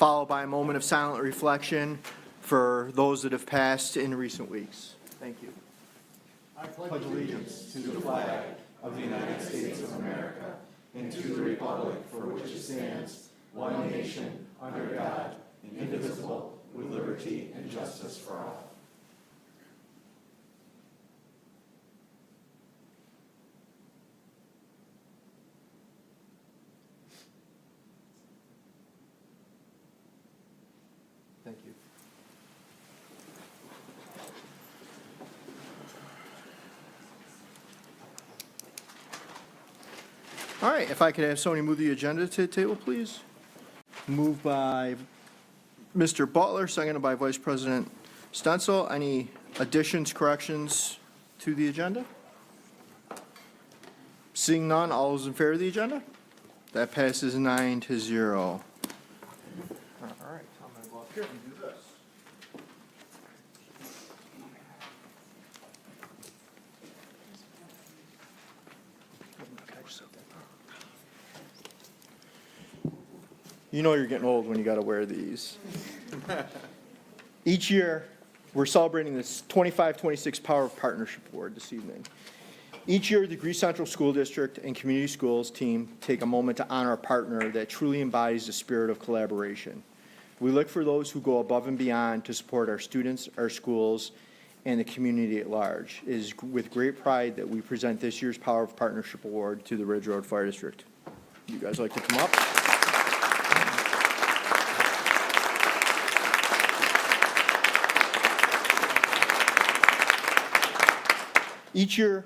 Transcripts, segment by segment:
followed by a moment of silent reflection for those that have passed in recent weeks. Thank you. I pledge allegiance to the flag of the United States of America and to the republic for which it stands, one nation, under God, indivisible, with liberty and justice for all. Thank you. All right, if I could have somebody move the agenda to the table, please. Moved by Mr. Butler, seconded by Vice President Stencil. Any additions, corrections to the agenda? Seeing none, all those in favor of the agenda? That passes 9-0. All right, I'm going to go up here and do this. You know you're getting old when you got to wear these. Each year, we're celebrating this 25-26 Power of Partnership Award this evening. Each year, the Greece Central School District and Community Schools team take a moment to honor a partner that truly embodies the spirit of collaboration. We look for those who go above and beyond to support our students, our schools, and the community at large. It is with great pride that we present this year's Power of Partnership Award to the Ridge Road Fire District. You guys like to come up? Each year,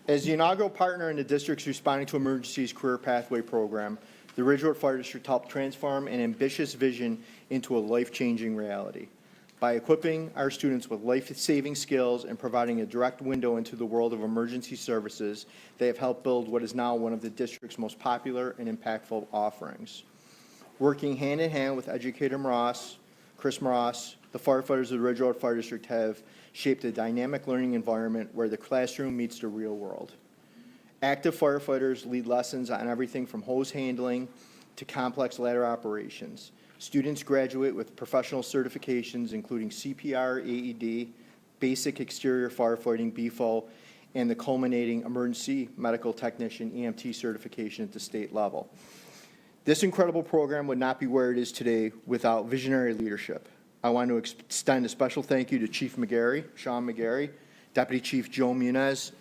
as the inaugural partner in the district's Responding to Emergencies Career Pathway Program, the Ridge Road Fire District helped transform an ambitious vision into a life-changing reality. By equipping our students with life-saving skills and providing a direct window into the world of emergency services, they have helped build what is now one of the district's most popular and impactful offerings. Working hand in hand with Educator Chris Moras, the firefighters of the Ridge Road Fire District have shaped a dynamic learning environment where the classroom meets the real world. Active firefighters lead lessons on everything from hose handling to complex ladder operations. Students graduate with professional certifications including CPR, AED, basic exterior firefighting, BFO, and the culminating emergency medical technician, EMT certification at the state level. This incredible program would not be where it is today without visionary leadership. I want to extend a special thank you to Chief McGarry, Sean McGarry, Deputy Chief Joe Muniz,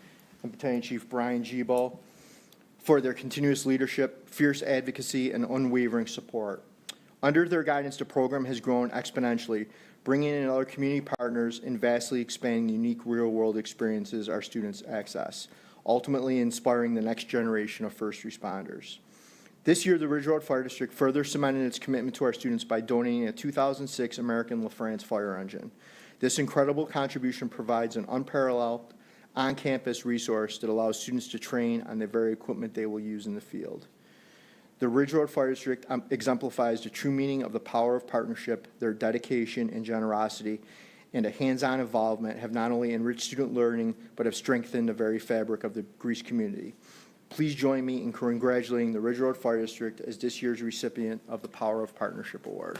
and Battalion Chief Brian Gibo for their continuous leadership, fierce advocacy, and unwavering support. Under their guidance, the program has grown exponentially, bringing in other community partners and vastly expanding the unique real-world experiences our students access, ultimately inspiring the next generation of first responders. This year, the Ridge Road Fire District further cemented its commitment to our students by donating a 2006 American LaFrance fire engine. This incredible contribution provides an unparalleled on-campus resource that allows students to train on the very equipment they will use in the field. The Ridge Road Fire District exemplifies the true meaning of the power of partnership. Their dedication and generosity and a hands-on involvement have not only enriched student learning, but have strengthened the very fabric of the Greece community. Please join me in congratulating the Ridge Road Fire District as this year's recipient of the Power of Partnership Award.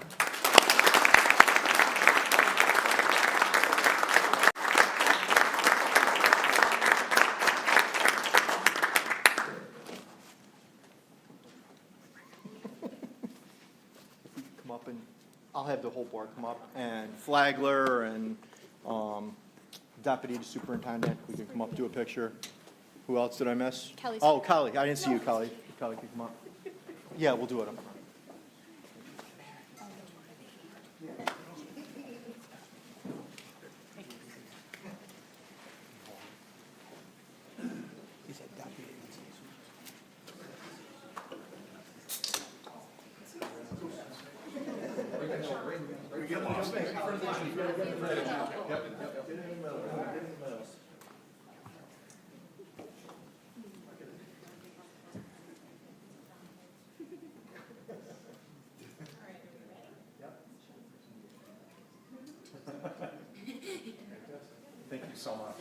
Come up and I'll have the whole board come up, and Flagler and Deputy Superintendent, we can come up, do a picture. Who else did I miss? Kelly's Oh, Kelly. I didn't see you, Kelly. Kelly, can you come up? Yeah, we'll do it up front. Thank you so much.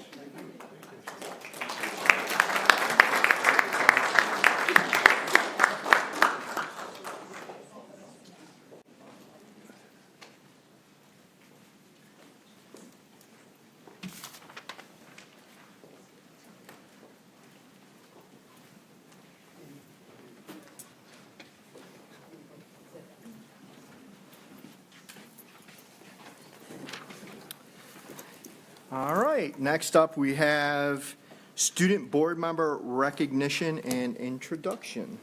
All right, next up, we have student board member recognition and introduction.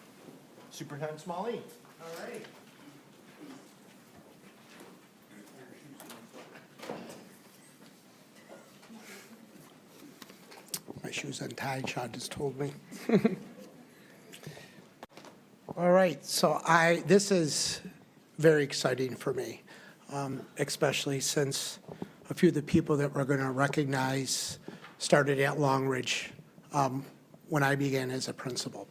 Superintendent Smalley. All right. My shoes untied, Sean just told me. All right, so this is very exciting for me, especially since a few of the people that we're going to recognize started at Long Ridge when I began as a principal.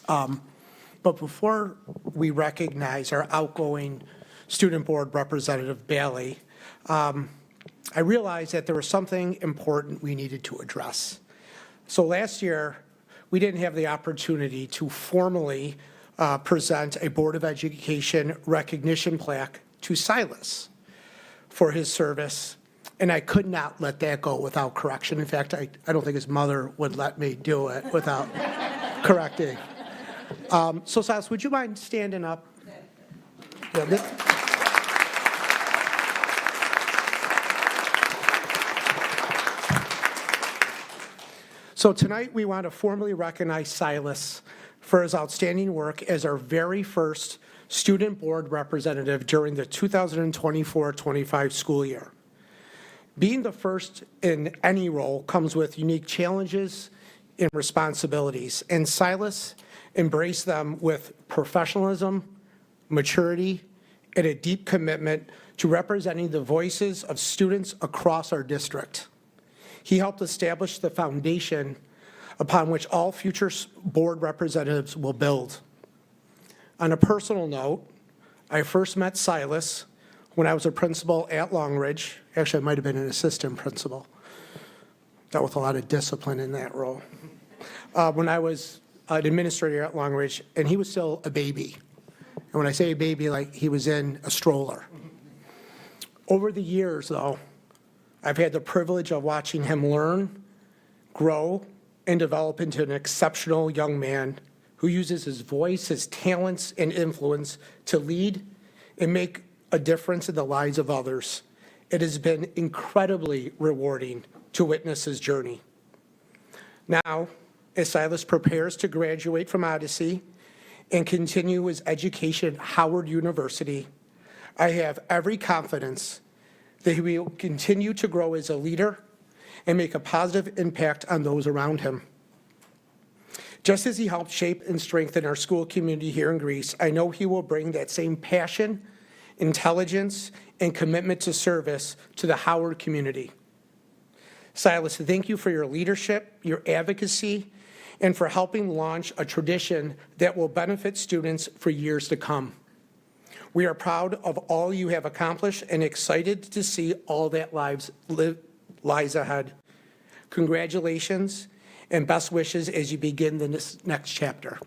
But before we recognize our outgoing student board representative, Bailey, I realized that there was something important we needed to address. So last year, we didn't have the opportunity to formally present a Board of Education recognition plaque to Silas for his service, and I could not let that go without correction. In fact, I don't think his mother would let me do it without correcting. So Silas, would you mind standing up? Yeah, So tonight, we want to formally recognize Silas for his outstanding work as our very first student board representative during the 2024-25 school year. Being the first in any role comes with unique challenges and responsibilities, and Silas embraced them with professionalism, maturity, and a deep commitment to representing the voices of students across our district. He helped establish the foundation upon which all future board representatives will build. On a personal note, I first met Silas when I was a principal at Long Ridge. Actually, I might have been an assistant principal. Dealt with a lot of discipline in that role. When I was an administrator at Long Ridge, and he was still a baby. And when I say a baby, like he was in a stroller. Over the years, though, I've had the privilege of watching him learn, grow, and develop into an exceptional young man who uses his voice, his talents, and influence to lead and make a difference in the lives of others. It has been incredibly rewarding to witness his journey. Now, as Silas prepares to graduate from Odyssey and continue his education at Howard University, I have every confidence that he will continue to grow as a leader and make a positive impact on those around him. Just as he helped shape and strengthen our school community here in Greece, I know he will bring that same passion, intelligence, and commitment to service to the Howard community. Silas, thank you for your leadership, your advocacy, and for helping launch a tradition that will benefit students for years to come. We are proud of all you have accomplished and excited to see all that lies ahead. Congratulations and best wishes as you begin the next chapter.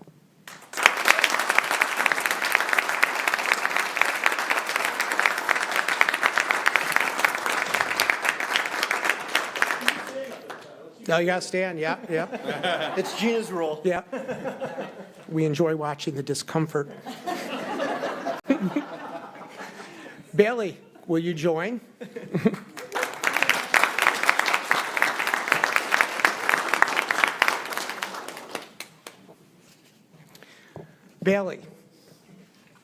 Now you got to stand, yeah. It's Gina's rule. Yeah. We enjoy watching the discomfort. Bailey, will you join? Bailey,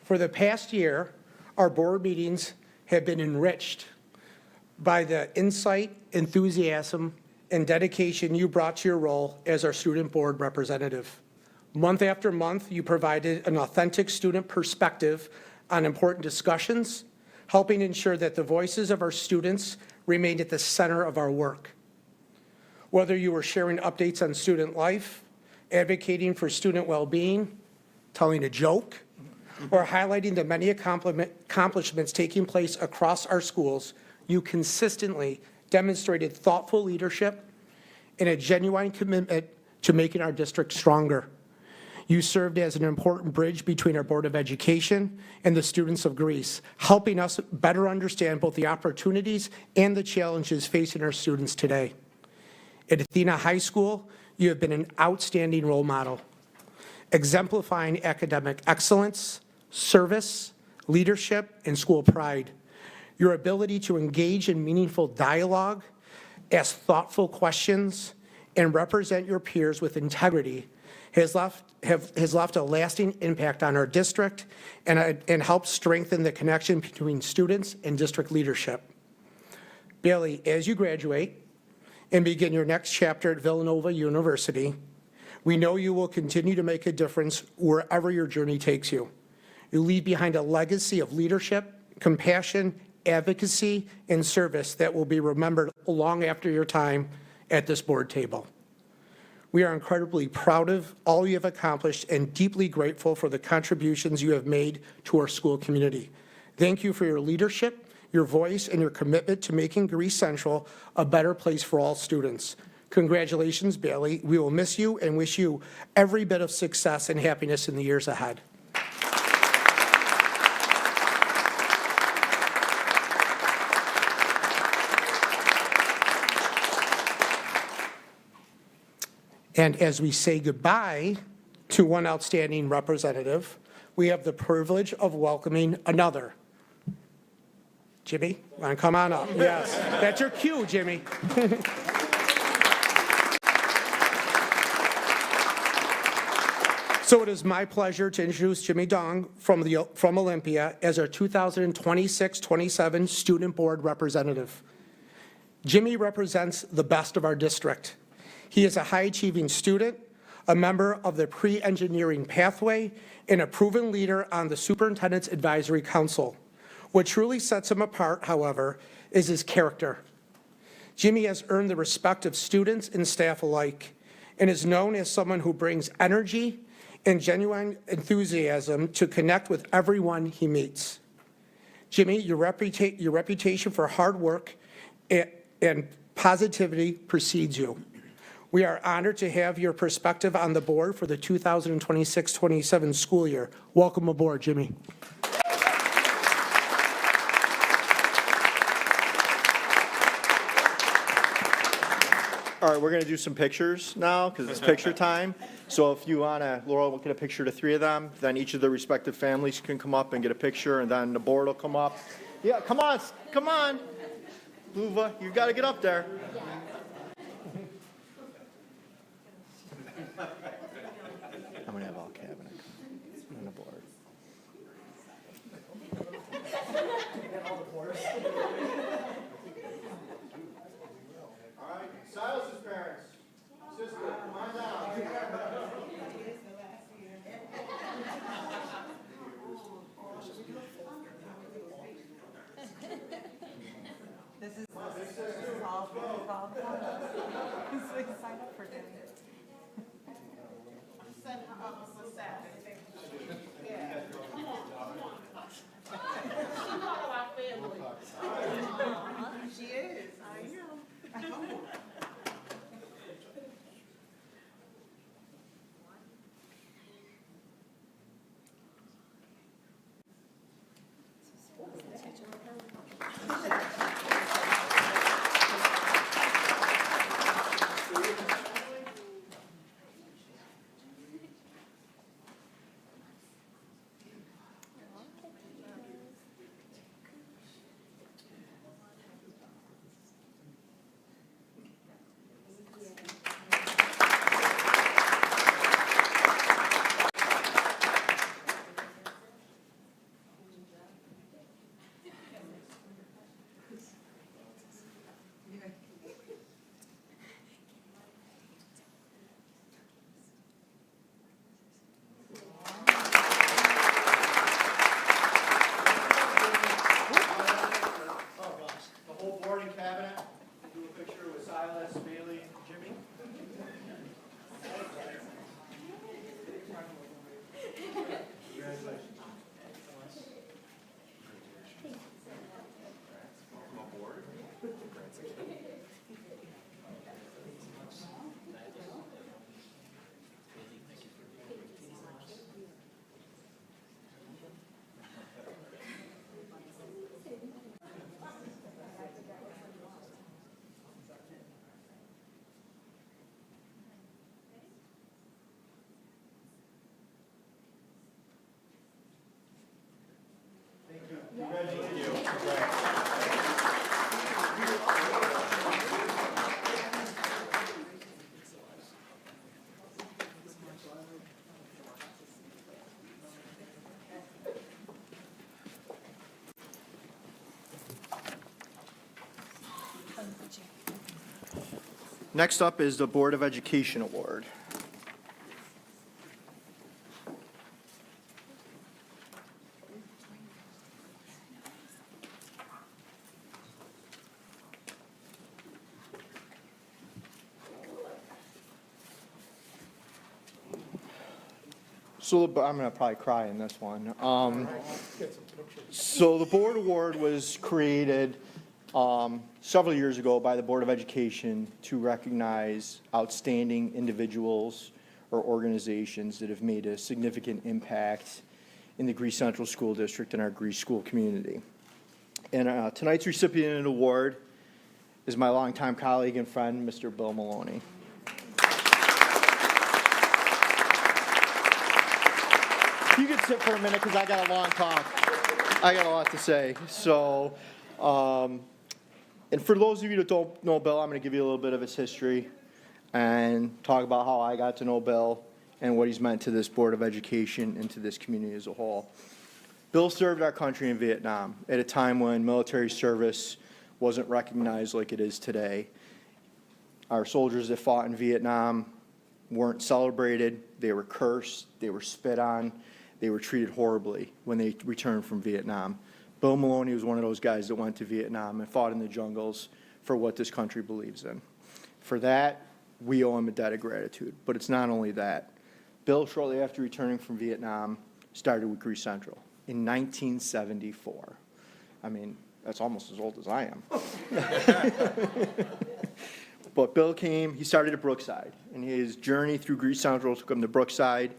for the past year, our board meetings have been enriched by the insight, enthusiasm, and dedication you brought to your role as our student board representative. Month after month, you provided an authentic student perspective on important discussions, helping ensure that the voices of our students remained at the center of our work. Whether you were sharing updates on student life, advocating for student well-being, telling a joke, or highlighting the many accomplishments taking place across our schools, you consistently demonstrated thoughtful leadership and a genuine commitment to making our district stronger. You served as an important bridge between our Board of Education and the students of Greece, helping us better understand both the opportunities and the challenges facing our students today. At Athena High School, you have been an outstanding role model, exemplifying academic excellence, service, leadership, and school pride. Your ability to engage in meaningful dialogue ask thoughtful questions, and represent your peers with integrity has left a lasting impact on our district and helped strengthen the connection between students and district leadership. Bailey, as you graduate and begin your next chapter at Villanova University, we know you will continue to make a difference wherever your journey takes you. You leave behind a legacy of leadership, compassion, advocacy, and service that will be remembered long after your time at this board table. We are incredibly proud of all you have accomplished and deeply grateful for the contributions you have made to our school community. Thank you for your leadership, your voice, and your commitment to making Greece Central a better place for all students. Congratulations, Bailey. We will miss you and wish you every bit of success and happiness in the years ahead. And as we say goodbye to one outstanding representative, we have the privilege of welcoming another. Jimmy, want to come on up? Yes, that's your cue, Jimmy. So it is my pleasure to introduce Jimmy Dong from Olympia as our 2026-27 Student Board Representative. Jimmy represents the best of our district. He is a high-achieving student, a member of the pre-engineering pathway, and a proven leader on the Superintendent's Advisory Council. What truly sets him apart, however, is his character. Jimmy has earned the respect of students and staff alike and is known as someone who brings energy and genuine enthusiasm to connect with everyone he meets. Jimmy, your reputation for hard work and positivity precedes you. We are honored to have your perspective on the board for the 2026-27 school year. Welcome aboard, Jimmy. All right, we're going to do some pictures now because it's picture time. So if you want to, Laura will get a picture of the three of them. Then each of the respective families can come up and get a picture, and then the board will come up. Yeah, come on, come on. Luva, you got to get up there. I'm going to have all cabinet on the board. All right, Silas's parents. Sister, come on down. This is all fun. I'm so excited for this. Send her up with Seth. Yeah. She's part of our family. She is. I know. Next up is the Board of Education Award. So I'm going to probably cry in this one. So the board award was created several years ago by the Board of Education to recognize outstanding individuals or organizations that have made a significant impact in the Greece Central School District and our Greece school community. And tonight's recipient of the award is my longtime colleague and friend, Mr. Bill Maloney. You can sit for a minute because I got a long talk. I got a lot to say. So, and for those of you that don't know Bill, I'm going to give you a little bit of his history and talk about how I got to know Bill and what he's meant to this Board of Education and to this community as a whole. Bill served our country in Vietnam at a time when military service wasn't recognized like it is today. Our soldiers that fought in Vietnam weren't celebrated. They were cursed. They were spit on. They were treated horribly when they returned from Vietnam. Bill Maloney was one of those guys that went to Vietnam and fought in the jungles for what this country believes in. For that, we owe him a debt of gratitude. But it's not only that. Bill, shortly after returning from Vietnam, started with Greece Central in 1974. I mean, that's almost as old as I am. But Bill came, he started at Brookside, and his journey through Greece Central took him to Brookside.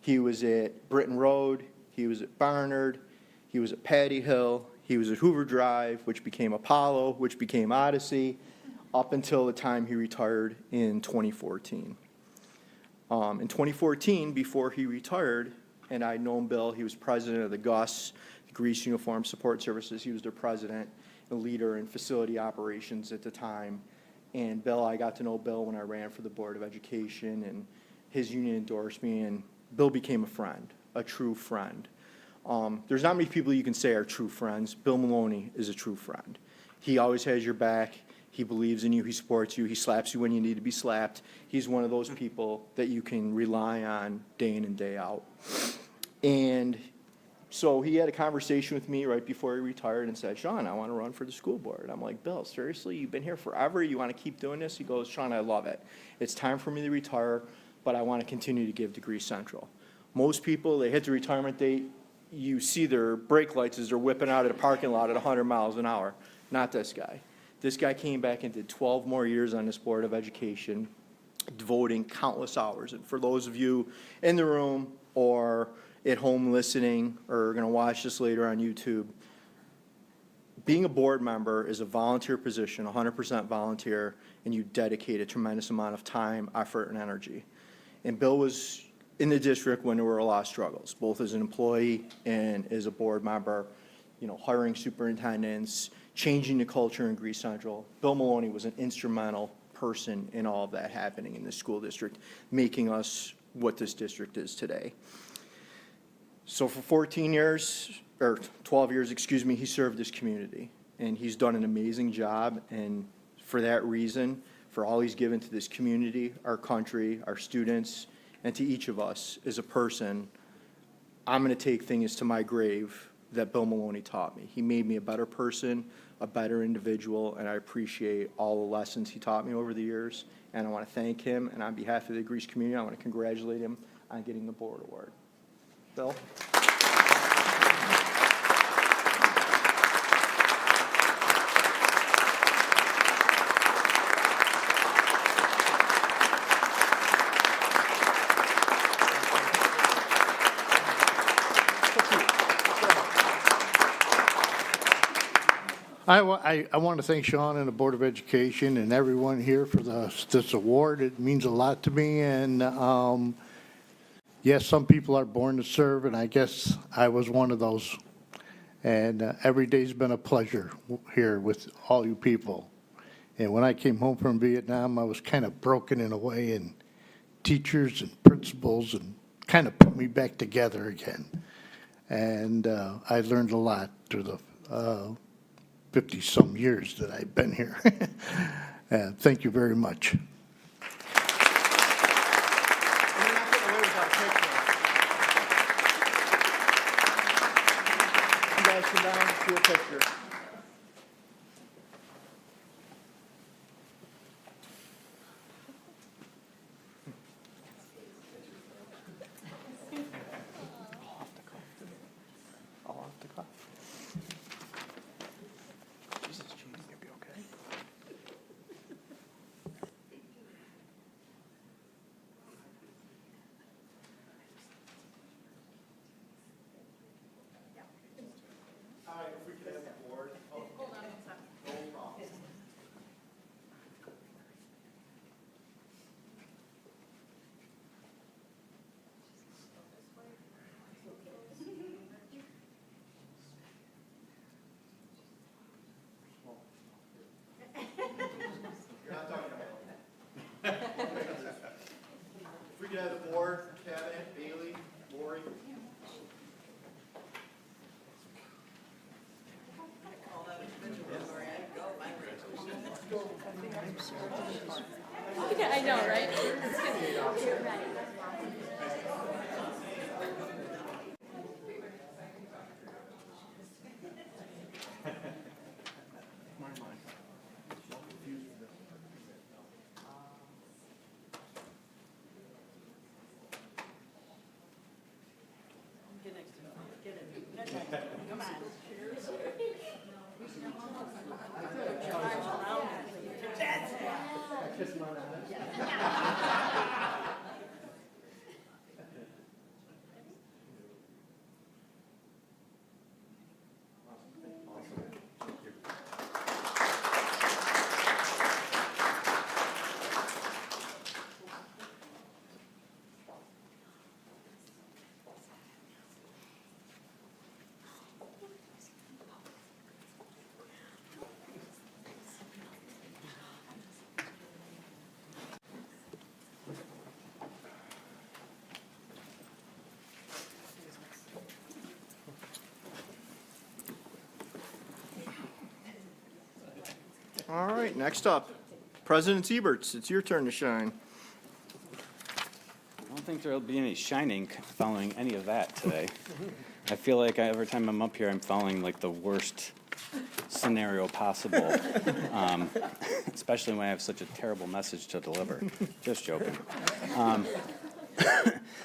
He was at Britton Road, he was at Barnard, he was at Patty Hill, he was at Hoover Drive, which became Apollo, which became Odyssey, up until the time he retired in 2014. In 2014, before he retired, and I'd known Bill, he was president of the GUS, the Greece Uniform Support Services. He was their president and leader in facility operations at the time. And Bill, I got to know Bill when I ran for the Board of Education, and his union endorsed me, and Bill became a friend, a true friend. There's not many people you can say are true friends. Bill Maloney is a true friend. He always has your back. He believes in you. He supports you. He slaps you when you need to be slapped. He's one of those people that you can rely on day in and day out. And so he had a conversation with me right before he retired and said, Sean, I want to run for the school board. I'm like, Bill, seriously? You've been here forever? You want to keep doing this? He goes, Sean, I love it. It's time for me to retire, but I want to continue to give to Greece Central. Most people, they hit the retirement date, you see their brake lights as they're whipping out of the parking lot at 100 miles an hour. Not this guy. This guy came back and did 12 more years on this Board of Education, devoting countless hours. And for those of you in the room or at home listening or going to watch this later on YouTube, being a board member is a volunteer position, 100% volunteer, and you dedicate a tremendous amount of time, effort, and energy. And Bill was in the district when there were a lot of struggles, both as an employee and as a board member, you know, hiring superintendents, changing the culture in Greece Central. Bill Maloney was an instrumental person in all of that happening in this school district, making us what this district is today. So for 14 years, or 12 years, excuse me, he served this community, and he's done an amazing job, and for that reason, for all he's given to this community, our country, our students, and to each of us as a person, I'm going to take things to my grave that Bill Maloney taught me. He made me a better person, a better individual, and I appreciate all the lessons he taught me over the years, and I want to thank him, and on behalf of the Greece community, I want to congratulate him on getting the board award. Bill? I want to thank Sean and the Board of Education and everyone here for this award. It means a lot to me. And yes, some people are born to serve, and I guess I was one of those. And every day's been a pleasure here with all you people. And when I came home from Vietnam, I was kind of broken in a way, and teachers and principals and kind of put me back together again. And I learned a lot through the 50-some years that I've been here. Thank you very much. And we're not getting away without a picture. You guys come down, do a picture. All off the cuff. Jesus, Gene, you'll be okay. All right, if we could have the board. Hold on one second. No problem. You're not talking about. If we could have the board, Kevin, Bailey, Lori. Yeah, I know, right? All right, next up, President Eberts, it's your turn to shine. I don't think there'll be any shining following any of that today. I feel like every time I'm up here, I'm following like the worst scenario possible, especially when I have such a terrible message to deliver. Just joking.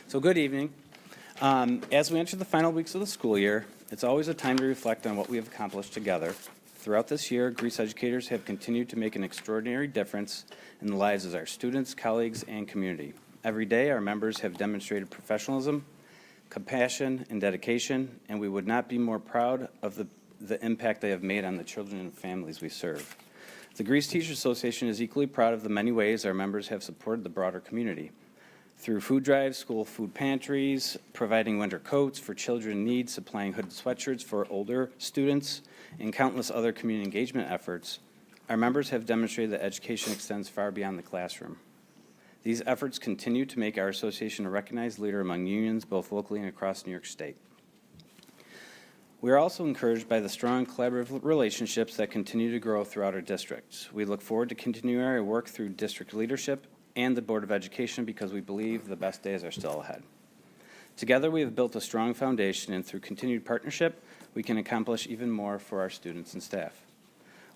So good evening. As we enter the final weeks of the school year, it's always a time to reflect on what we have accomplished together. Throughout this year, Greece educators have continued to make an extraordinary difference in the lives of our students, colleagues, and community. Every day, our members have demonstrated professionalism, compassion, and dedication, and we would not be more proud of the impact they have made on the children and families we serve. The Greece Teachers Association is equally proud of the many ways our members have supported the broader community. Through food drives, school food pantries, providing winter coats for children in need, supplying hooded sweatshirts for older students, and countless other community engagement efforts, our members have demonstrated that education extends far beyond the classroom. These efforts continue to make our association a recognized leader among unions, both locally and across New York State. We are also encouraged by the strong collaborative relationships that continue to grow throughout our district. We look forward to continuing our work through district leadership and the Board of Education because we believe the best days are still ahead. Together, we have built a strong foundation, and through continued partnership, we can accomplish even more for our students and staff.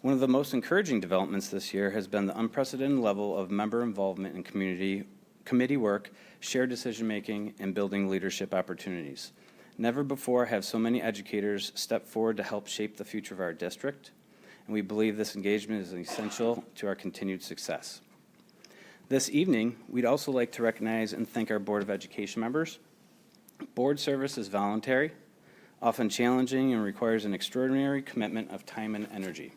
One of the most encouraging developments this year has been the unprecedented level of member involvement in committee work, shared decision-making, and building leadership opportunities. Never before have so many educators stepped forward to help shape the future of our district, and we believe this engagement is essential to our continued success. This evening, we'd also like to recognize and thank our Board of Education members. Board service is voluntary, often challenging, and requires an extraordinary commitment of time and energy.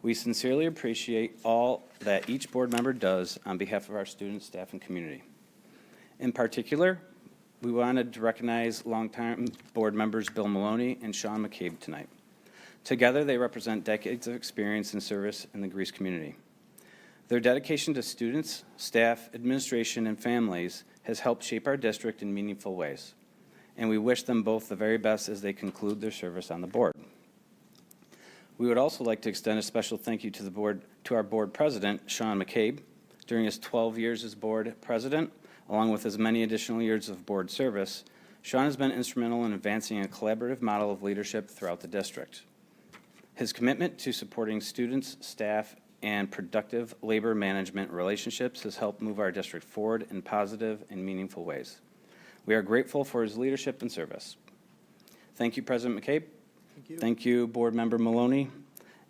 We sincerely appreciate all that each board member does on behalf of our students, staff, and community. In particular, we wanted to recognize longtime board members Bill Maloney and Sean McCabe tonight. Together, they represent decades of experience and service in the Greece community. Their dedication to students, staff, administration, and families has helped shape our district in meaningful ways, and we wish them both the very best as they conclude their service on the board. We would also like to extend a special thank you to our board president, Sean McCabe. During his 12 years as board president, along with his many additional years of board service, Sean has been instrumental in advancing a collaborative model of leadership throughout the district. His commitment to supporting students, staff, and productive labor management relationships has helped move our district forward in positive and meaningful ways. We are grateful for his leadership and service. Thank you, President McCabe. Thank you, Board Member Maloney.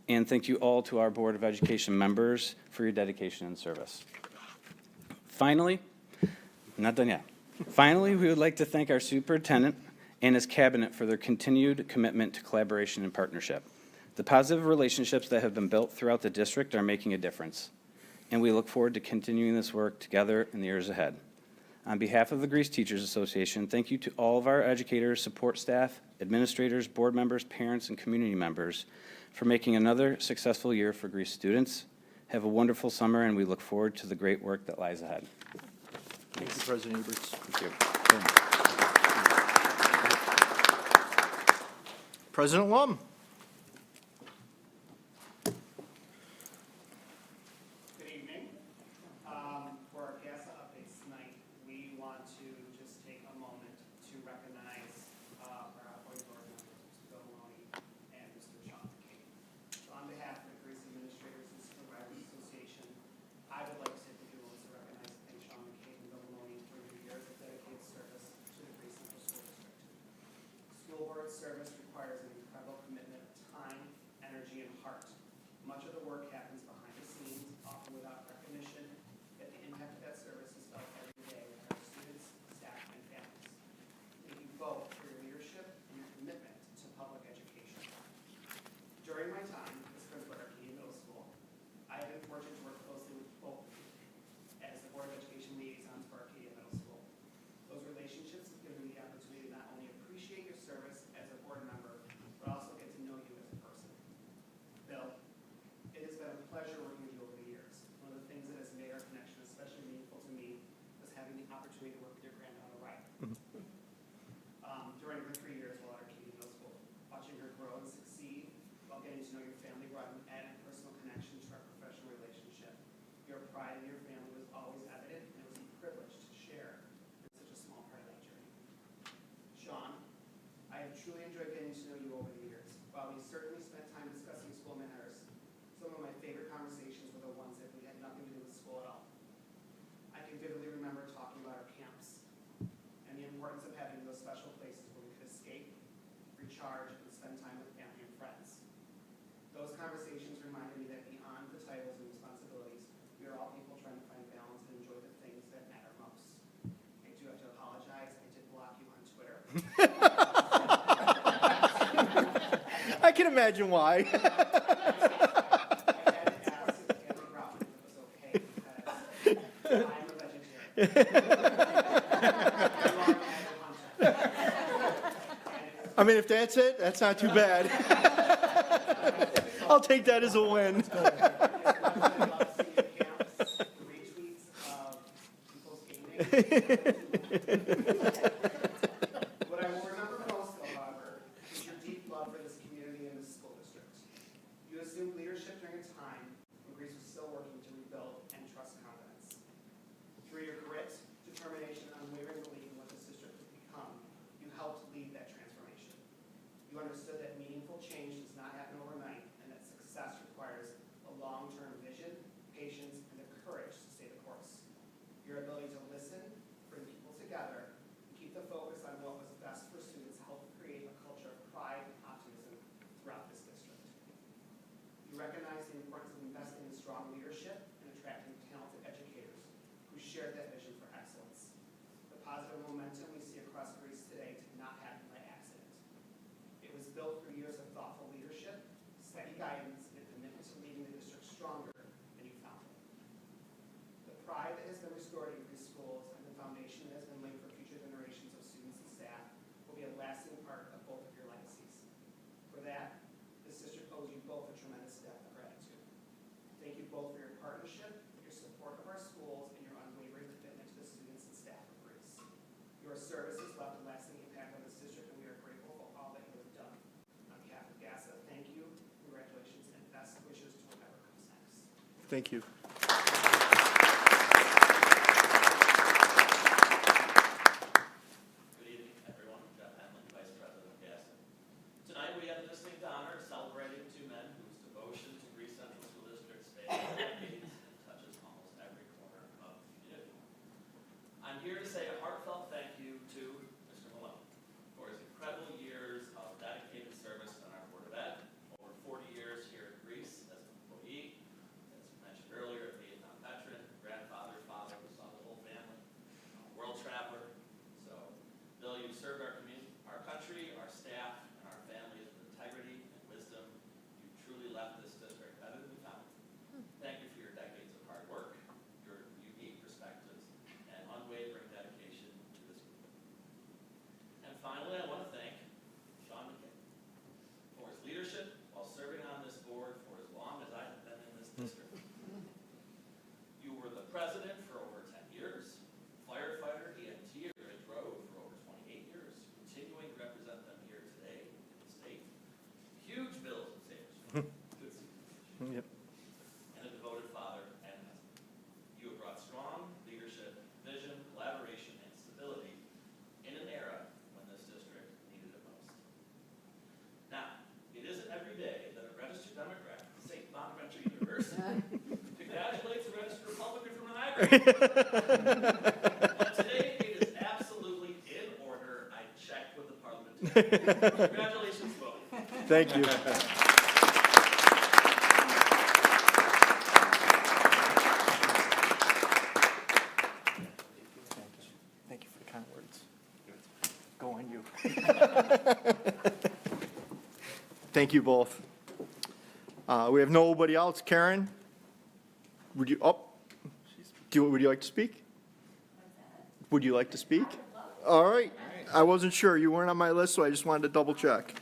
And thank you all to our Board of Education members for your dedication and service. Finally, I'm not done yet. Finally, we would like to thank our superintendent and his cabinet for their continued commitment to collaboration and partnership. The positive relationships that have been built throughout the district are making a difference, and we look forward to continuing this work together in the years ahead. On behalf of the Greece Teachers Association, thank you to all of our educators, support staff, administrators, board members, parents, and community members for making another successful year for Greece students. Have a wonderful summer, and we look forward to the great work that lies ahead. Thank you, President Eberts. Thank you. President Lum. Good evening. For our GASA updates tonight, we want to just take a moment to recognize our outgoing board members, Mr. Bill Maloney and Mr. Sean McCabe. So on behalf of the Greece Administrators and Supervisors Association, I would like to take a few moments to recognize and thank Sean McCabe and Bill Maloney for your years of dedicated service to the Greece Central School District. School board service requires an incredible commitment of time, energy, and heart. Much of the work happens behind the scenes, often without recognition, yet the impact of that service is felt every day with our students, staff, and families. Thank you both for your leadership and your commitment to public education. During my time as principal at Arcadia Middle School, I have been fortunate to work closely with both of you as the Board of Education liaisons for Arcadia Middle School. Those relationships have given me the opportunity to not only appreciate your service as a board member, but also get to know you as a person. Bill, it has been a pleasure working with you over the years. One of the things that has made our connection especially meaningful to me was having the opportunity to work with your granddaughter, Riley. During her 3 years while at Arcadia Middle School, watching her grow and succeed while getting to know your family brought an added personal connection to our professional relationship. Your pride in your family was always evident, and it was a privilege to share in such a small part of that journey. Sean, I have truly enjoyed getting to know you over the years. While we certainly spent time discussing school matters, some of my favorite conversations were the ones that we had nothing to do with school at all. I can vividly remember talking about our camps and the importance of having those special places where we could escape, recharge, and spend time with family and friends. Those conversations reminded me that beyond the titles and responsibilities, we are all people trying to find balance and enjoy the things that matter most. I do have to apologize, I did block you on Twitter. I can imagine why. I had to ask Andy Brown if it was okay because I'm a vegetarian. I mean, if that's it, that's not too bad. I'll take that as a win. What I will remember most, though, however, is your deep love for this community and this school district. You assumed leadership during a time when Greece was still working to rebuild and trust confidence. Through your grit, determination, and unwavering belief in what this district would become, you helped lead that transformation. You understood that meaningful change does not happen overnight, and that success requires a long-term vision, patience, and the courage to stay the course. Your ability to listen, bring people together, and keep the focus on what was best for students helped create a culture of pride and optimism throughout this district. You recognize the importance of investing in strong leadership and attracting talented educators who shared that vision for excellence. The positive momentum we see across Greece today did not happen by accident. It was built through years of thoughtful leadership, steady guidance, and a commitment to leading the district stronger than you found it. The pride that has been restored in Greece schools and the foundation that has been laid for future generations of students and staff will be a lasting part of both of your legacies. For that, this district owes you both a tremendous debt of gratitude. Thank you both for your partnership, your support of our schools, and your unwavering commitment to the students and staff of Greece. Your service has left a lasting impact on this district, and we are grateful for all that you have done. On behalf of GASA, thank you, congratulations. Thank you. Good evening, everyone. Jeff Henley, Vice President of Gaston. Tonight, we have the distinct honor of celebrating two men whose devotion to Greece Central School District spans decades and touches almost every corner of the community. I'm here to say a heartfelt thank you to Mr. Malone for his incredible years of dedicated service on our Board of Ed, over 40 years here in Greece as an employee, as mentioned earlier, a Vietnam veteran, grandfather, father, who saw the whole family, world traveler. So, Bill, you've served our community, our country, our staff, and our families with integrity and wisdom. You truly left this district better than we found it. Thank you for your decades of hard work, your unique perspectives, and unwavering dedication to this group. And finally, I want to thank Sean McKay for his leadership while serving on this board for as long as I have been in this district. You were the president for over 10 years, firefighter, EMT, or Ridge Road for over 28 years, continuing to represent them here today in the state. Huge bills and savers. Good to see you. Yep. And a devoted father and husband. You have brought strong leadership, vision, collaboration, and stability in an era when this district needed it most. Now, it isn't every day that a registered Democrat from St. Bonaventure University congratulates a registered Republican from Niagara. But today, it is absolutely in order. I checked with the parliamentarians. Congratulations, both. Thank you. Thank you for the kind words. Go on you. Thank you both. We have nobody else. Karen, would you, would you like to speak? Would you like to speak? All right. I wasn't sure. You weren't on my list, so I just wanted to double check.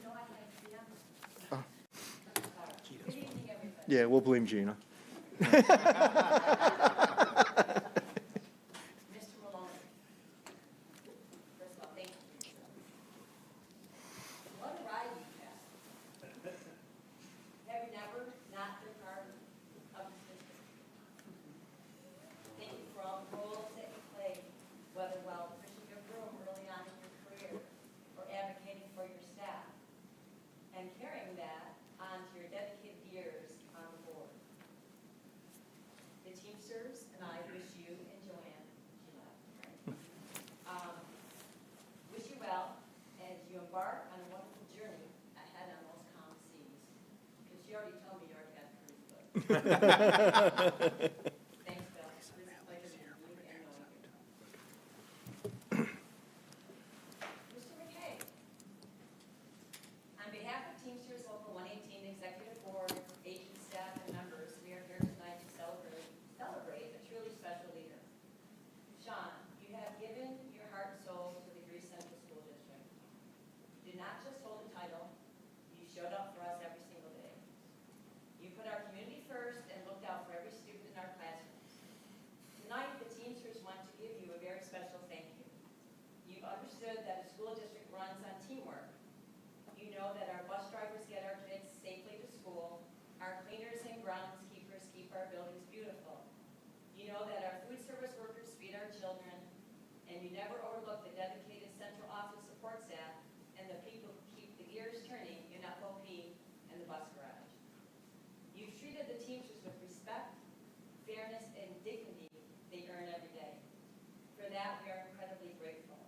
Yeah, we'll blame Gina. Mr. Maloney, first of all, thank you. What a ride you've had. Have you never not been part of this district? Thank you for all the roles that you played, whether while pushing your broom early on in your career or advocating for your staff, and carrying that on to your dedicated years on the board. The Teamsters and I wish you and Joanne, she left, right? Wish you well as you embark on a wonderful journey ahead on those calm seas. Because she already told me you already had a cruise book. Thanks, Bill. It was a pleasure meeting you and knowing you. Mr. McKay, on behalf of Teamsters Local 118 Executive Board, agent staff, and members, we are here tonight to celebrate a truly special leader. Sean, you have given your heart and soul to the Greece Central School District. You did not just hold a title, you showed up for us every single day. You put our community first and looked out for every student in our classroom. Tonight, the Teamsters want to give you a very special thank you. You've understood that a school district runs on teamwork. You know that our bus drivers get our kids safely to school, our cleaners and groundskeepers keep our buildings beautiful. You know that our food service workers feed our children, and you never overlook the dedicated central office support staff and the people who keep the gears turning in FOP and the bus garage. You've treated the Teamsters with respect, fairness, and dignity they earn every day. For that, we are incredibly grateful.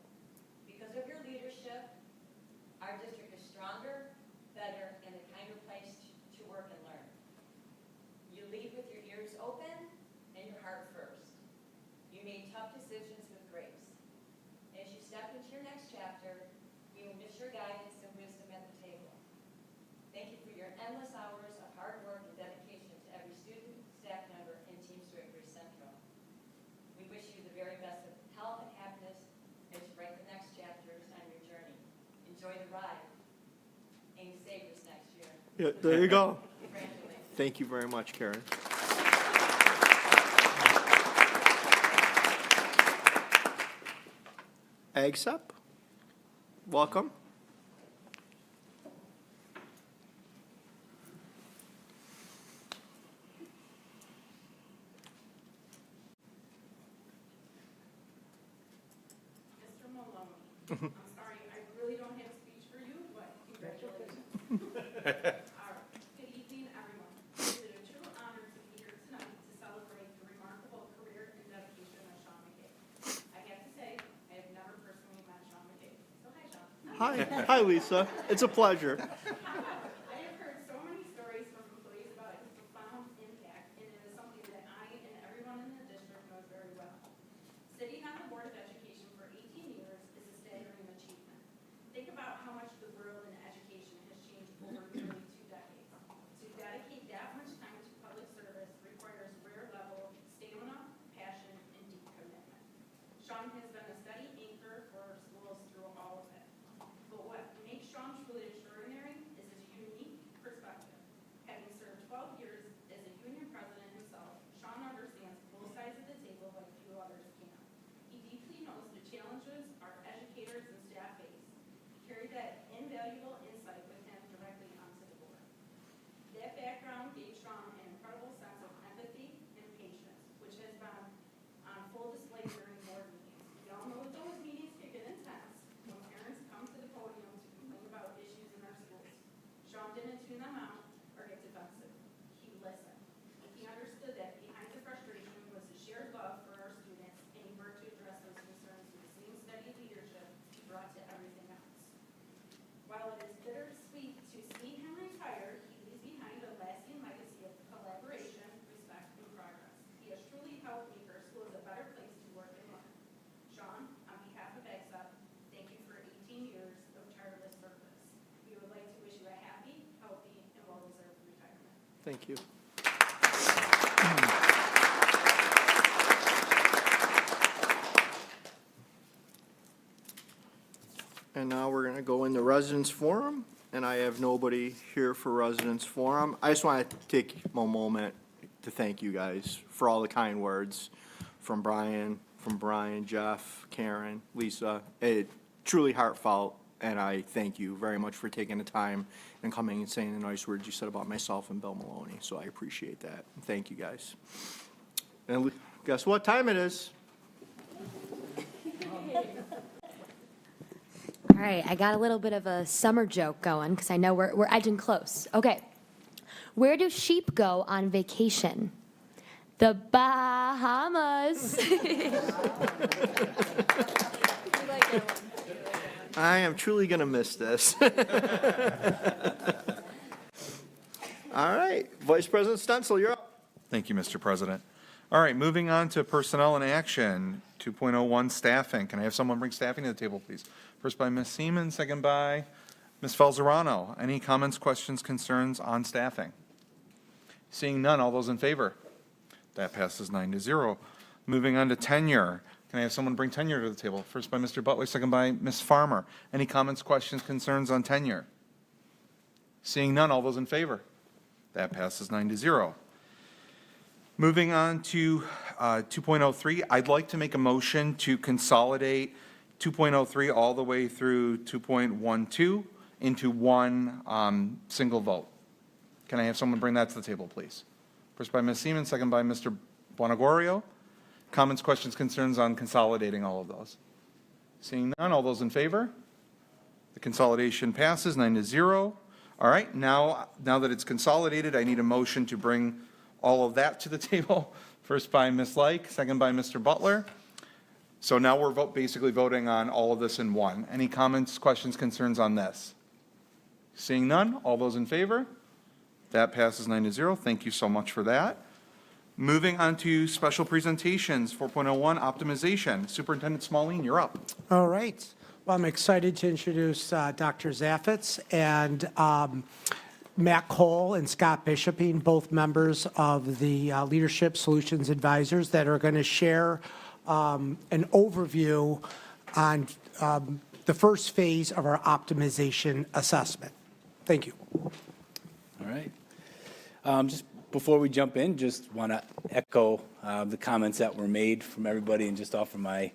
Because of your leadership, our district is stronger, better, and a kinder place to work and learn. You lead with your ears open and your heart first. You made tough decisions with grace. As you step into your next chapter, we will miss your guidance and wisdom at the table. Thank you for your endless hours of hard work and dedication to every student, staff member, and Teamster at Greece Central. We wish you the very best of health and happiness as you write the next chapters on your journey. Enjoy the ride. And save us next year. Yeah, there you go. Congratulations. Thank you very much, Karen. AgSep, welcome. I'm sorry, I really don't have a speech for you, but congratulations. All right. Good evening, everyone. It is a true honor to be here tonight to celebrate the remarkable career and dedication of Sean McKay. I have to say, I have never personally met Sean McKay. So hi, Sean. Hi, Lisa. It's a pleasure. I have heard so many stories from employees about his profound impact, and it is something that I and everyone in the district knows very well. Sitting on the Board of Education for 18 years is a staggering achievement. Think about how much the world in education has changed over nearly 2 decades. To dedicate that much time to public service requires rare level of stamina, passion, and deep commitment. Sean has been a steady anchor for our schools through all of it. But what makes Sean truly extraordinary is his unique perspective. Having served 12 years as a union president himself, Sean understands both sides of the table like few others can. He deeply knows the challenges our educators and staff face. He carried that invaluable insight with him directly onto the board. That background gave Sean an incredible sense of empathy and patience, which has been on full display during board meetings. We all know that those meetings can get intense when parents come to the podium to complain about issues in their schools. Sean didn't tune them out or get defensive. He listened. He understood that behind the frustration was the shared love for our students, and he worked to address those concerns with the same steady leadership he brought to everything else. While it is bittersweet to see him retire, he leaves behind a lasting legacy of collaboration, respect, and progress. He has truly helped make our schools a better place to work and learn. Sean, on behalf of EXA, thank you for 18 years of tireless service. We would like to wish you a happy, healthy, and well-deserved retirement. Thank you. And now we're going to go into residence forum, and I have nobody here for residence forum. I just want to take a moment to thank you guys for all the kind words from Brian, Jeff, Karen, Lisa. It truly heartfelt, and I thank you very much for taking the time and coming and saying the nice words you said about myself and Bill Maloney. So I appreciate that. Thank you, guys. And guess what time it is? All right, I got a little bit of a summer joke going because I know we're edging close. Okay. Where do sheep go on vacation? The Bahamas. I am truly going to miss this. All right, Vice President Stencil, you're up. Thank you, Mr. President. All right, moving on to personnel and action, 2.01 staffing. Can I have someone bring staffing to the table, please? First by Ms. Seaman, second by Ms. Falzarano. Any comments, questions, concerns on staffing? Seeing none, all those in favor? That passes 9-0. Moving on to tenure. Can I have someone bring tenure to the table? First by Mr. Butler, second by Ms. Farmer. Any comments, questions, concerns on tenure? Seeing none, all those in favor? That passes 9-0. Moving on to 2.03, I'd like to make a motion to consolidate 2.03 all the way through 2.12 into one single vote. Can I have someone bring that to the table, please? First by Ms. Seaman, second by Mr. Bonagorio. Comments, questions, concerns on consolidating all of those? Seeing none, all those in favor? The consolidation passes 9-0. All right, now that it's consolidated, I need a motion to bring all of that to the table. First by Ms. Like, second by Mr. Butler. So now we're basically voting on all of this in one. Any comments, questions, concerns on this? Seeing none, all those in favor? That passes 9-0. Thank you so much for that. Moving on to special presentations, 4.01 optimization. Superintendent Smallene, you're up. All right. Well, I'm excited to introduce Dr. Zaffitz and Matt Cole and Scott Bishoping, both members of the Leadership Solutions Advisors, that are going to share an overview on the first phase of our optimization assessment. Thank you. All right. Just before we jump in, just want to echo the comments that were made from everybody and just offer my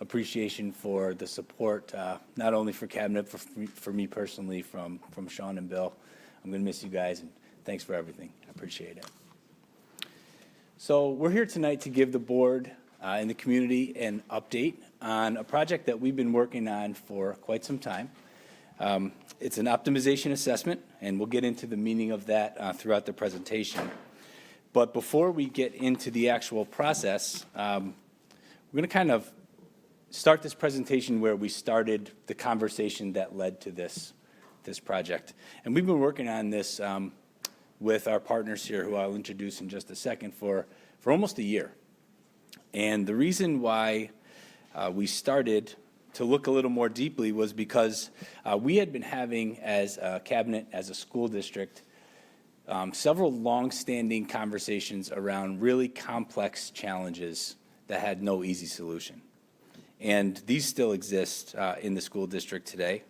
appreciation for the support, not only for Cabinet, for me personally, from Sean and Bill. I'm going to miss you guys, and thanks for everything. I appreciate it. So we're here tonight to give the board in the community an update on a project that we've been working on for quite some time. It's an optimization assessment, and we'll get into the meaning of that throughout the presentation. But before we get into the actual process, we're going to kind of start this presentation where we started the conversation that led to this project. And we've been working on this with our partners here, who I'll introduce in just a second, for almost a year. And the reason why we started to look a little more deeply was because we had been having, as a cabinet, as a school district, several long-standing conversations around really complex challenges that had no easy solution. And these still exist in the school district today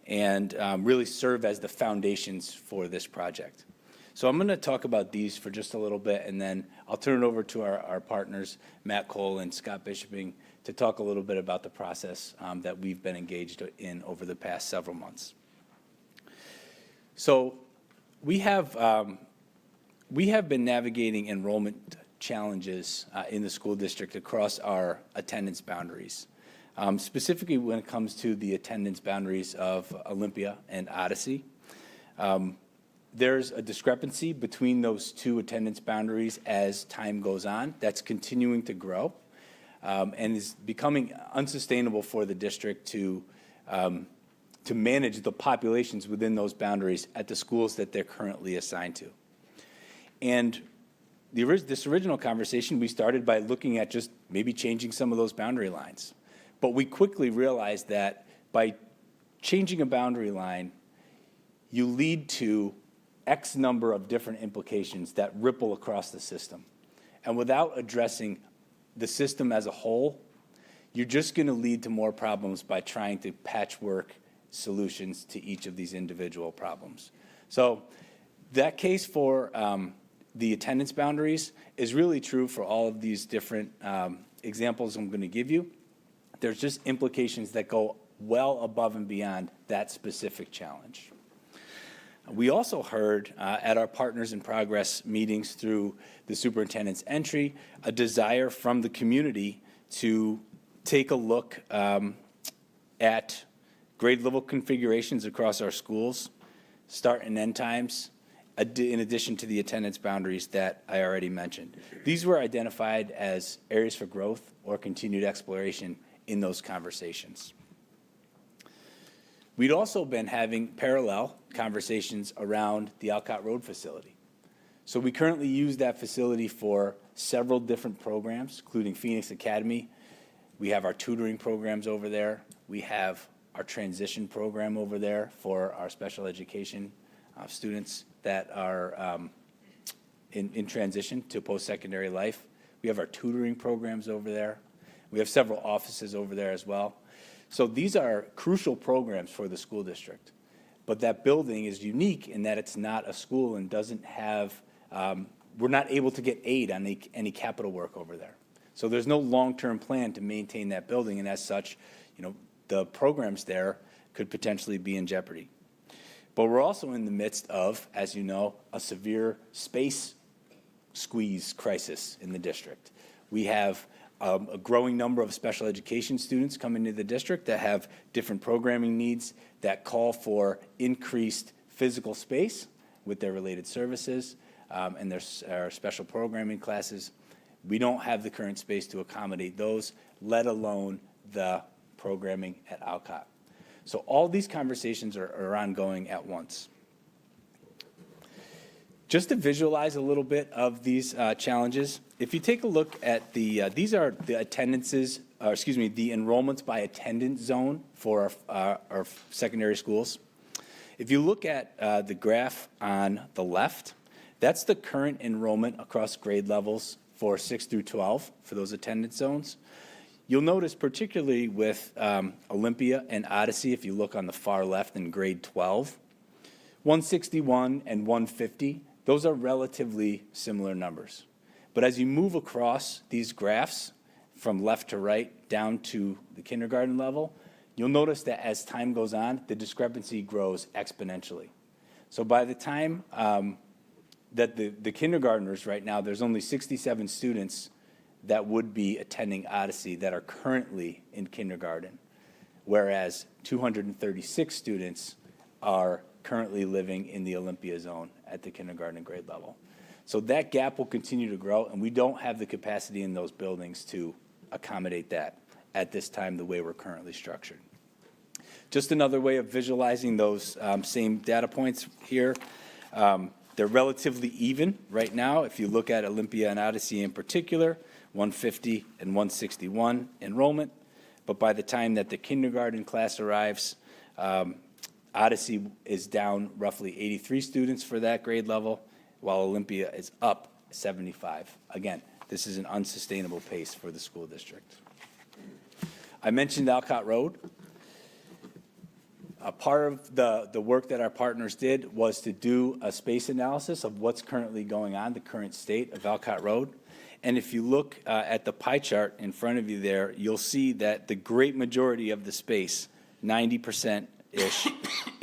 and really serve as the foundations for this project. So I'm going to talk about these for just a little bit, and then I'll turn it over to our partners, Matt Cole and Scott Bishoping, to talk a little bit about the process that we've been engaged in over the past several months. So we have been navigating enrollment challenges in the school district across our attendance boundaries. Specifically when it comes to the attendance boundaries of Olympia and Odyssey. There's a discrepancy between those two attendance boundaries as time goes on. That's continuing to grow and is becoming unsustainable for the district to manage the populations within those boundaries at the schools that they're currently assigned to. And this original conversation, we started by looking at just maybe changing some of those boundary lines. But we quickly realized that by changing a boundary line, you lead to X number of different implications that ripple across the system. And without addressing the system as a whole, you're just going to lead to more problems by trying to patchwork solutions to each of these individual problems. So that case for the attendance boundaries is really true for all of these different examples I'm going to give you. There's just implications that go well above and beyond that specific challenge. We also heard at our Partners in Progress meetings through the superintendent's entry a desire from the community to take a look at grade level configurations across our schools, start and end times, in addition to the attendance boundaries that I already mentioned. These were identified as areas for growth or continued exploration in those conversations. We'd also been having parallel conversations around the Alcott Road facility. So we currently use that facility for several different programs, including Phoenix Academy. We have our tutoring programs over there. We have our transition program over there for our special education students that are in transition to post-secondary life. We have our tutoring programs over there. We have several offices over there as well. So these are crucial programs for the school district. But that building is unique in that it's not a school and doesn't have, we're not able to get aid on any capital work over there. So there's no long-term plan to maintain that building, and as such, the programs there could potentially be in jeopardy. But we're also in the midst of, as you know, a severe space squeeze crisis in the district. We have a growing number of special education students coming to the district that have different programming needs that call for increased physical space with their related services and their special programming classes. We don't have the current space to accommodate those, let alone the programming at Alcott. So all these conversations are ongoing at once. Just to visualize a little bit of these challenges, if you take a look at these are the attendances, the enrollments by attendance zone for our secondary schools. If you look at the graph on the left, that's the current enrollment across grade levels for 6 through 12 for those attendance zones. You'll notice particularly with Olympia and Odyssey, if you look on the far left in grade 12, 161 and 150, those are relatively similar numbers. But as you move across these graphs from left to right down to the kindergarten level, you'll notice that as time goes on, the discrepancy grows exponentially. So by the time that the kindergartners right now, there's only 67 students that would be attending Odyssey that are currently in kindergarten, whereas 236 students are currently living in the Olympia zone at the kindergarten grade level. So that gap will continue to grow, and we don't have the capacity in those buildings to accommodate that at this time the way we're currently structured. Just another way of visualizing those same data points here. They're relatively even right now. If you look at Olympia and Odyssey in particular, 150 and 161 enrollment. But by the time that the kindergarten class arrives, Odyssey is down roughly 83 students for that grade level, while Olympia is up 75. Again, this is an unsustainable pace for the school district. I mentioned Alcott Road. A part of the work that our partners did was to do a space analysis of what's currently going on, the current state of Alcott Road. And if you look at the pie chart in front of you there, you'll see that the great majority of the space, 90%-ish,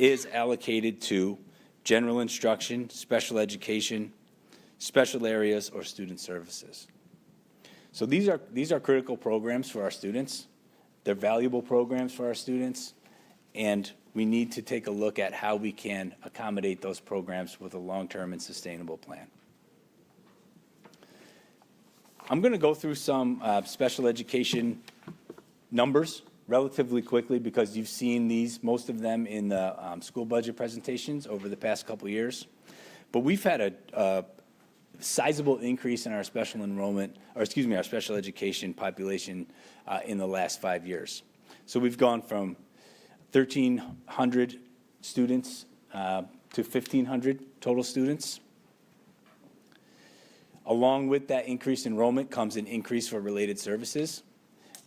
is allocated to general instruction, special education, special areas, or student services. So these are critical programs for our students. They're valuable programs for our students, and we need to take a look at how we can accommodate those programs with a long-term and sustainable plan. I'm going to go through some special education numbers relatively quickly because you've seen these, most of them in the school budget presentations over the past couple years. But we've had a sizable increase in our special enrollment, or excuse me, our special education population in the last 5 years. So we've gone from 1,300 students to 1,500 total students. Along with that increased enrollment comes an increase for related services,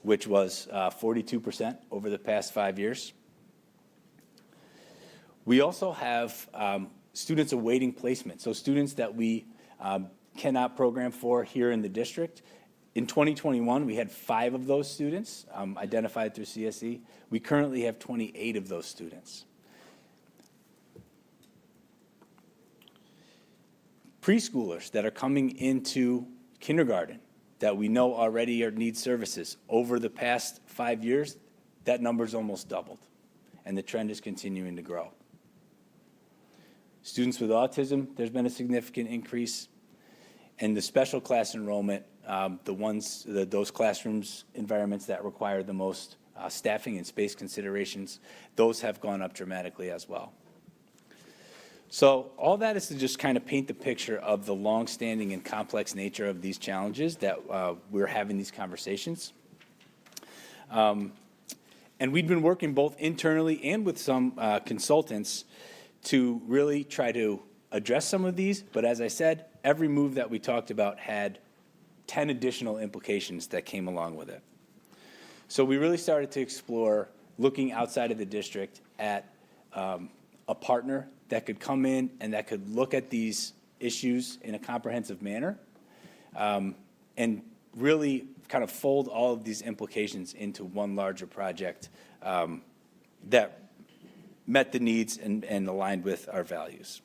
which was 42% over the past 5 years. We also have students awaiting placement, so students that we cannot program for here in the district. In 2021, we had 5 of those students identified through CSE. We currently have 28 of those students. Preschoolers that are coming into kindergarten that we know already need services, over the past 5 years, that number's almost doubled, and the trend is continuing to grow. Students with autism, there's been a significant increase. And the special class enrollment, those classrooms, environments that require the most staffing and space considerations, those have gone up dramatically as well. So all that is to just kind of paint the picture of the longstanding and complex nature of these challenges that we're having these conversations. And we've been working both internally and with some consultants to really try to address some of these, but as I said, every move that we talked about had 10 additional implications that came along with it. So we really started to explore looking outside of the district at a partner that could come in and that could look at these issues in a comprehensive manner and really kind of fold all of these implications into one larger project that met the needs and aligned with our values.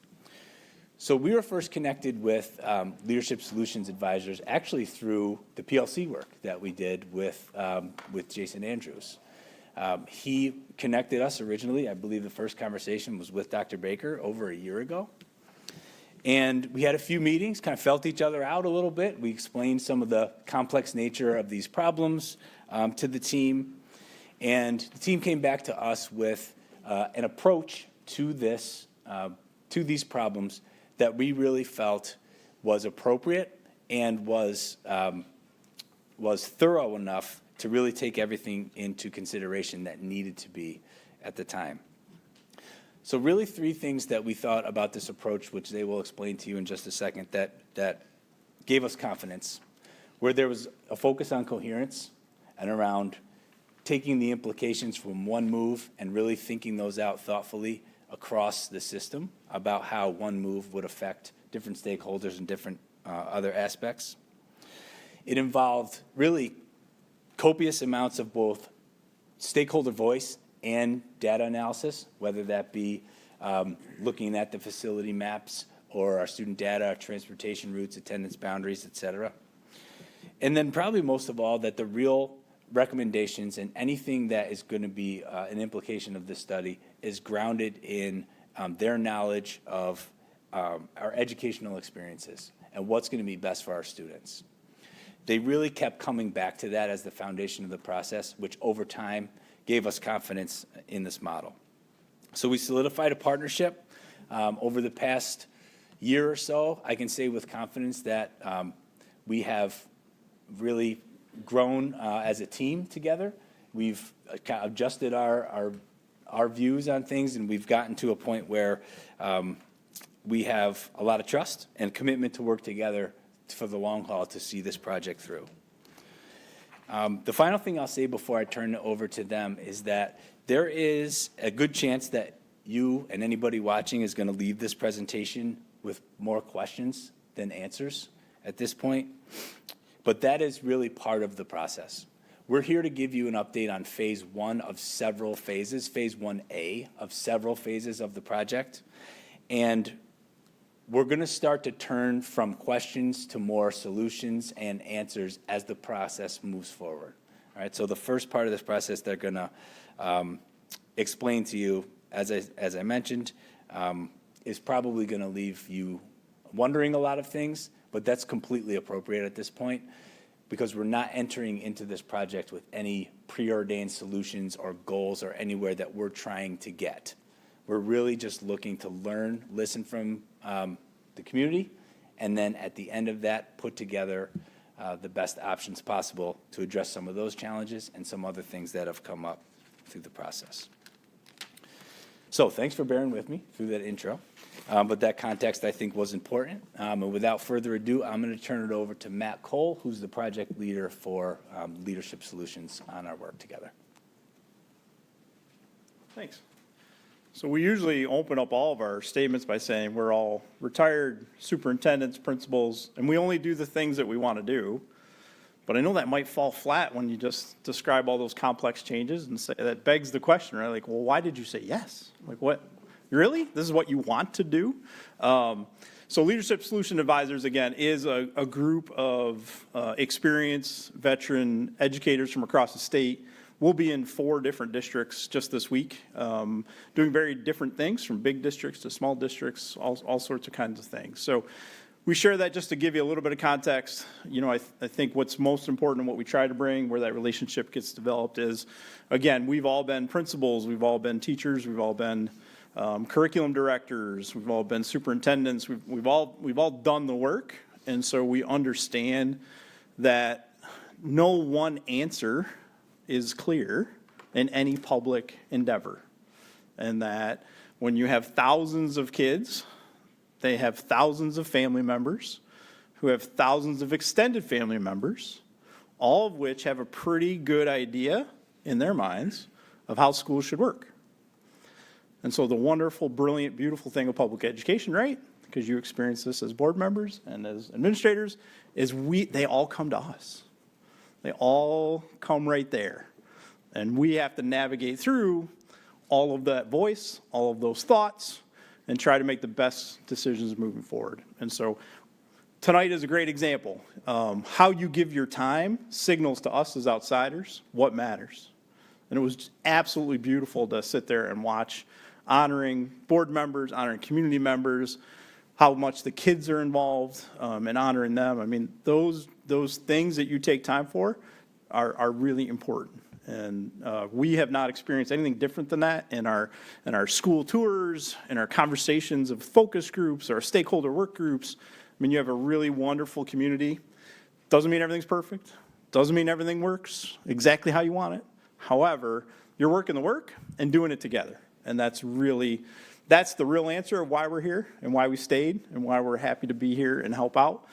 So we were first connected with Leadership Solutions Advisors actually through the PLC work that we did with Jason Andrews. He connected us originally. I believe the first conversation was with Dr. Baker over a year ago. And we had a few meetings, kind of felt each other out a little bit. We explained some of the complex nature of these problems to the team. And the team came back to us with an approach to these problems that we really felt was appropriate and was thorough enough to really take everything into consideration that needed to be at the time. So really 3 things that we thought about this approach, which they will explain to you in just a second, that gave us confidence, where there was a focus on coherence and around taking the implications from one move and really thinking those out thoughtfully across the system about how one move would affect different stakeholders and different other aspects. It involved really copious amounts of both stakeholder voice and data analysis, whether that be looking at the facility maps or our student data, our transportation routes, attendance boundaries, et cetera. And then probably most of all, that the real recommendations and anything that is going to be an implication of this study is grounded in their knowledge of our educational experiences and what's going to be best for our students. They really kept coming back to that as the foundation of the process, which over time gave us confidence in this model. So we solidified a partnership. Over the past year or so, I can say with confidence that we have really grown as a team together. We've adjusted our views on things, and we've gotten to a point where we have a lot of trust and commitment to work together for the long haul to see this project through. The final thing I'll say before I turn it over to them is that there is a good chance that you and anybody watching is going to leave this presentation with more questions than answers at this point. But that is really part of the process. We're here to give you an update on phase 1 of several phases, phase 1A of several phases of the project. And we're going to start to turn from questions to more solutions and answers as the process moves forward. All right, so the first part of this process they're going to explain to you, as I mentioned, is probably going to leave you wondering a lot of things, but that's completely appropriate at this point because we're not entering into this project with any preordained solutions or goals or anywhere that we're trying to get. We're really just looking to learn, listen from the community, and then at the end of that, put together the best options possible to address some of those challenges and some other things that have come up through the process. So thanks for bearing with me through that intro. But that context, I think, was important. And without further ado, I'm going to turn it over to Matt Cole, who's the project leader for Leadership Solutions on our work together. Thanks. So we usually open up all of our statements by saying we're all retired superintendents, principals, and we only do the things that we want to do. But I know that might fall flat when you just describe all those complex changes and say that begs the question, right? Like, well, why did you say yes? Like, what? Really? This is what you want to do? So Leadership Solution Advisors, again, is a group of experienced veteran educators from across the state. We'll be in 4 different districts just this week, doing very different things, from big districts to small districts, all sorts of kinds of things. So we share that just to give you a little bit of context. You know, I think what's most important and what we try to bring, where that relationship gets developed is, again, we've all been principals, we've all been teachers, we've all been curriculum directors, we've all been superintendents, we've all done the work, and so we understand that no one answer is clear in any public endeavor, and that when you have thousands of kids, they have thousands of family members who have thousands of extended family members, all of which have a pretty good idea in their minds of how schools should work. And so the wonderful, brilliant, beautiful thing of public education, right, because you experience this as board members and as administrators, is they all come to us. They all come right there. And we have to navigate through all of that voice, all of those thoughts, and try to make the best decisions moving forward. And so tonight is a great example. How you give your time signals to us as outsiders what matters. And it was absolutely beautiful to sit there and watch, honoring board members, honoring community members, how much the kids are involved, and honoring them. I mean, those things that you take time for are really important. And we have not experienced anything different than that in our school tours, in our conversations of focus groups, our stakeholder work groups. I mean, you have a really wonderful community. Doesn't mean everything's perfect. Doesn't mean everything works exactly how you want it. However, you're working the work and doing it together. And that's the real answer of why we're here and why we stayed and why we're happy to be here and help out.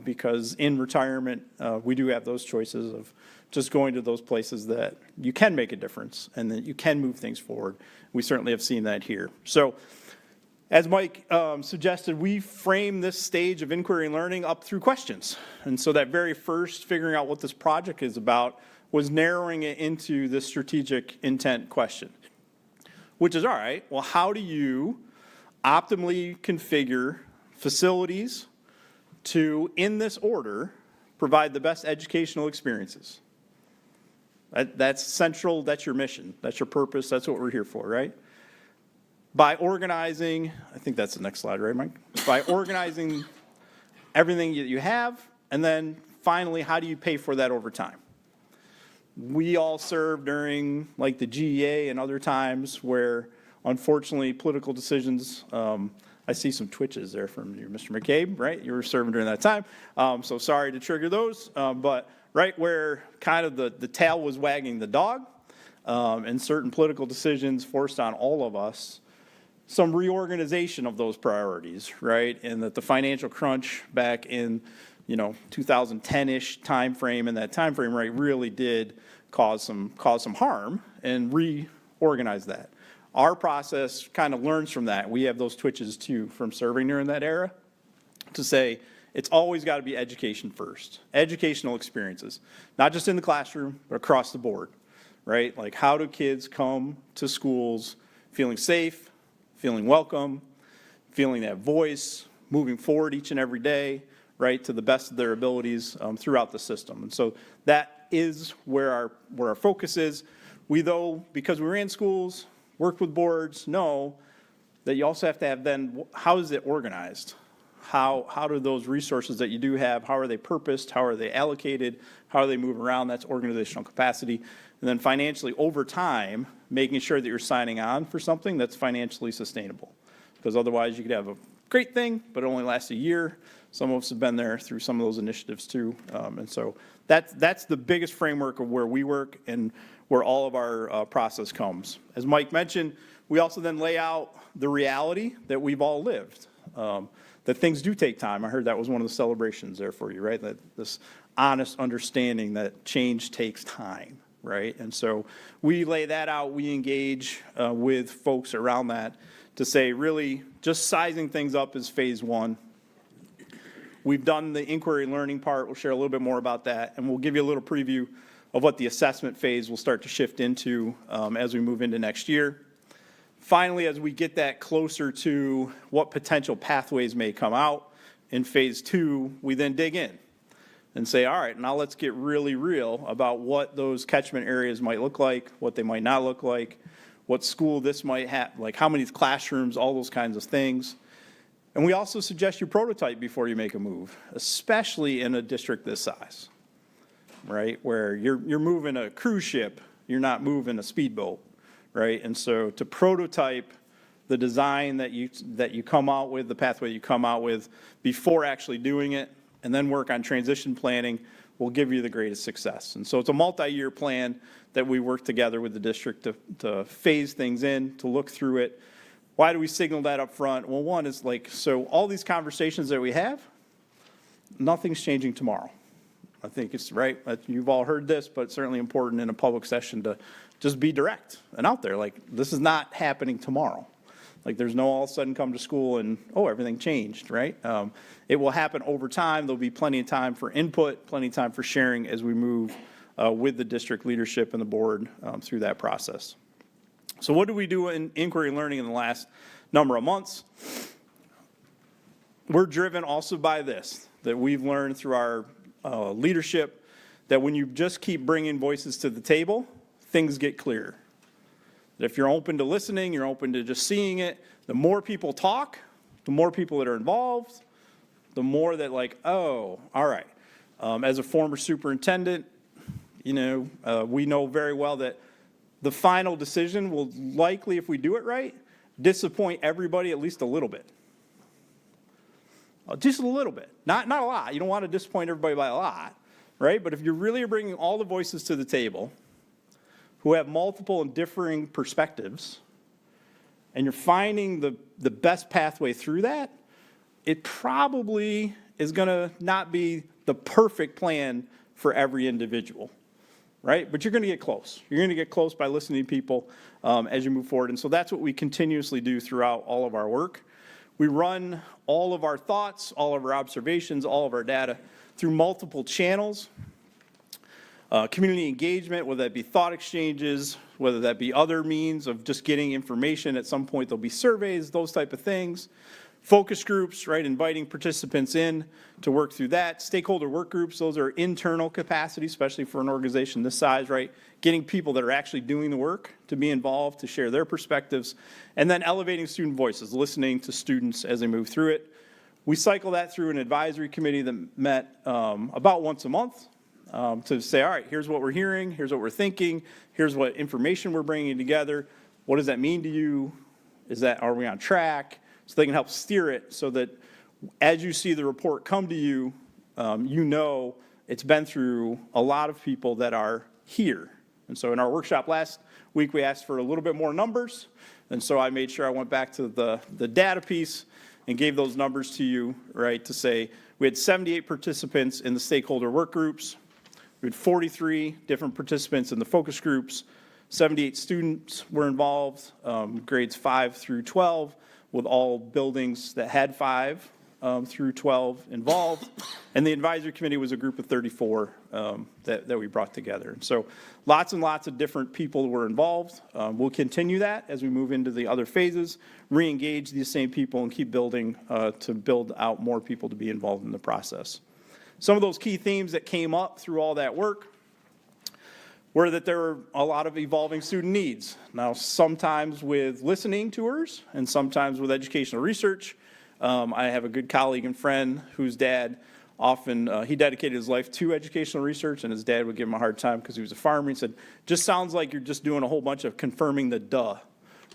Because in retirement, we do have those choices of just going to those places that you can make a difference and that you can move things forward. We certainly have seen that here. So as Mike suggested, we frame this stage of inquiry and learning up through questions. And so that very first figuring out what this project is about was narrowing it into this strategic intent question, which is, all right, well, how do you optimally configure facilities to, in this order, provide the best educational experiences. That's central, that's your mission, that's your purpose, that's what we're here for, right? By organizing, I think that's the next slide, right, Mike? By organizing everything that you have, and then finally, how do you pay for that over time? We all served during like the GEA and other times where unfortunately political decisions, I see some twitches there from you, Mr. McCabe, right? You were serving during that time. So sorry to trigger those, but right where kind of the tail was wagging the dog, and certain political decisions forced on all of us some reorganization of those priorities, right? And that the financial crunch back in 2010-ish timeframe, and that timeframe, right, really did cause some harm and reorganize that. Our process kind of learns from that. We have those twitches too from serving during that era to say it's always got to be education first, educational experiences, not just in the classroom, but across the board, right? Like how do kids come to schools feeling safe, feeling welcome, feeling that voice, moving forward each and every day, right, to the best of their abilities throughout the system. And so that is where our focus is. We, though, because we ran schools, worked with boards, know that you also have to have then, how is it organized? How do those resources that you do have, how are they purposed? How are they allocated? How do they move around? That's organizational capacity. And then financially, over time, making sure that you're signing on for something that's financially sustainable. Because otherwise, you could have a great thing, but it only lasts a year. Some of us have been there through some of those initiatives too. And so that's the biggest framework of where we work and where all of our process comes. As Mike mentioned, we also then lay out the reality that we've all lived, that things do take time. I heard that was one of the celebrations there for you, right? That this honest understanding that change takes time, right? And so we lay that out, we engage with folks around that to say really just sizing things up is phase one. We've done the inquiry learning part. We'll share a little bit more about that, and we'll give you a little preview of what the assessment phase will start to shift into as we move into next year. Finally, as we get that closer to what potential pathways may come out in phase two, we then dig in and say, all right, now let's get really real about what those catchment areas might look like, what they might not look like, what school this might have, like how many classrooms, all those kinds of things. And we also suggest you prototype before you make a move, especially in a district this size, right? Where you're moving a cruise ship, you're not moving a speedboat, right? And so to prototype the design that you come out with, the pathway you come out with before actually doing it, and then work on transition planning will give you the greatest success. And so it's a multi-year plan that we work together with the district to phase things in, to look through it. Why do we signal that up front? Well, one is like, so all these conversations that we have, nothing's changing tomorrow. I think it's right. You've all heard this, but it's certainly important in a public session to just be direct and out there. Like, this is not happening tomorrow. Like, there's no all of a sudden come to school and, oh, everything changed, right? It will happen over time. There'll be plenty of time for input, plenty of time for sharing as we move with the district leadership and the board through that process. So what do we do in inquiry and learning in the last number of months? We're driven also by this, that we've learned through our leadership, that when you just keep bringing voices to the table, things get clearer. That if you're open to listening, you're open to just seeing it, the more people talk, the more people that are involved, the more that like, oh, all right. As a former superintendent, we know very well that the final decision will likely, if we do it right, disappoint everybody at least a little bit. Just a little bit, not a lot. You don't want to disappoint everybody by a lot, right? But if you really are bringing all the voices to the table who have multiple and differing perspectives, and you're finding the best pathway through that, it probably is going to not be the perfect plan for every individual, right? But you're going to get close. You're going to get close by listening to people as you move forward. And so that's what we continuously do throughout all of our work. We run all of our thoughts, all of our observations, all of our data through multiple channels. Community engagement, whether that be thought exchanges, whether that be other means of just getting information. At some point there'll be surveys, those type of things. Focus groups, right, inviting participants in to work through that. Stakeholder work groups, those are internal capacity, especially for an organization this size, right? Getting people that are actually doing the work to be involved, to share their perspectives. And then elevating student voices, listening to students as they move through it. We cycle that through an advisory committee that met about once a month to say, all right, here's what we're hearing, here's what we're thinking, here's what information we're bringing together. What does that mean to you? Are we on track? So they can help steer it so that as you see the report come to you, you know it's been through a lot of people that are here. And so in our workshop last week, we asked for a little bit more numbers. And so I made sure I went back to the data piece and gave those numbers to you, right, to say we had 78 participants in the stakeholder work groups. We had 43 different participants in the focus groups. 78 students were involved, grades 5 through 12, with all buildings that had 5 through 12 involved. And the advisory committee was a group of 34 that we brought together. And so lots and lots of different people were involved. We'll continue that as we move into the other phases, re-engage these same people and keep building to build out more people to be involved in the process. Some of those key themes that came up through all that work were that there were a lot of evolving student needs. Now, sometimes with listening tours and sometimes with educational research. I have a good colleague and friend whose dad often, he dedicated his life to educational research, and his dad would give him a hard time because he was a farmer. He said, just sounds like you're just doing a whole bunch of confirming the duh,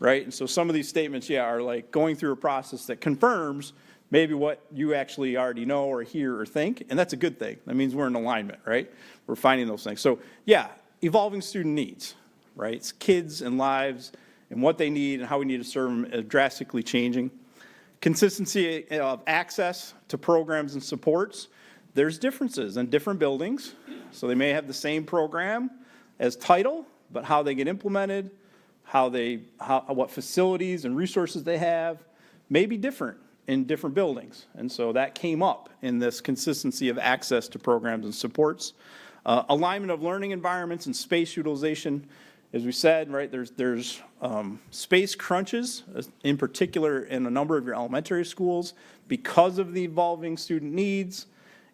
right? And so some of these statements, are like going through a process that confirms maybe what you actually already know or hear or think, and that's a good thing. That means we're in alignment, right? We're finding those things. So, evolving student needs, right? It's kids and lives and what they need and how we need to serve them is drastically changing. Consistency of access to programs and supports. There's differences in different buildings. So they may have the same program as title, but how they get implemented, what facilities and resources they have may be different in different buildings. And so that came up in this consistency of access to programs and supports. Alignment of learning environments and space utilization. As we said, right, there's space crunches, in particular in a number of your elementary schools, because of the evolving student needs,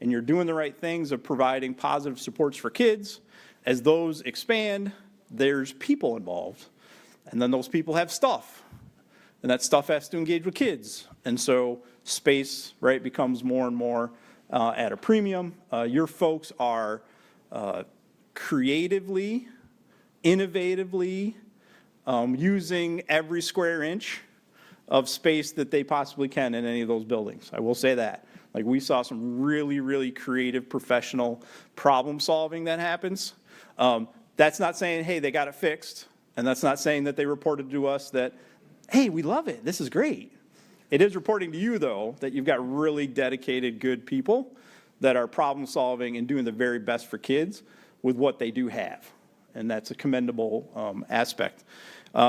and you're doing the right things of providing positive supports for kids. As those expand, there's people involved, and then those people have stuff, and that stuff has to engage with kids. And so space, right, becomes more and more at a premium. Your folks are creatively, innovatively using every square inch of space that they possibly can in any of those buildings. I will say that. Like, we saw some really, really creative, professional problem solving that happens. That's not saying, hey, they got it fixed. And that's not saying that they reported to us that, hey, we love it, this is great. It is reporting to you, though, that you've got really dedicated, good people that are problem solving and doing the very best for kids with what they do have. And that's a commendable aspect.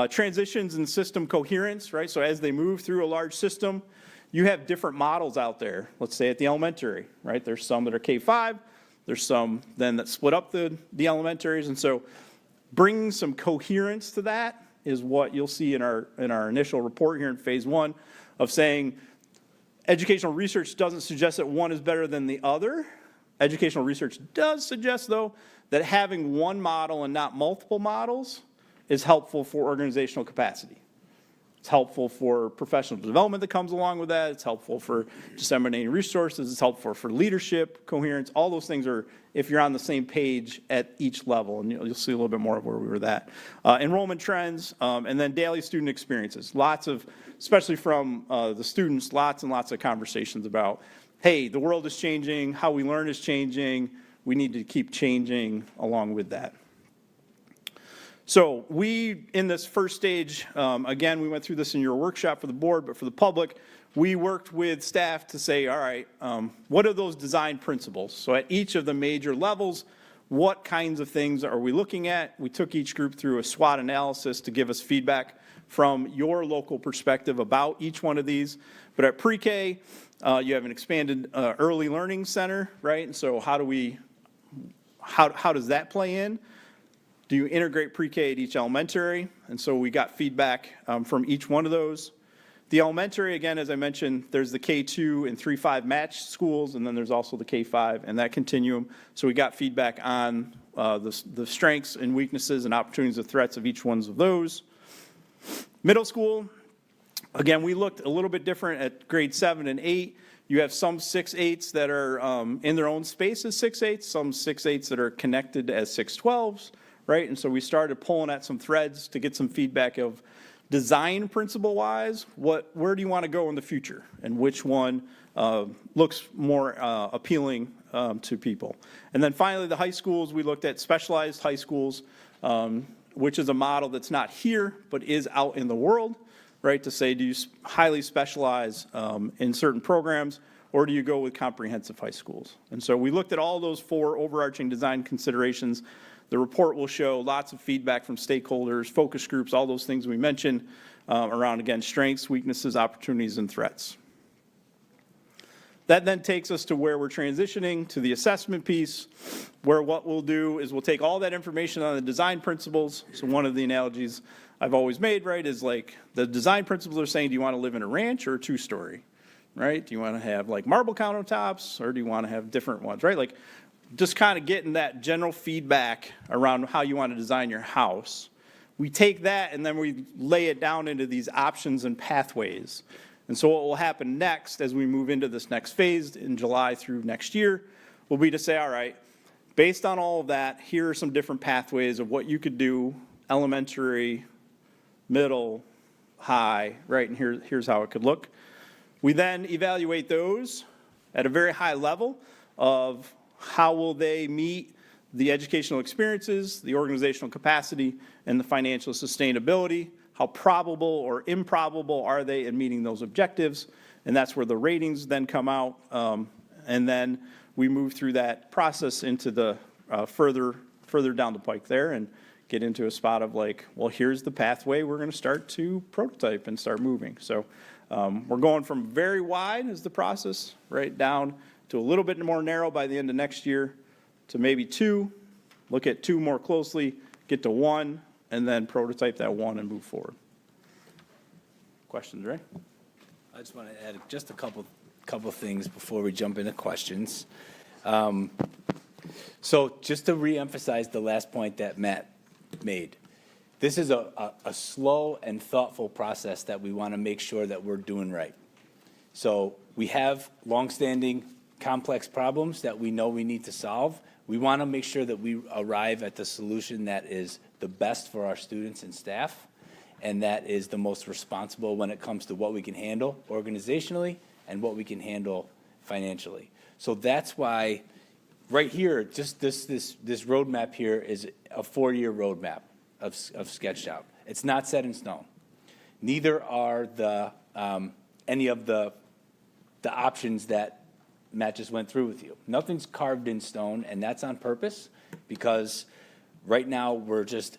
Transitions and system coherence, right? So as they move through a large system, you have different models out there. Let's say at the elementary, right? There's some that are K-5. There's some then that split up the elementaries. And so bringing some coherence to that is what you'll see in our initial report here in phase 1 of saying educational research doesn't suggest that one is better than the other. Educational research does suggest, though, that having one model and not multiple models is helpful for organizational capacity. It's helpful for professional development that comes along with that. It's helpful for disseminating resources. It's helpful for leadership, coherence. All those things are if you're on the same page at each level, and you'll see a little bit more of where we were at. Enrollment trends, and then daily student experiences. Lots of, especially from the students, lots and lots of conversations about, hey, the world is changing, how we learn is changing, we need to keep changing along with that. So we, in this first stage, again, we went through this in your workshop for the board, but for the public, we worked with staff to say, all right, what are those design principles? So at each of the major levels, what kinds of things are we looking at? We took each group through a SWOT analysis to give us feedback from your local perspective about each one of these. But at pre-K, you have an expanded early learning center, right? And so how does that play in? Do you integrate pre-K at each elementary? And so we got feedback from each one of those. The elementary, again, as I mentioned, there's the K2 and 3-5 match schools, and then there's also the K5 and that continuum. So we got feedback on the strengths and weaknesses and opportunities and threats of each one of those. Middle school, again, we looked a little bit different at grade 7 and 8. You have some 6-8s that are in their own space as 6-8s, some 6-8s that are connected as 6-12s, right? And so we started pulling at some threads to get some feedback of design principle-wise, where do you want to go in the future? And which one looks more appealing to people? And then finally, the high schools, we looked at specialized high schools, which is a model that's not here, but is out in the world, right? To say, do you highly specialize in certain programs, or do you go with comprehensive high schools? And so we looked at all those 4 overarching design considerations. The report will show lots of feedback from stakeholders, focus groups, all those things we mentioned around, again, strengths, weaknesses, opportunities, and threats. That then takes us to where we're transitioning to the assessment piece, where what we'll do is we'll take all that information on the design principles. So one of the analogies I've always made, right, is like the design principles are saying, do you want to live in a ranch or a 2-story, right? Do you want to have like marble countertops, or do you want to have different ones, right? Like just kind of getting that general feedback around how you want to design your house. We take that and then we lay it down into these options and pathways. And so what will happen next as we move into this next phase in July through next year will be to say, all right, based on all of that, here are some different pathways of what you could do, elementary, middle, high, right? And here's how it could look. We then evaluate those at a very high level of how will they meet the educational experiences, the organizational capacity, and the financial sustainability. How probable or improbable are they in meeting those objectives? And that's where the ratings then come out. And then we move through that process into the further down the pike there and get into a spot of like, well, here's the pathway we're going to start to prototype and start moving. So we're going from very wide as the process, right, down to a little bit more narrow by the end of next year to maybe 2, look at 2 more closely, get to 1, and then prototype that 1 and move forward. Questions, Ray? I just want to add just a couple things before we jump into questions. So just to reemphasize the last point that Matt made, this is a slow and thoughtful process that we want to make sure that we're doing right. So we have longstanding complex problems that we know we need to solve. We want to make sure that we arrive at the solution that is the best for our students and staff, and that is the most responsible when it comes to what we can handle organizationally and what we can handle financially. So that's why right here, just this roadmap here is a 4-year roadmap of sketched out. It's not set in stone. Neither are any of the options that Matt just went through with you. Nothing's carved in stone, and that's on purpose because right now we're just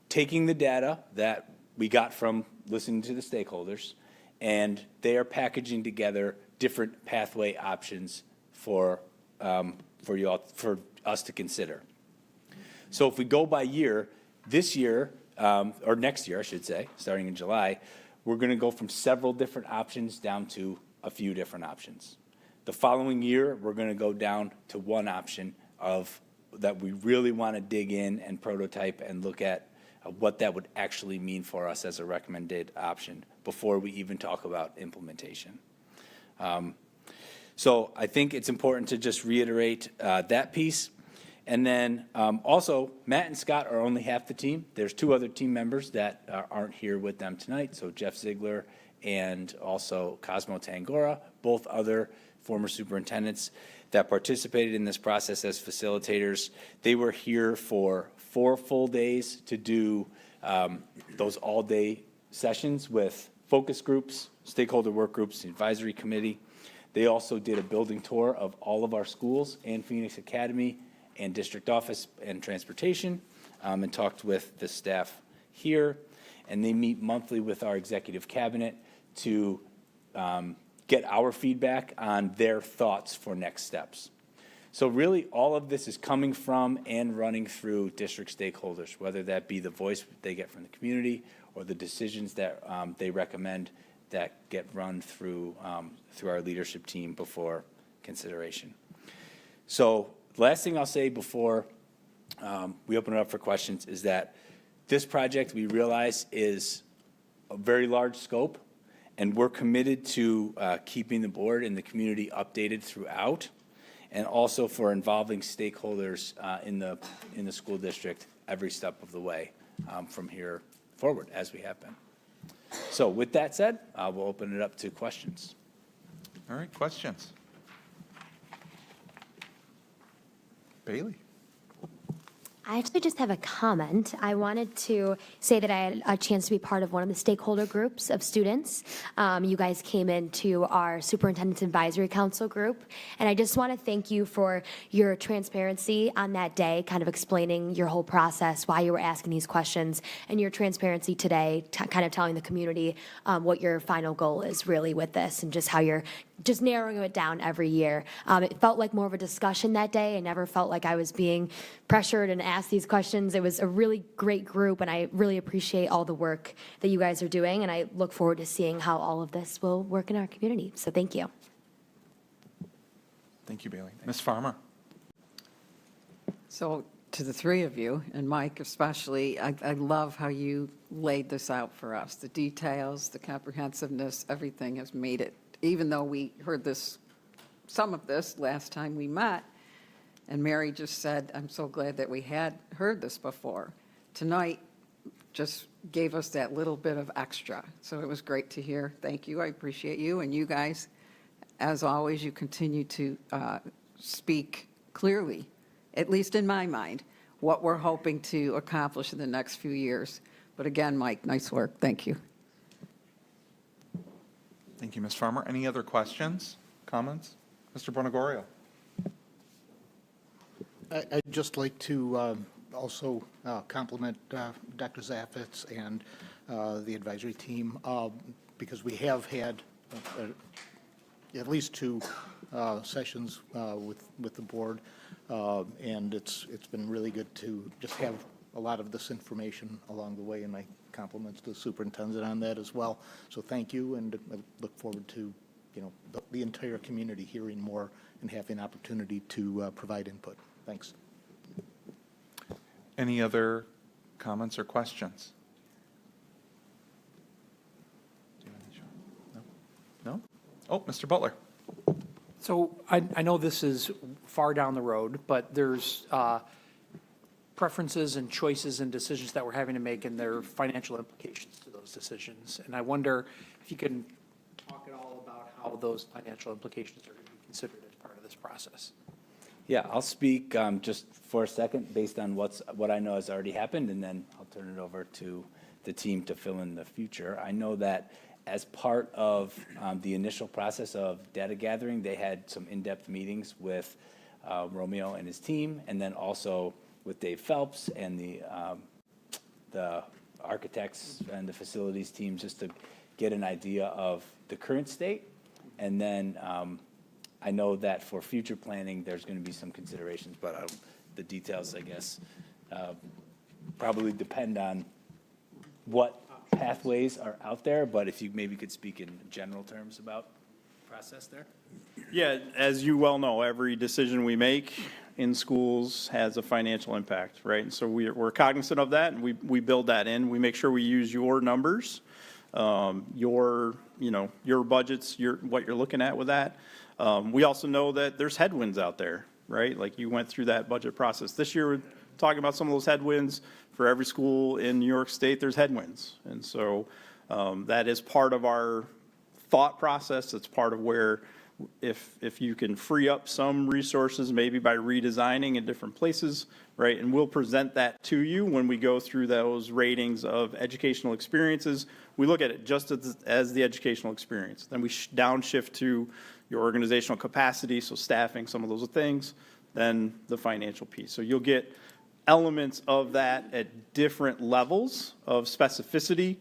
taking the data that we got from listening to the stakeholders, and they are packaging together different pathway options for us to consider. So if we go by year, this year, or next year, I should say, starting in July, we're going to go from several different options down to a few different options. The following year, we're going to go down to one option that we really want to dig in and prototype and look at what that would actually mean for us as a recommended option before we even talk about implementation. So I think it's important to just reiterate that piece. And then also, Matt and Scott are only half the team. There's 2 other team members that aren't here with them tonight. So Jeff Ziegler and also Cosmo Tangora, both other former superintendents that participated in this process as facilitators. They were here for 4 full days to do those all-day sessions with focus groups, stakeholder work groups, the advisory committee. They also did a building tour of all of our schools and Phoenix Academy and district office and transportation, and talked with the staff here. And they meet monthly with our executive cabinet to get our feedback on their thoughts for next steps. So really, all of this is coming from and running through district stakeholders, whether that be the voice they get from the community or the decisions that they recommend that get run through, through our leadership team before consideration. So the last thing I'll say before we open it up for questions is that this project, we realize, is a very large scope, and we're committed to keeping the board and the community updated throughout, and also for involving stakeholders in the school district every step of the way from here forward, as we have been. So with that said, we'll open it up to questions. All right, questions? Bailey? I actually just have a comment. I wanted to say that I had a chance to be part of one of the stakeholder groups of students. You guys came into our Superintendent's Advisory Council group, and I just want to thank you for your transparency on that day, kind of explaining your whole process, why you were asking these questions, and your transparency today, kind of telling the community what your final goal is really with this, and just how you're just narrowing it down every year. It felt like more of a discussion that day. I never felt like I was being pressured and asked these questions. It was a really great group, and I really appreciate all the work that you guys are doing, and I look forward to seeing how all of this will work in our community. So thank you. Thank you, Bailey. Ms. Farmer? So to the three of you, and Mike especially, I love how you laid this out for us. The details, the comprehensiveness, everything has made it, even though we heard this, some of this last time we met, and Mary just said, I'm so glad that we had heard this before. Tonight just gave us that little bit of extra. So it was great to hear. Thank you. I appreciate you. And you guys, as always, you continue to speak clearly, at least in my mind, what we're hoping to accomplish in the next few years. But again, Mike, nice work. Thank you. Thank you, Ms. Farmer. Any other questions, comments? Mr. Bonagorio? I'd just like to also compliment Dr. Zaffitz and the advisory team because we have had at least two sessions with the board, and it's been really good to just have a lot of this information along the way, and my compliments to the superintendent on that as well. So thank you, and I look forward to the entire community hearing more and having opportunity to provide input. Thanks. Any other comments or questions? No? Oh, Mr. Butler. So I know this is far down the road, but there's preferences and choices and decisions that we're having to make, and there are financial implications to those decisions. And I wonder if you can talk at all about how those financial implications are going to be considered as part of this process. Yeah, I'll speak just for a second based on what I know has already happened, and then I'll turn it over to the team to fill in the future. I know that as part of the initial process of data gathering, they had some in-depth meetings with Romeo and his team, and then also with Dave Phelps and the architects and the facilities team, just to get an idea of the current state. And then I know that for future planning, there's going to be some considerations, but the details, I guess, probably depend on what pathways are out there, but if you maybe could speak in general terms about the process there. Yeah, as you well know, every decision we make in schools has a financial impact, right? And so we're cognizant of that, and we build that in. We make sure we use your numbers, your budgets, what you're looking at with that. We also know that there's headwinds out there, right? Like you went through that budget process. This year, we're talking about some of those headwinds. For every school in New York State, there's headwinds. And so that is part of our thought process. It's part of where if you can free up some resources, maybe by redesigning in different places, right? And we'll present that to you when we go through those ratings of educational experiences. We look at it just as the educational experience. Then we downshift to your organizational capacity, so staffing, some of those things, then the financial piece. So you'll get elements of that at different levels of specificity.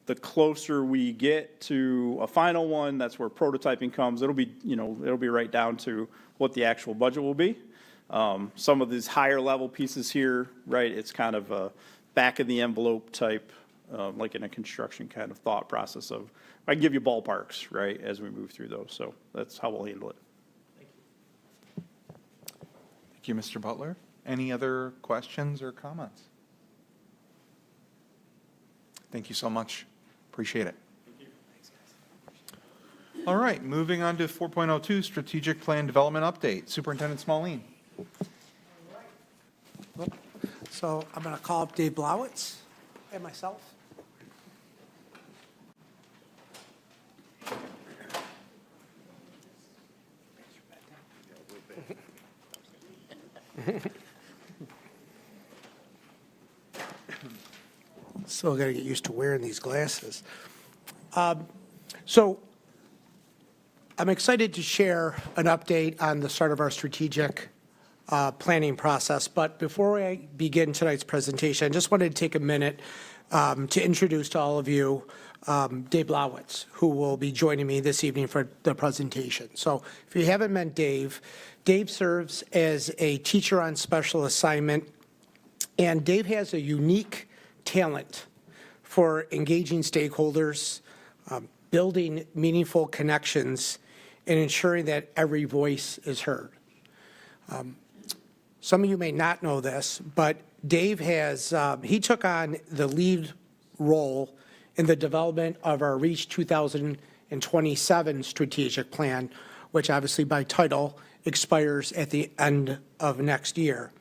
The closer we get to a final one, that's where prototyping comes. It'll be right down to what the actual budget will be. Some of these higher level pieces here, right, it's kind of a back of the envelope type like in a construction kind of thought process of, I can give you ballparks, right, as we move through those. So that's how we'll handle it. Thank you, Mr. Butler. Any other questions or comments? Thank you so much. Appreciate it. All right, moving on to 4.02, Strategic Plan Development Update. Superintendent Smallene. So I'm going to call up Dave Blowitz and myself. Still got to get used to wearing these glasses. So I'm excited to share an update on the start of our strategic planning process. But before I begin tonight's presentation, I just wanted to take a minute to introduce to all of you Dave Blowitz, who will be joining me this evening for the presentation. So if you haven't met Dave, Dave serves as a teacher on special assignment, and Dave has a unique talent for engaging stakeholders, building meaningful connections, and ensuring that every voice is heard. Some of you may not know this, but Dave has, he took on the lead role in the development of our REACH 2027 strategic plan, which obviously by title expires at the end of next year.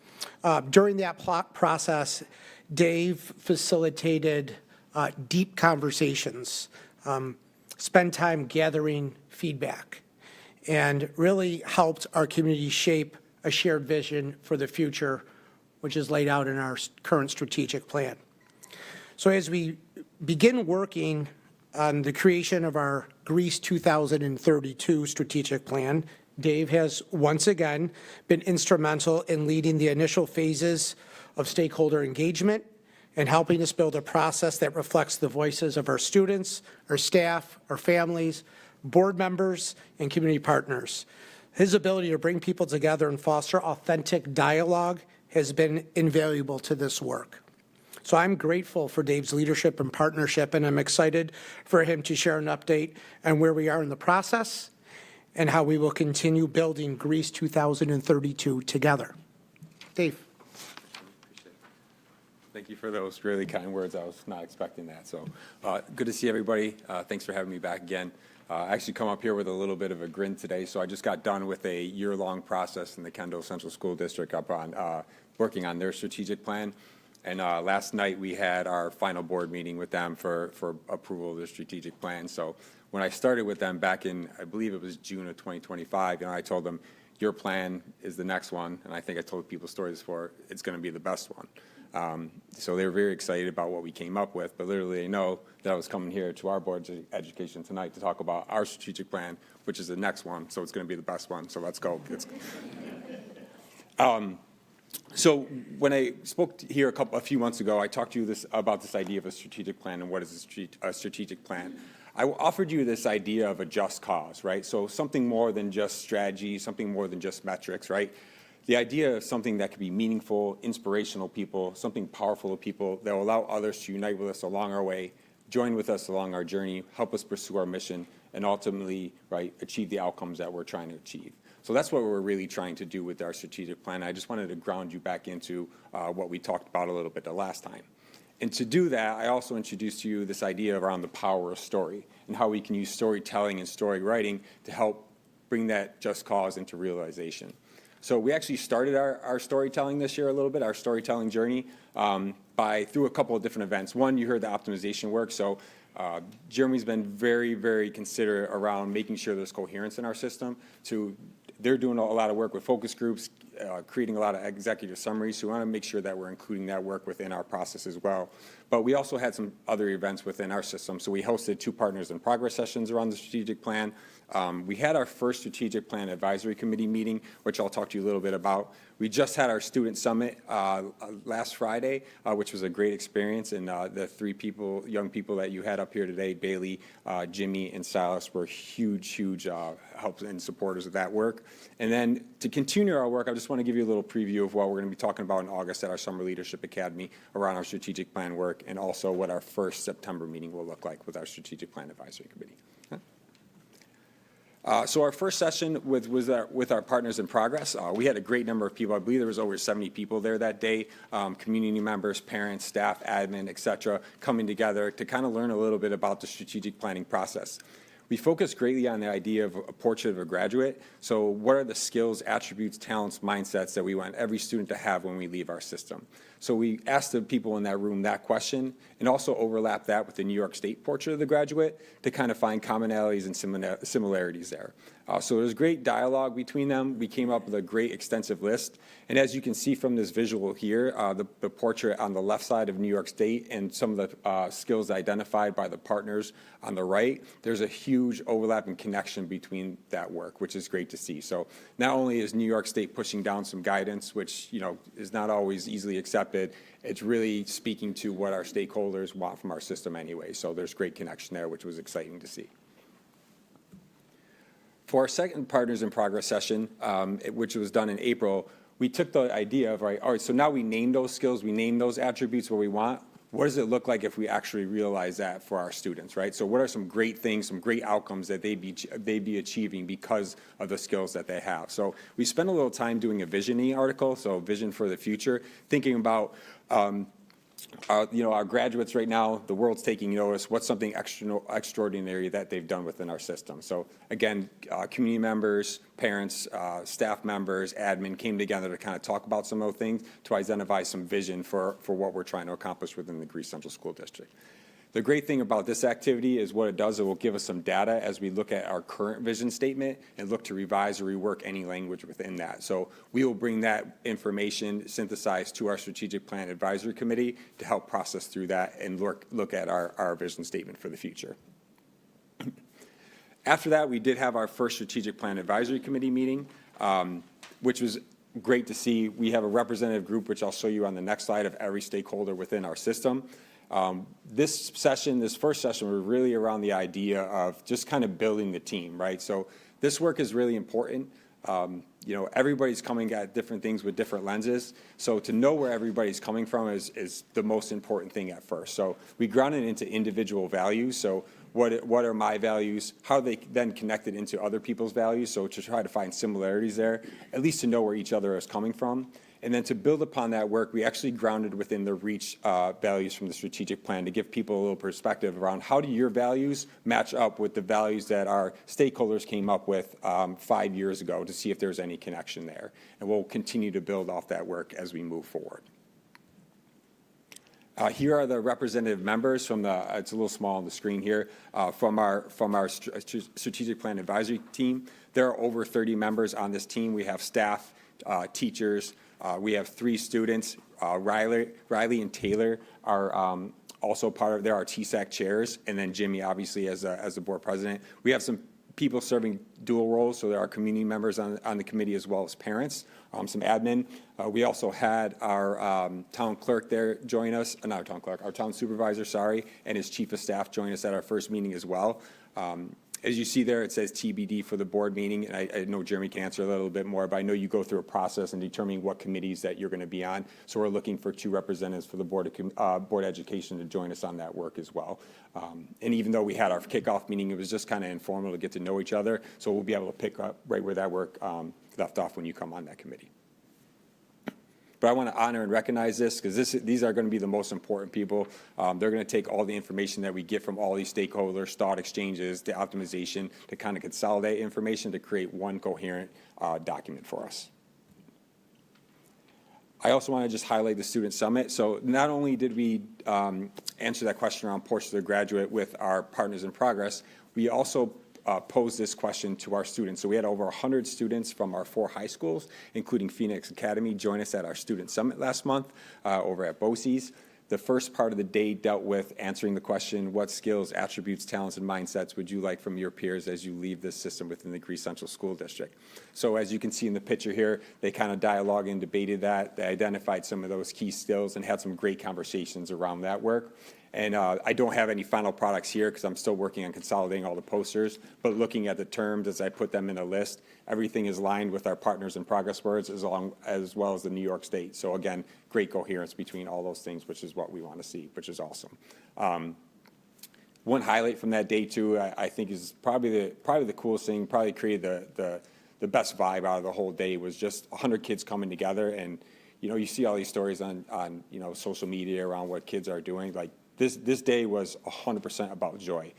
During that process, Dave facilitated deep conversations, spent time gathering feedback, and really helped our community shape a shared vision for the future, which is laid out in our current strategic plan. So as we begin working on the creation of our Greece 2032 strategic plan, Dave has once again been instrumental in leading the initial phases of stakeholder engagement and helping us build a process that reflects the voices of our students, our staff, our families, board members, and community partners. His ability to bring people together and foster authentic dialogue has been invaluable to this work. So I'm grateful for Dave's leadership and partnership, and I'm excited for him to share an update on where we are in the process and how we will continue building Greece 2032 together. Dave. Thank you for those really kind words. I was not expecting that. So good to see everybody. Thanks for having me back again. I actually come up here with a little bit of a grin today. So I just got done with a year-long process in the Kendall Central School District up on working on their strategic plan. And last night we had our final board meeting with them for approval of the strategic plan. So when I started with them back in, I believe it was June of 2025, I told them, your plan is the next one. And I think I told people stories before, it's going to be the best one. So they were very excited about what we came up with, but literally they know that I was coming here to our board of education tonight to talk about our strategic plan, which is the next one. So it's going to be the best one. So let's go. So when I spoke here a few months ago, I talked to you about this idea of a strategic plan and what is a strategic plan. I offered you this idea of a just cause, right? So something more than just strategy, something more than just metrics, right? The idea of something that could be meaningful, inspirational people, something powerful to people that will allow others to unite with us along our way, join with us along our journey, help us pursue our mission, and ultimately, right, achieve the outcomes that we're trying to achieve. So that's what we're really trying to do with our strategic plan. I just wanted to ground you back into what we talked about a little bit the last time. And to do that, I also introduced to you this idea around the power of story and how we can use storytelling and story writing to help bring that just cause into realization. So we actually started our storytelling this year a little bit, our storytelling journey, through a couple of different events. One, you heard the optimization work. So Jeremy's been very, very considerate around making sure there's coherence in our system. They're doing a lot of work with focus groups, creating a lot of executive summaries. So we want to make sure that we're including that work within our process as well. But we also had some other events within our system. So we hosted 2 Partners in Progress sessions around the strategic plan. We had our first strategic plan advisory committee meeting, which I'll talk to you a little bit about. We just had our student summit last Friday, which was a great experience. And the 3 young people that you had up here today, Bailey, Jimmy, and Silas, were huge helps and supporters of that work. And then to continue our work, I just just want to give you a little preview of what we're going to be talking about in August at our Summer Leadership Academy around our strategic plan work, and also what our first September meeting will look like with our Strategic Plan Advisory Committee. So our first session with our partners in progress, we had a great number of people. I believe there was over 70 people there that day, community members, parents, staff, admin, et cetera, coming together to kind of learn a little bit about the strategic planning process. We focused greatly on the idea of a portrait of a graduate. So what are the skills, attributes, talents, mindsets that we want every student to have when we leave our system? So we asked the people in that room that question, and also overlap that with the New York State portrait of the graduate to kind of find commonalities and similarities there. So there's great dialogue between them. We came up with a great extensive list. And as you can see from this visual here, the portrait on the left side of New York State and some of the skills identified by the partners on the right, there's a huge overlap and connection between that work, which is great to see. So not only is New York State pushing down some guidance, which is not always easily accepted, it's really speaking to what our stakeholders want from our system anyway. So there's great connection there, which was exciting to see. For our second Partners in Progress session, which was done in April, we took the idea of, all right, so now we name those skills, we name those attributes what we want. What does it look like if we actually realize that for our students, right? So what are some great things, some great outcomes that they'd be achieving because of the skills that they have? So we spent a little time doing a visioning article, so vision for the future, thinking about our graduates right now, the world's taking notice. What's something extraordinary that they've done within our system? So again, community members, parents, staff members, admin came together to kind of talk about some of those things to identify some vision for what we're trying to accomplish within the Greece Central School District. The great thing about this activity is what it does, it will give us some data as we look at our current vision statement and look to revise or rework any language within that. So we will bring that information synthesized to our Strategic Plan Advisory Committee to help process through that and look at our vision statement for the future. After that, we did have our first Strategic Plan Advisory Committee meeting, which was great to see. We have a representative group, which I'll show you on the next slide, of every stakeholder within our system. This first session was really around the idea of just kind of building the team, right? So this work is really important. Everybody's coming at different things with different lenses. So to know where everybody's coming from is the most important thing at first. So we grounded it into individual values. So what are my values? How are they then connected into other people's values? So to try to find similarities there, at least to know where each other is coming from. And then to build upon that work, we actually grounded within the REACH values from the strategic plan to give people a little perspective around how do your values match up with the values that our stakeholders came up with 5 years ago to see if there's any connection there. And we'll continue to build off that work as we move forward. Here are the representative members from it's a little small on the screen here, from our strategic plan advisory team. There are over 30 members on this team. We have staff, teachers. We have 3 students. Riley and Taylor are also they're our TSAC chairs, and then Jimmy, obviously, as the board president. We have some people serving dual roles, so there are community members on the committee as well as parents, some admin. We also had our town clerk there join us, not our town clerk, our town supervisor, sorry, and his chief of staff join us at our first meeting as well. As you see there, it says TBD for the board meeting, and I know Jeremy can answer a little bit more, but I know you go through a process in determining what committees that you're going to be on. So we're looking for 2 representatives for the board education to join us on that work as well. And even though we had our kickoff meeting, it was just kind of informal to get to know each other. So we'll be able to pick up right where that work left off when you come on that committee. But I want to honor and recognize this because these are going to be the most important people. They're going to take all the information that we get from all these stakeholders, thought exchanges, the optimization, to kind of consolidate information to create one coherent document for us. I also want to just highlight the Student Summit. So not only did we answer that question around Portrait of the Graduate with our Partners in Progress, we also posed this question to our students. So we had over 100 students from our 4 high schools, including Phoenix Academy, join us at our Student Summit last month over at BOCES. The first part of the day dealt with answering the question, what skills, attributes, talents, and mindsets would you like from your peers as you leave this system within the Greece Central School District? So as you can see in the picture here, they kind of dialogued and debated that. They identified some of those key skills and had some great conversations around that work. And I don't have any final products here because I'm still working on consolidating all the posters, but looking at the terms as I put them in a list, everything is lined with our partners in progress words as well as the New York State. So again, great coherence between all those things, which is what we want to see, which is awesome. One highlight from that day too, I think is probably the coolest thing, probably created the best vibe out of the whole day was just 100 kids coming together. And, you know, you see all these stories on you know, social media around what kids are doing. Like this day was 100% about joy.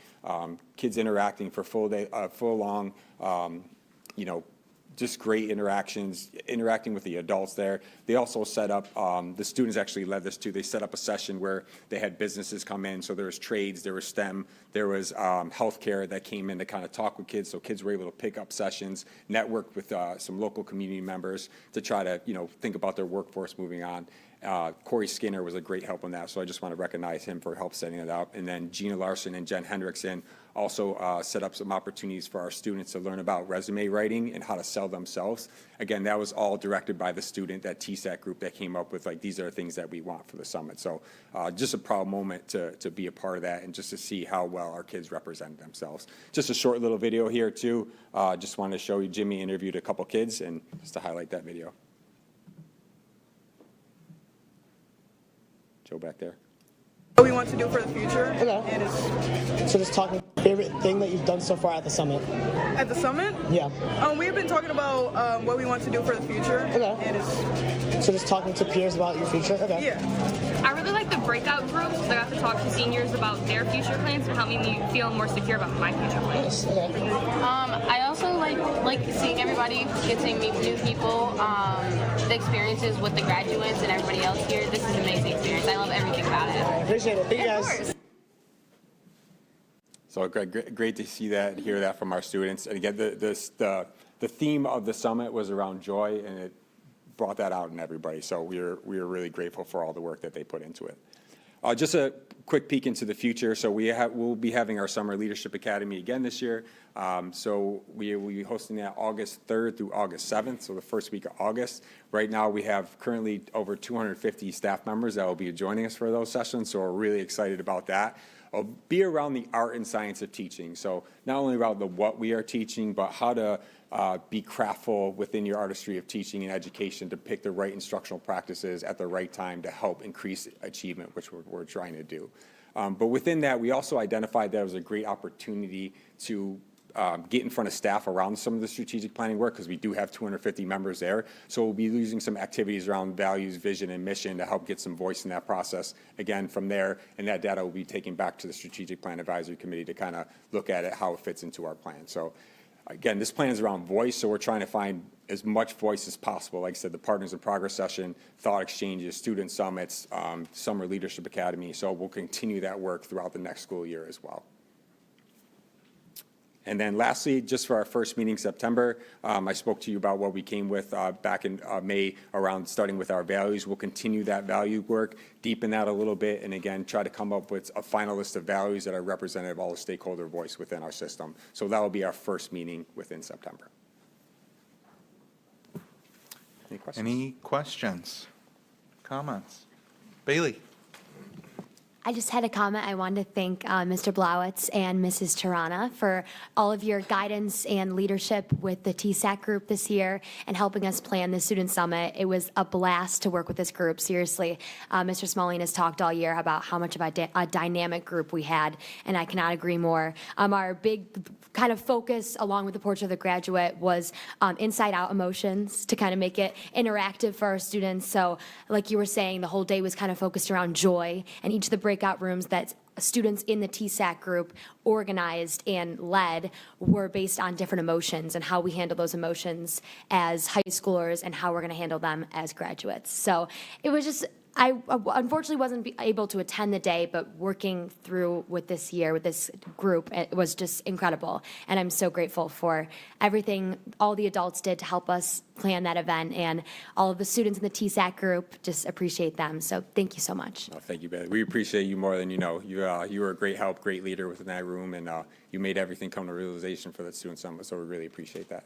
Kids interacting for full long, you know, just great interactions, interacting with the adults there. They also set up, the students actually led this too, they set up a session where they had businesses come in, so there was trades, there was STEM, there was healthcare that came in to kind of talk with kids, so kids were able to pick up sessions, network with some local community members to try to, you know, think about their workforce moving on. Corey Skinner was a great help on that, so I just want to recognize him for help setting it up. And then Gina Larson and Jen Hendrickson also set up some opportunities for our students to learn about resume writing and how to sell themselves. Again, that was all directed by the student, that TSAC group that came up with, like, these are the things that we want for the summit. So just a proud moment to be a part of that and just to see how well our kids represented themselves. Just a short little video here too. Just wanted to show you, Jimmy interviewed a couple kids and just to highlight that video. Joe back there. What we want to do for the future. Okay. So just talking favorite thing that you've done so far at the summit. At the summit? Yeah. We've been talking about what we want to do for the future. Okay. So just talking to peers about your future. Okay. Yeah. I really like the breakout groups. I got to talk to seniors about their future plans and help me feel more secure about my future plans. Nice. Okay. I also like seeing everybody, get to meet new people, the experiences with the graduates and everybody else here. This is an amazing experience. I love everything about it. I appreciate it. Thank you guys. So great to see that and hear that from our students. And again, the theme of the summit was around joy, and it brought that out in everybody. So we are really grateful for all the work that they put into it. Just a quick peek into the future. So we'll be having our Summer Leadership Academy again this year. So we will be hosting that August 3rd through August 7th, so the first week of August. Right now, we have currently over 250 staff members that will be joining us for those sessions, so we're really excited about that. It'll be around the art and science of teaching. So not only about the what we are teaching, but how to be craftful within your artistry of teaching and education to pick the right instructional practices at the right time to help increase achievement, which we're trying to do. But within that, we also identified that it was a great opportunity to get in front of staff around some of the strategic planning work, because we do have 250 members there. So we'll be using some activities around values, vision, and mission to help get some voice in that process. Again, from there, and that data will be taken back to the Strategic Plan Advisory Committee to kind of look at it, how it fits into our plan. So again, this plan is around voice, so we're trying to find as much voice as possible. Like I said, the Partners in Progress session, thought exchanges, student summits, Summer Leadership Academy. So we'll continue that work throughout the next school year as well. And then lastly, just for our first meeting in September, I spoke to you about what we came with back in May around starting with our values. We'll continue that value work, deepen that a little bit, and again, try to come up with a final list of values that are representative of all the stakeholder voice within our system. So that will be our first meeting within September. Any questions? Any questions? Comments? Bailey? I just had a comment. I wanted to thank Mr. Blowitz and Mrs. Tirana for all of your guidance and leadership with the TSAC group this year and helping us plan the Student Summit. It was a blast to work with this group, seriously. Mr. Smalling has talked all year about how much of a dynamic group we had, and I cannot agree more. Our big kind of focus, along with the Portrait of the Graduate, was inside-out emotions to kind of make it interactive for our students. So like you were saying, the whole day was kind of focused around joy, and each of the breakout rooms that students in the TSAC group organized and led were based on different emotions and how we handle those emotions as high schoolers and how we're going to handle them as graduates. So it was just, I unfortunately wasn't able to attend the day, but working through with this year, with this group, it was just incredible. And I'm so grateful for everything all the adults did to help us plan that event, and all of the students in the TSAC group, just appreciate them. So thank you so much. Oh, thank you, Bailey. We appreciate you more than you know. You were a great help, great leader within that room, and you made everything come to realization for the Student Summit, so we really appreciate that.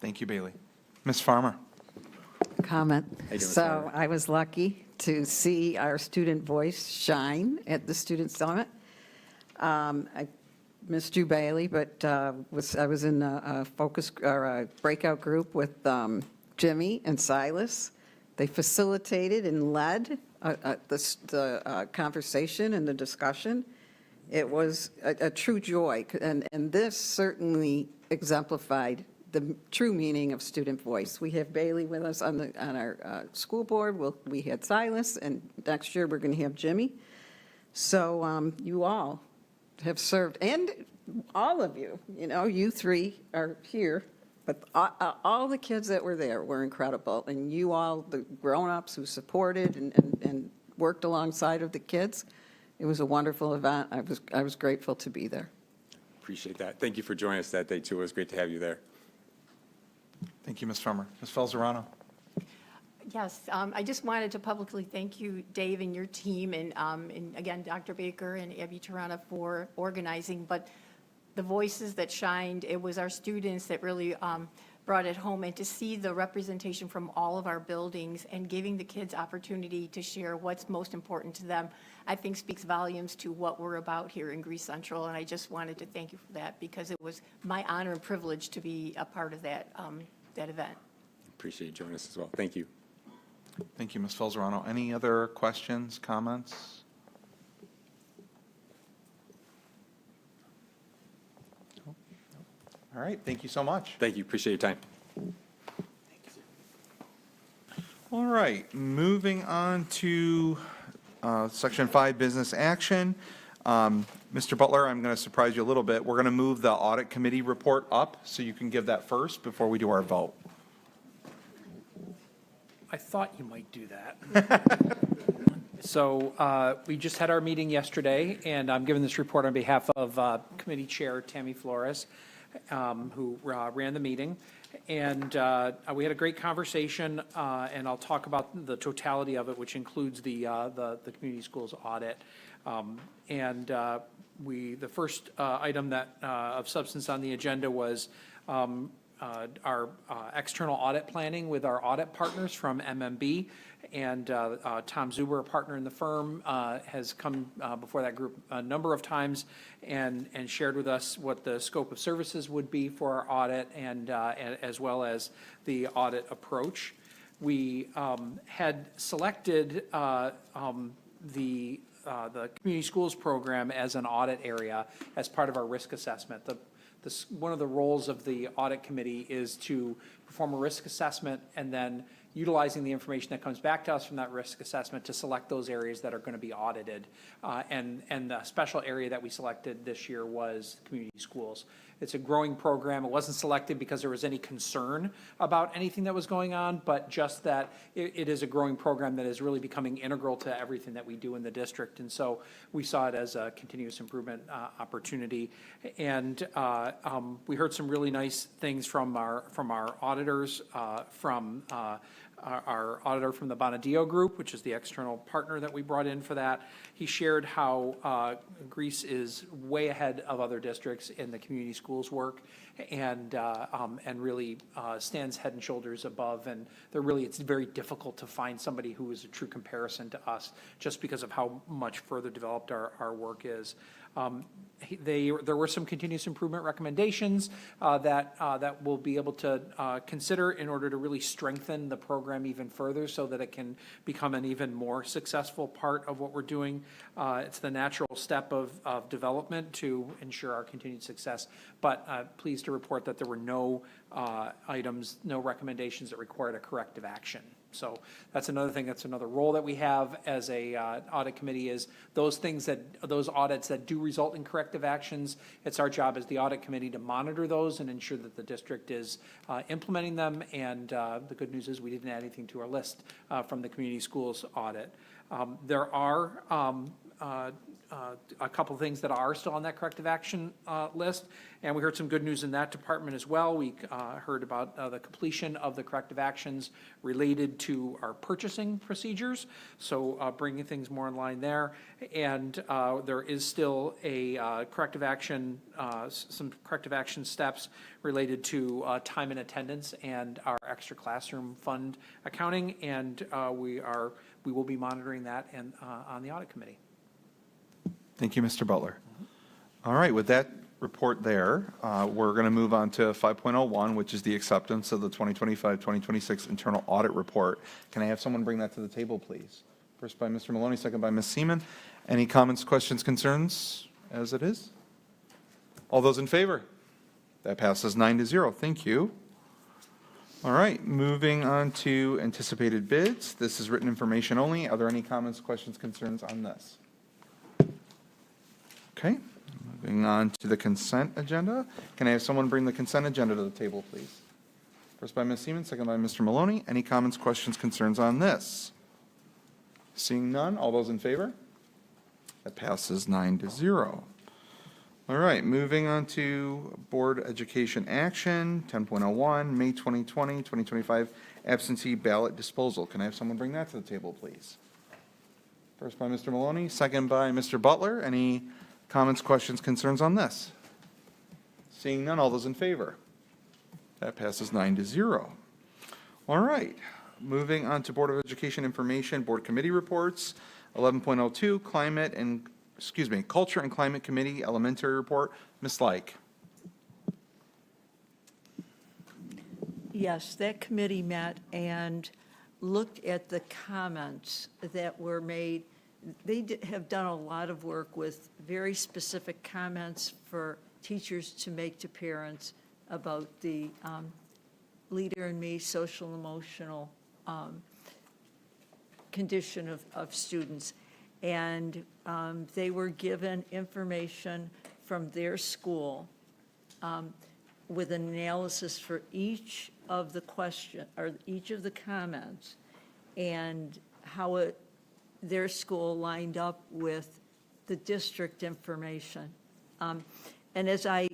Thank you, Bailey. Ms. Farmer? Comment. How you doing, So Sarah? I was lucky to see our student voice shine at the Student Summit. I missed you, Bailey, but I was in a focus or a breakout group with Jimmy and Silas. They facilitated and led the conversation and the discussion. It was a true joy, and this certainly exemplified the true meaning of student voice. We have Bailey with us on our school board. We had Silas, and next year we're going to have Jimmy. So you all have served, and all of you, you three are here, but all the kids that were there were incredible, and you all, the grown-ups who supported and worked alongside of the kids, it was a wonderful event. I was grateful to be there. Appreciate that. Thank you for joining us that day, too. It was great to have you there. Thank you, Ms. Farmer. Ms. Falzarano. Yes, I just wanted to publicly thank you, Dave, and your team, and again, Dr. Baker and Abby Tarana for organizing, but the voices that shined, it was our students that really brought it home, and to see the representation from all of our buildings and giving the kids opportunity to share what's most important to them, I think speaks volumes to what we're about here in Greece Central, and I just wanted to thank you for that, because it was my honor and privilege to be a part of that, that event. Appreciate you joining us as well. Thank you. Thank you, Ms. Falzarano. Any other questions, comments? All right, thank you so much. Thank you. Appreciate your time. All right, moving on to Section 5, Business Action. Mr. Butler, I'm going to surprise you a little bit. We're going to move the Audit Committee report up, so you can give that first before we do our vote. I thought you might do that. So we just had our meeting yesterday, and I'm giving this report on behalf of Committee Chair Tammy Flores, who ran the meeting. And we had a great conversation, and I'll talk about the totality of it, which includes the community schools audit. The first item that of substance on the agenda was our external audit planning with our audit partners from MMB. And Tom Zuber, a partner in the firm, has come before that group a number of times and shared with us what the scope of services would be for our audit, and as well as the audit approach. We had selected the community schools program as an audit area as part of our risk assessment. One of the roles of the audit committee is to perform a risk assessment, and then utilizing the information that comes back to us from that risk assessment to select those areas that are going to be audited. And the special area that we selected this year was community schools. It's a growing program. It wasn't selected because there was any concern about anything that was going on, but just that it is a growing program that is really becoming integral to everything that we do in the district. And so we saw it as a continuous improvement opportunity. And we heard some really nice things from our auditors, from our auditor from the Bonadio Group, which is the external partner that we brought in for that. He shared how Greece is way ahead of other districts in the community schools work, and really stands head and shoulders above. And it's very difficult to find somebody who is a true comparison to us, just because of how much further developed our work is. There were some continuous improvement recommendations that we'll be able to consider in order to really strengthen the program even further, so that it can become an even more successful part of what we're doing. It's the natural step of development to ensure our continued success. But pleased to report that there were no items, no recommendations that required a corrective action. So that's another thing, that's another role that we have as a audit committee, is those audits that do result in corrective actions. It's our job as the audit committee to monitor those and ensure that the district is implementing them. And the good news is we didn't add anything to our list from the community schools audit. There are a couple things that are still on that corrective action list, and we heard some good news in that department as well. We heard about the completion of the corrective actions related to our purchasing procedures, so bringing things more in line there. And there is still a corrective action, some corrective action steps related to time and attendance and our extra classroom fund accounting, and we will be monitoring that and on the audit committee. Thank you, Mr. Butler. All right, with that report there, we're going to move on to 5.01, which is the acceptance of the 2025-2026 internal audit report. Can I have someone bring that to the table, please? First by Mr. Maloney, second by Ms. Seaman. Any comments, questions, concerns as it is? All those in favor? That passes 9-0. Thank you. All right, moving on to anticipated bids. This is written information only. Are there any comments, questions, concerns on this? Okay, moving on to the consent agenda. Can I have someone bring the consent agenda to the table, please? First by Ms. Seaman, second by Mr. Maloney. Any comments, questions, concerns on this? Seeing none, all those in favor? That passes 9-0. All right, moving on to Board Education Action, 10.01, May 2020, 2025, absentee ballot disposal. Can I have someone bring that to the table, please? First by Mr. Maloney, second by Mr. Butler. Any comments, questions, concerns on this? Seeing none, all those in favor? That passes 9-0. All right, moving on to Board of Education information, board committee reports, 11.02, Culture and Climate Committee Elementary Report. Ms. Like. Yes, that committee met and looked at the comments that were made. They have done a lot of work with very specific comments for teachers to make to parents about the leader in me, social, emotional condition of students. And they were given information from their school with an analysis for each of the each of the comments, and how their school lined up with the district information. And as I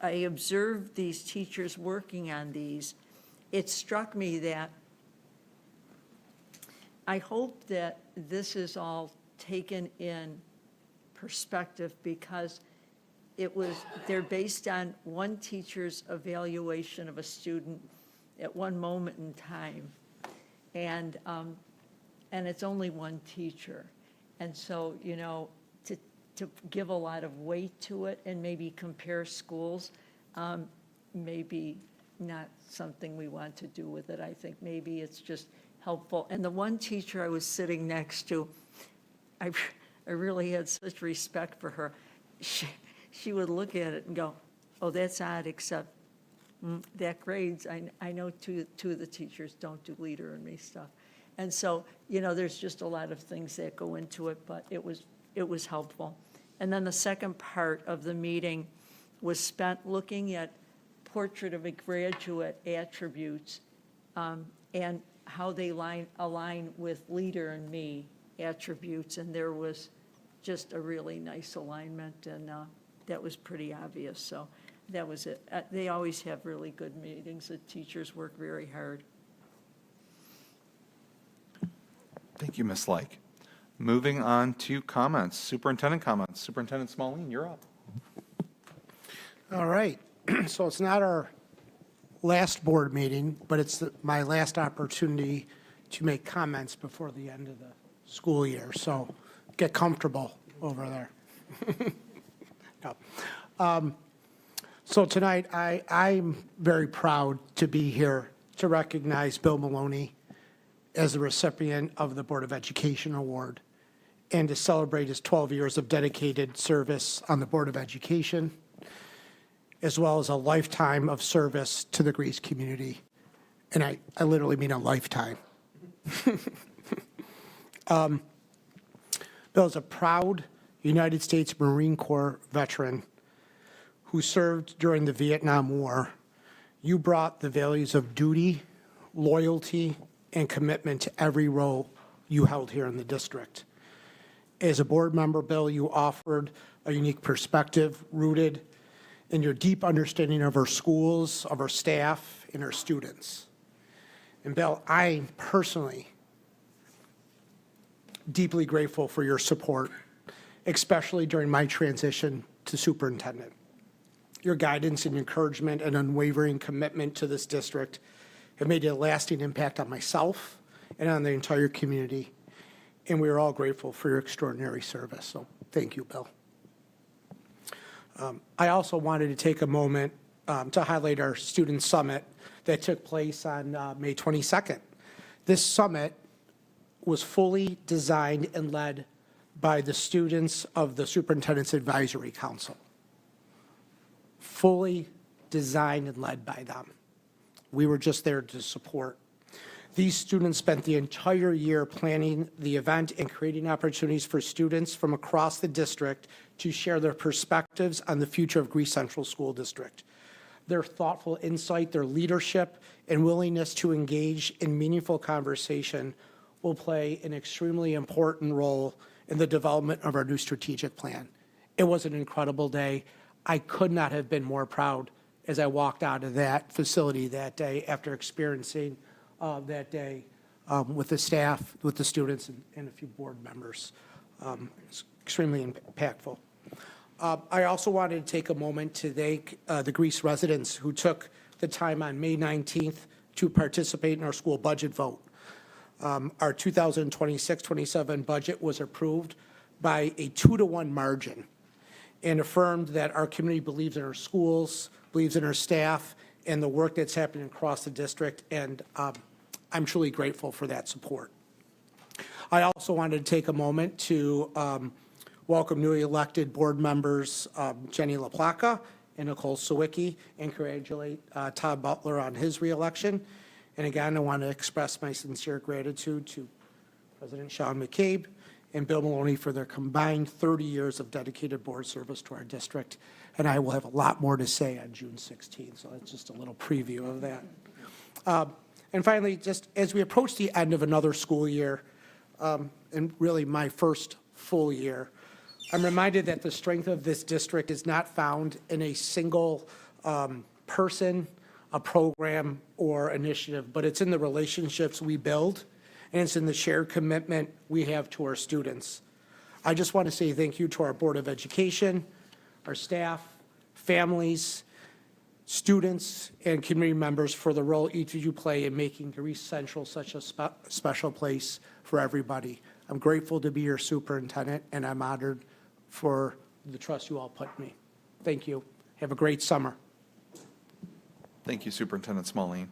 observed these teachers working on these, it struck me that I hope that this is all taken in perspective, because they're based on one teacher's evaluation of a student at one moment in time. And it's only one teacher. And so, to give a lot of weight to it and maybe compare schools, maybe not something we want to do with it. I think maybe it's just helpful. And the one teacher I was sitting next to, I really had such respect for her. She would look at it and go, oh, that's odd, except that grades. I know two of the teachers don't do leader in me stuff. And so, there's just a lot of things that go into it, but it was helpful. And then the second part of the meeting was spent looking at portrait of a graduate attributes and how they align with leader in me attributes. And there was just a really nice alignment, and that was pretty obvious. So that was it. They always have really good meetings. The teachers work very hard. Thank you, Ms. Like. Moving on to comments, superintendent comments. Superintendent Smallene, you're up. All right, so it's not our last board meeting, but it's my last opportunity to make comments before the end of the school year, so get comfortable over there. No. So tonight, I'm very proud to be here to recognize Bill Maloney as the recipient of the Board of Education Award, and to celebrate his 12 years of dedicated service on the Board of Education, as well as a lifetime of service to the Greece community. And I literally mean a lifetime. Bill is a proud United States Marine Corps veteran who served during the Vietnam War. You brought the values of duty, loyalty, and commitment to every role you held here in the district. As a board member, Bill, you offered a unique perspective rooted in your deep understanding of our schools, of our staff, and our students. And Bill, I personally deeply grateful for your support, especially during my transition to superintendent. Your guidance and encouragement and unwavering commitment to this district have made a lasting impact on myself and on the entire community, and we are all grateful for your extraordinary service. So thank you, Bill. I also wanted to take a moment to highlight our student summit that took place on May 22nd. This summit was fully designed and led by the students of the Superintendent's Advisory Council. Fully designed and led by them. We were just there to support. These students spent the entire year planning the event and creating opportunities for students from across the district to share their perspectives on the future of Greece Central School District. Their thoughtful insight, their leadership, and willingness to engage in meaningful conversation will play an extremely important role in the development of our new strategic plan. It was an incredible day. I could not have been more proud as I walked out of that facility that day after experiencing that day with the staff, with the students, and a few board members. It's extremely impactful. I also wanted to take a moment to thank the Greece residents who took the time on May 19th to participate in our school budget vote. Our 2026-27 budget was approved by a 2-to-1 margin and affirmed that our community believes in our schools, believes in our staff, and the work that's happening across the district, and I'm truly grateful for that support. I also wanted to take a moment to welcome newly elected board members Jenny LaPlaca and Nicole Sawicki, and congratulate Todd Butler on his reelection. And again, I want to express my sincere gratitude to President Sean McCabe and Bill Maloney for their combined 30 years of dedicated board service to our district. And I will have a lot more to say on June 16th, so that's just a little preview of that. And finally, just as we approach the end of another school year, and really my first full year, I'm reminded that the strength of this district is not found in a single person, a program, or initiative, but it's in the relationships we build, and it's in the shared commitment we have to our students. I just want to say thank you to our Board of Education, our staff, families, students, and community members for the role each of you play in making Greece Central such a special place for everybody. I'm grateful to be your superintendent, and I'm honored for the trust you all put in me. Thank you. Have a great summer. Thank you, Superintendent Smalley.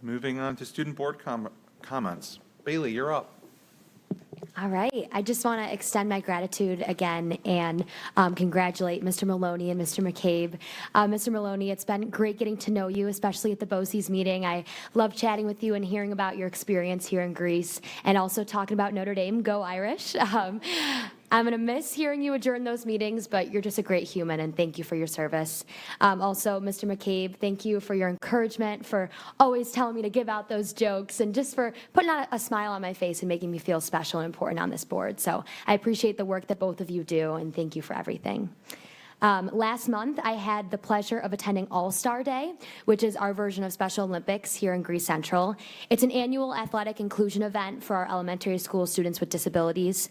Moving on to student board comments. Bailey, you're up. All right. I just want to extend my gratitude again and congratulate Mr. Maloney and Mr. McCabe. Mr. Maloney, it's been great getting to know you, especially at the BOCES meeting. I love chatting with you and hearing about your experience here in Greece, and also talking about Notre Dame. Go Irish. I'm going to miss hearing you adjourn those meetings, but you're just a great human, and thank you for your service. Also, Mr. McCabe, thank you for your encouragement, for always telling me to give out those jokes, and just for putting a smile on my face and making me feel special and important on this board. So I appreciate the work that both of you do, and thank you for everything. Last month, I had the pleasure of attending All-Star Day, which is our version of Special Olympics here in Greece Central. It's an annual athletic inclusion event for our elementary school students with disabilities.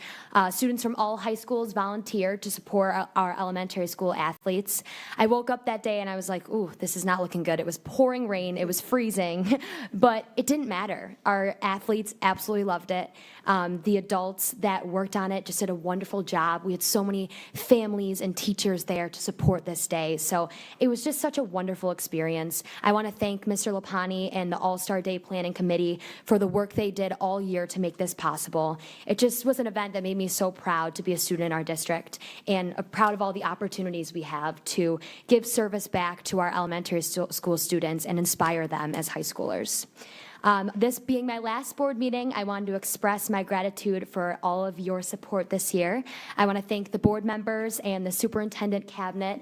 Students from all high schools volunteered to support our elementary school athletes. I woke up that day and I was like, ooh, this is not looking good. It was pouring rain, it was freezing, but it didn't matter. Our athletes absolutely loved it. The adults that worked on it just did a wonderful job. We had so many families and teachers there to support this day. So it was just such a wonderful experience. I want to thank Mr. Lapani and the All-Star Day Planning Committee for the work they did all year to make this possible. It just was an event that made me so proud to be a student in our district, and proud of all the opportunities we have to give service back to our elementary school students and inspire them as high schoolers. This being my last board meeting, I wanted to express my gratitude for all of your support this year. I want to thank the board members and the superintendent cabinet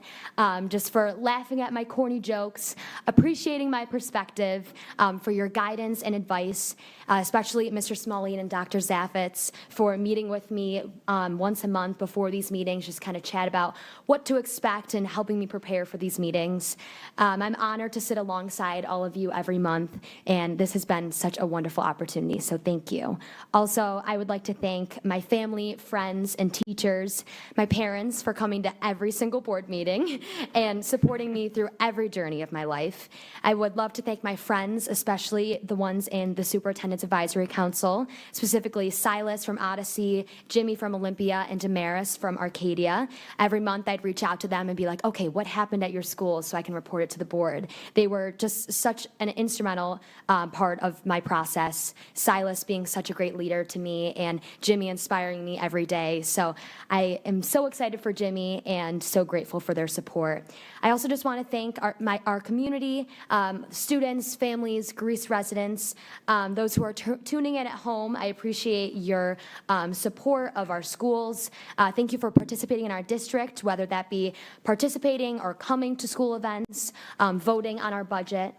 just for laughing at my corny jokes, appreciating my perspective, for your guidance and advice, especially Mr. Smalley and Dr. Zaffitz for meeting with me once a month before these meetings, just kind of chat about what to expect and helping me prepare for these meetings. I'm honored to sit alongside all of you every month, and this has been such a wonderful opportunity, so thank you. Also, I would like to thank my family, friends, and teachers, my parents for coming to every single board meeting and supporting me through every journey of my life. I would love to thank my friends, especially the ones in the Superintendent's Advisory Council, specifically Silas from Odyssey, Jimmy from Olympia, and Damaris from Arcadia. Every month I'd reach out to them and be like, okay, what happened at your school so I can report it to the board. They were just such an instrumental part of my process, Silas being such a great leader to me and Jimmy inspiring me every day. So I am so excited for Jimmy and so grateful for their support. I also just want to thank our community, students, families, Greece residents, those who are tuning in at home. I appreciate your support of our schools. Thank you for participating in our district, whether that be participating or coming to school events, voting on our budget.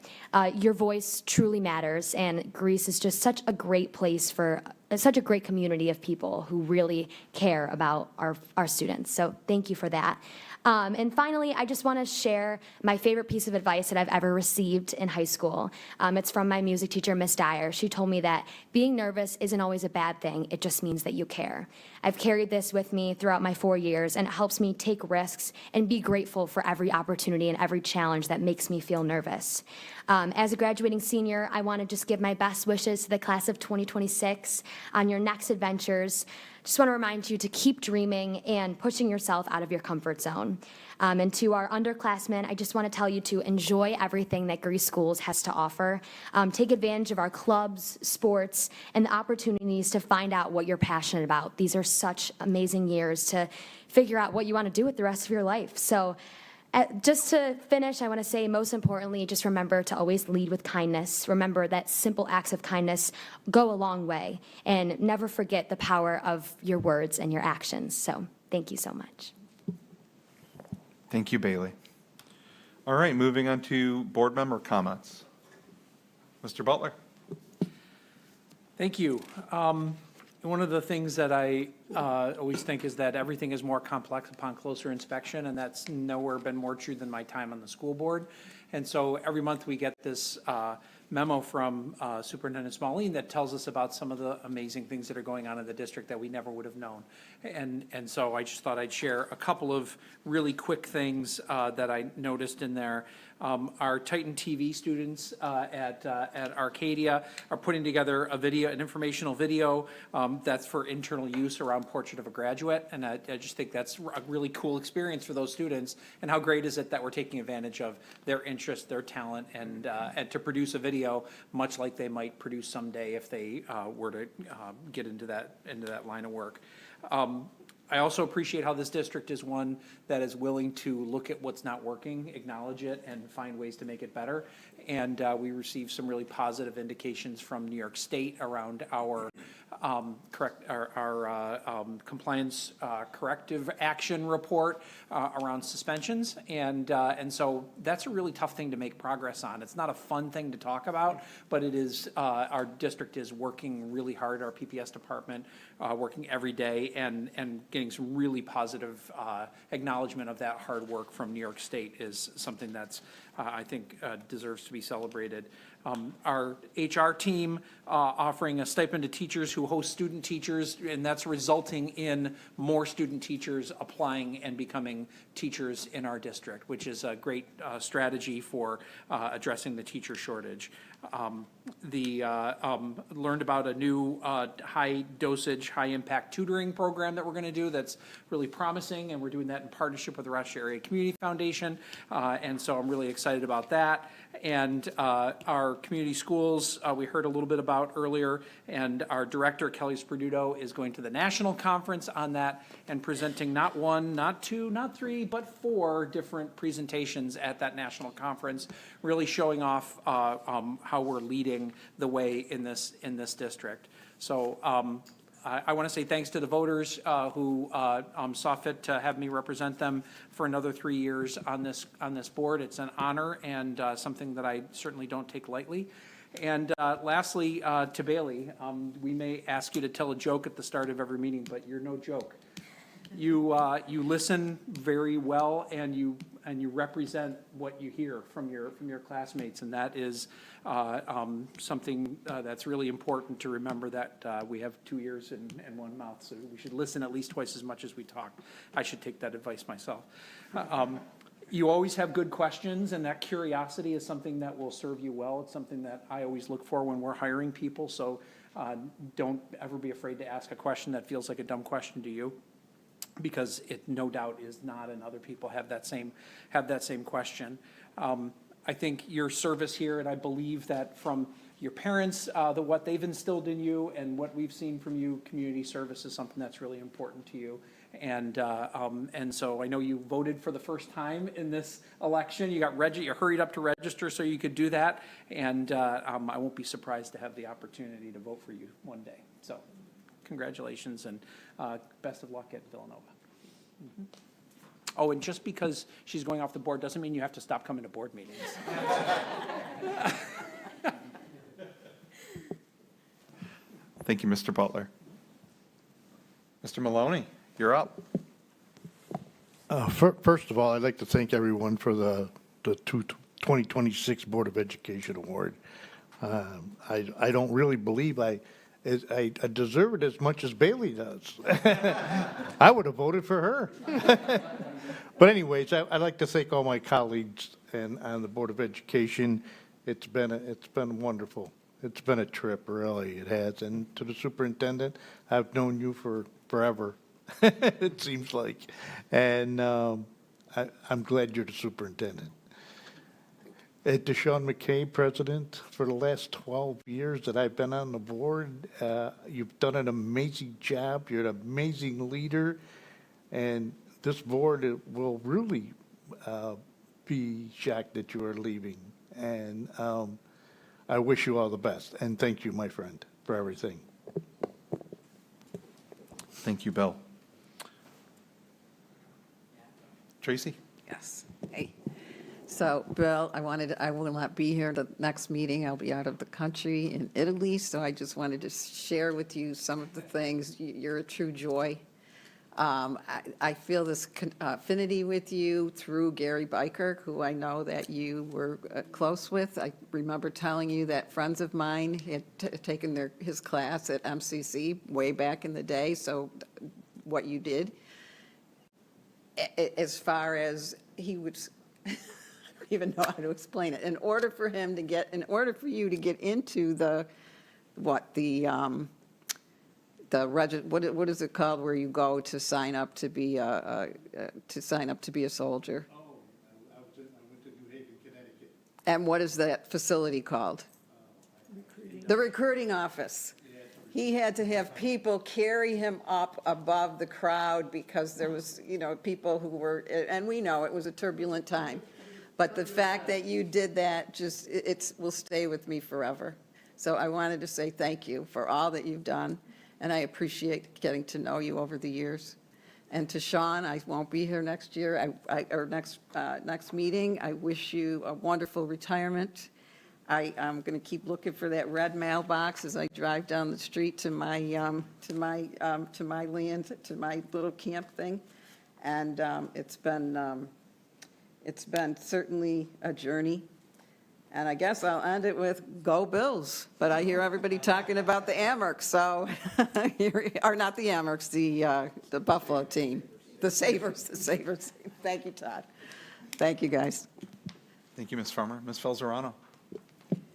Your voice truly matters, and Greece is just such a great place for such a great community of people who really care about our students. So thank you for that. And finally, I just want to share my favorite piece of advice that I've ever received in high school. It's from my music teacher, Miss Dyer. She told me that being nervous isn't always a bad thing. It just means that you care. I've carried this with me throughout my 4 years, and it helps me take risks and be grateful for every opportunity and every challenge that makes me feel nervous. As a graduating senior, I want to just give my best wishes to the class of 2026 on your next adventures. Just want to remind you to keep dreaming and pushing yourself out of your comfort zone. And to our underclassmen, I just want to tell you to enjoy everything that Greece Schools has to offer. Take advantage of our clubs, sports, and the opportunities to find out what you're passionate about. These are such amazing years to figure out what you want to do with the rest of your life. So just to finish, I want to say, most importantly, just remember to always lead with kindness. Remember that simple acts of kindness go a long way. And never forget the power of your words and your actions. So thank you so much. Thank you, Bailey. All right, moving on to board member comments. Mr. Butler. Thank you. One of the things that I always think is that everything is more complex upon closer inspection, and that's nowhere been more true than my time on the school board. And so every month we get this memo from Superintendent Smalley that tells us about some of the amazing things that are going on in the district that we never would have known. And so I just thought I'd share a couple of really quick things that I noticed in there. Our Titan TV students at Arcadia are putting together a video, an informational video that's for internal use around Portrait of a Graduate. And I just think that's a really cool experience for those students. And how great is it that we're taking advantage of their interest, their talent, and to produce a video, much like they might produce someday if they were to get into that line of work. I also appreciate how this district is one that is willing to look at what's not working, acknowledge it, and find ways to make it better. And we received some really positive indications from New York State around our compliance corrective action report around suspensions. And so that's a really tough thing to make progress on. It's not a fun thing to talk about, but it is, our district is working really hard, our PPS department working every day and getting some really positive acknowledgement of that hard work from New York State is something that's, I think, deserves to be celebrated. Our HR team offering a stipend to teachers who host student teachers, and that's resulting in more student teachers applying and becoming teachers in our district, which is a great strategy for addressing the teacher shortage. Learned about a new high dosage, high impact tutoring program that we're going to do that's really promising, and we're doing that in partnership with the Rochester Area Community Foundation, and so I'm really excited about that. And our our community schools, we heard a little bit about earlier, and our director, Kelly Sperduto, is going to the national conference on that and presenting not one, not two, not three, but 4 different presentations at that national conference, really showing off how we're leading the way in this district. So I want to say thanks to the voters who saw fit to have me represent them for another 3 years on this board. It's an honor and something that I certainly don't take lightly. And lastly, to Bailey, we may ask you to tell a joke at the start of every meeting, but you're no joke. You listen very well, and you represent what you hear from your classmates, and that is something that's really important to remember, that we have 2 ears and 1 mouth, so we should listen at least twice as much as we talk. I should take that advice myself. You always have good questions, and that curiosity is something that will serve you well. It's something that I always look for when we're hiring people, so don't ever be afraid to ask a question that feels like a dumb question to you, because it no doubt is not, and other people have that same question. I think your service here, and I believe that from your parents, what they've instilled in you and what we've seen from you, community service is something that's really important to you. And so I know you voted for the first time in this election. You hurried up to register so you could do that, and I won't be surprised to have the opportunity to vote for you one day. So congratulations, and best of luck at Villanova. Mm-hmm. Oh, and just because she's going off the board doesn't mean you have to stop coming to board meetings. Thank you, Mr. Butler. Mr. Maloney, you're up. First of all, I'd like to thank everyone for the 2026 Board of Education Award. I don't really believe I deserve it as much as Bailey does. I would have voted for her. But anyways, I'd like to thank all my colleagues and on the Board of Education. It's been wonderful. It's been a trip, really. It has. And to the superintendent, I've known you for forever. It seems like. And I'm glad you're the superintendent. To Sean McKay, President, for the last 12 years that I've been on the board, you've done an amazing job. You're an amazing leader, and this board will really be shocked that you are leaving. And I wish you all the best, and thank you, my friend, for everything. Thank you, Bill. Tracy? Yes. Hey. So, Bill, I will not be here the next meeting. I'll be out of the country in Italy, so I just wanted to share with you some of the things. You're a true joy. I feel this affinity with you through Gary Biker, who I know that you were close with. I remember telling you that friends of mine had taken his class at MCC way back in the day, so what you did, as far as he would... I don't even know how to explain it. In order for you to get into what is it called where you go to sign up to be a soldier? Oh, I went to New Haven, Connecticut. And what is that facility called? The recruiting office. He had to have people carry him up above the crowd because there was, people who were, and we know it was a turbulent time. But the fact that you did that, it will stay with me forever. So I wanted to say thank you for all that you've done, and I appreciate getting to know you over the years. And to Sean, I won't be here next year, or next meeting. I wish you a wonderful retirement. I'm going to keep looking for that red mailbox as I drive down the street to my land, to my little camp thing. And it's been certainly a journey, and I guess I'll end it with go Bills. But I hear everybody talking about the Amherst, so or not the Amherst, the Buffalo team, the Sabres. Thank you, Todd. Thank you, guys. Thank you, Ms. Farmer. Ms. Felzerano?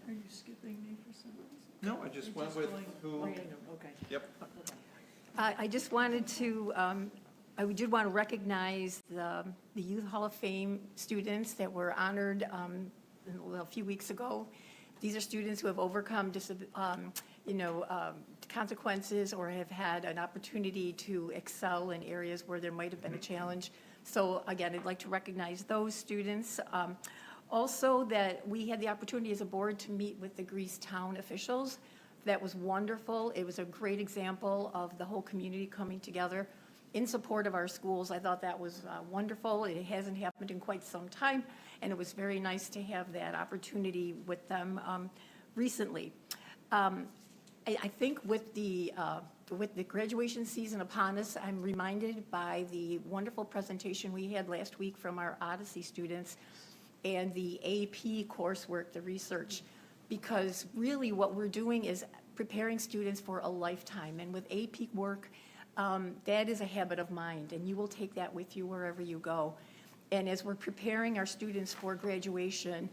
Are you skipping me for some reason? No, I just went with who. Okay. Yep. I just wanted to, I did want to recognize the Youth Hall of Fame students that were honored a few weeks ago. These are students who have overcome consequences or have had an opportunity to excel in areas where there might have been a challenge. So again, I'd like to recognize those students. Also, that we had the opportunity as a board to meet with the Greece Town officials. That was wonderful. It was a great example of the whole community coming together in support of our schools. I thought that was wonderful. It hasn't happened in quite some time, and it was very nice to have that opportunity with them recently. I think with the graduation season upon us, I'm reminded by the wonderful presentation we had last week from our Odyssey students and the AP coursework, the research, because really what we're doing is preparing students for a lifetime. And with AP work, that is a habit of mind, and you will take that with you wherever you go. And as we're preparing our students for graduation,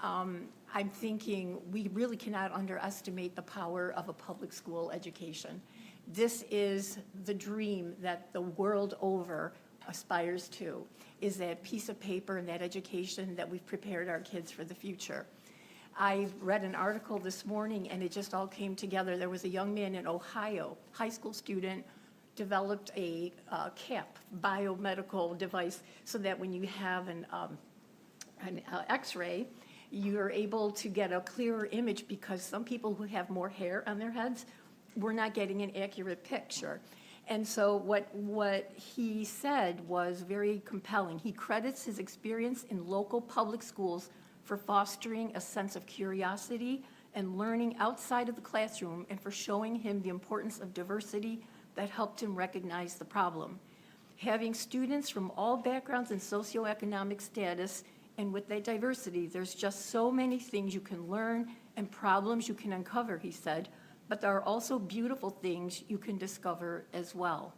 I'm thinking we really cannot underestimate the power of a public school education. This is the dream that the world over aspires to, is that piece of paper and that education that we've prepared our kids for the future. I read an article this morning and it just all came together. There was a young man in Ohio, high school student, developed a CAP, biomedical device, so that when you have an x-ray, you're able to get a clearer image, because some people who have more hair on their heads, we're not getting an accurate picture. And so what he said was very compelling. He credits his experience in local public schools for fostering a sense of curiosity and learning outside of the classroom, and for showing him the importance of diversity that helped him recognize the problem. Having students from all backgrounds and socioeconomic status, and with that diversity, there's just so many things you can learn and problems you can uncover, he said, but there are also beautiful things you can discover as well.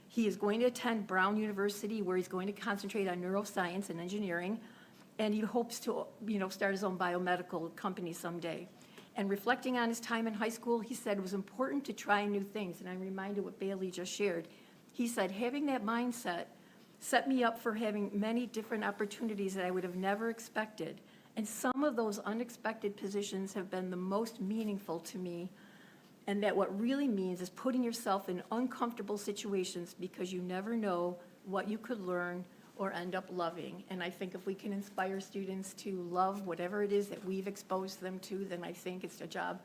He is going to attend Brown University, where he's going to concentrate on neuroscience and engineering, and he hopes to, start his own biomedical company someday. And reflecting on his time in high school, he said it was important to try new things, and I'm reminded what Bailey just shared. He said, having that mindset set me up for having many different opportunities that I would have never expected. And some of those unexpected positions have been the most meaningful to me. And that what really means is putting yourself in uncomfortable situations, because you never know what you could learn or end up loving. And I think if we can inspire students to love whatever it is that we've exposed them to, then I think it's a job,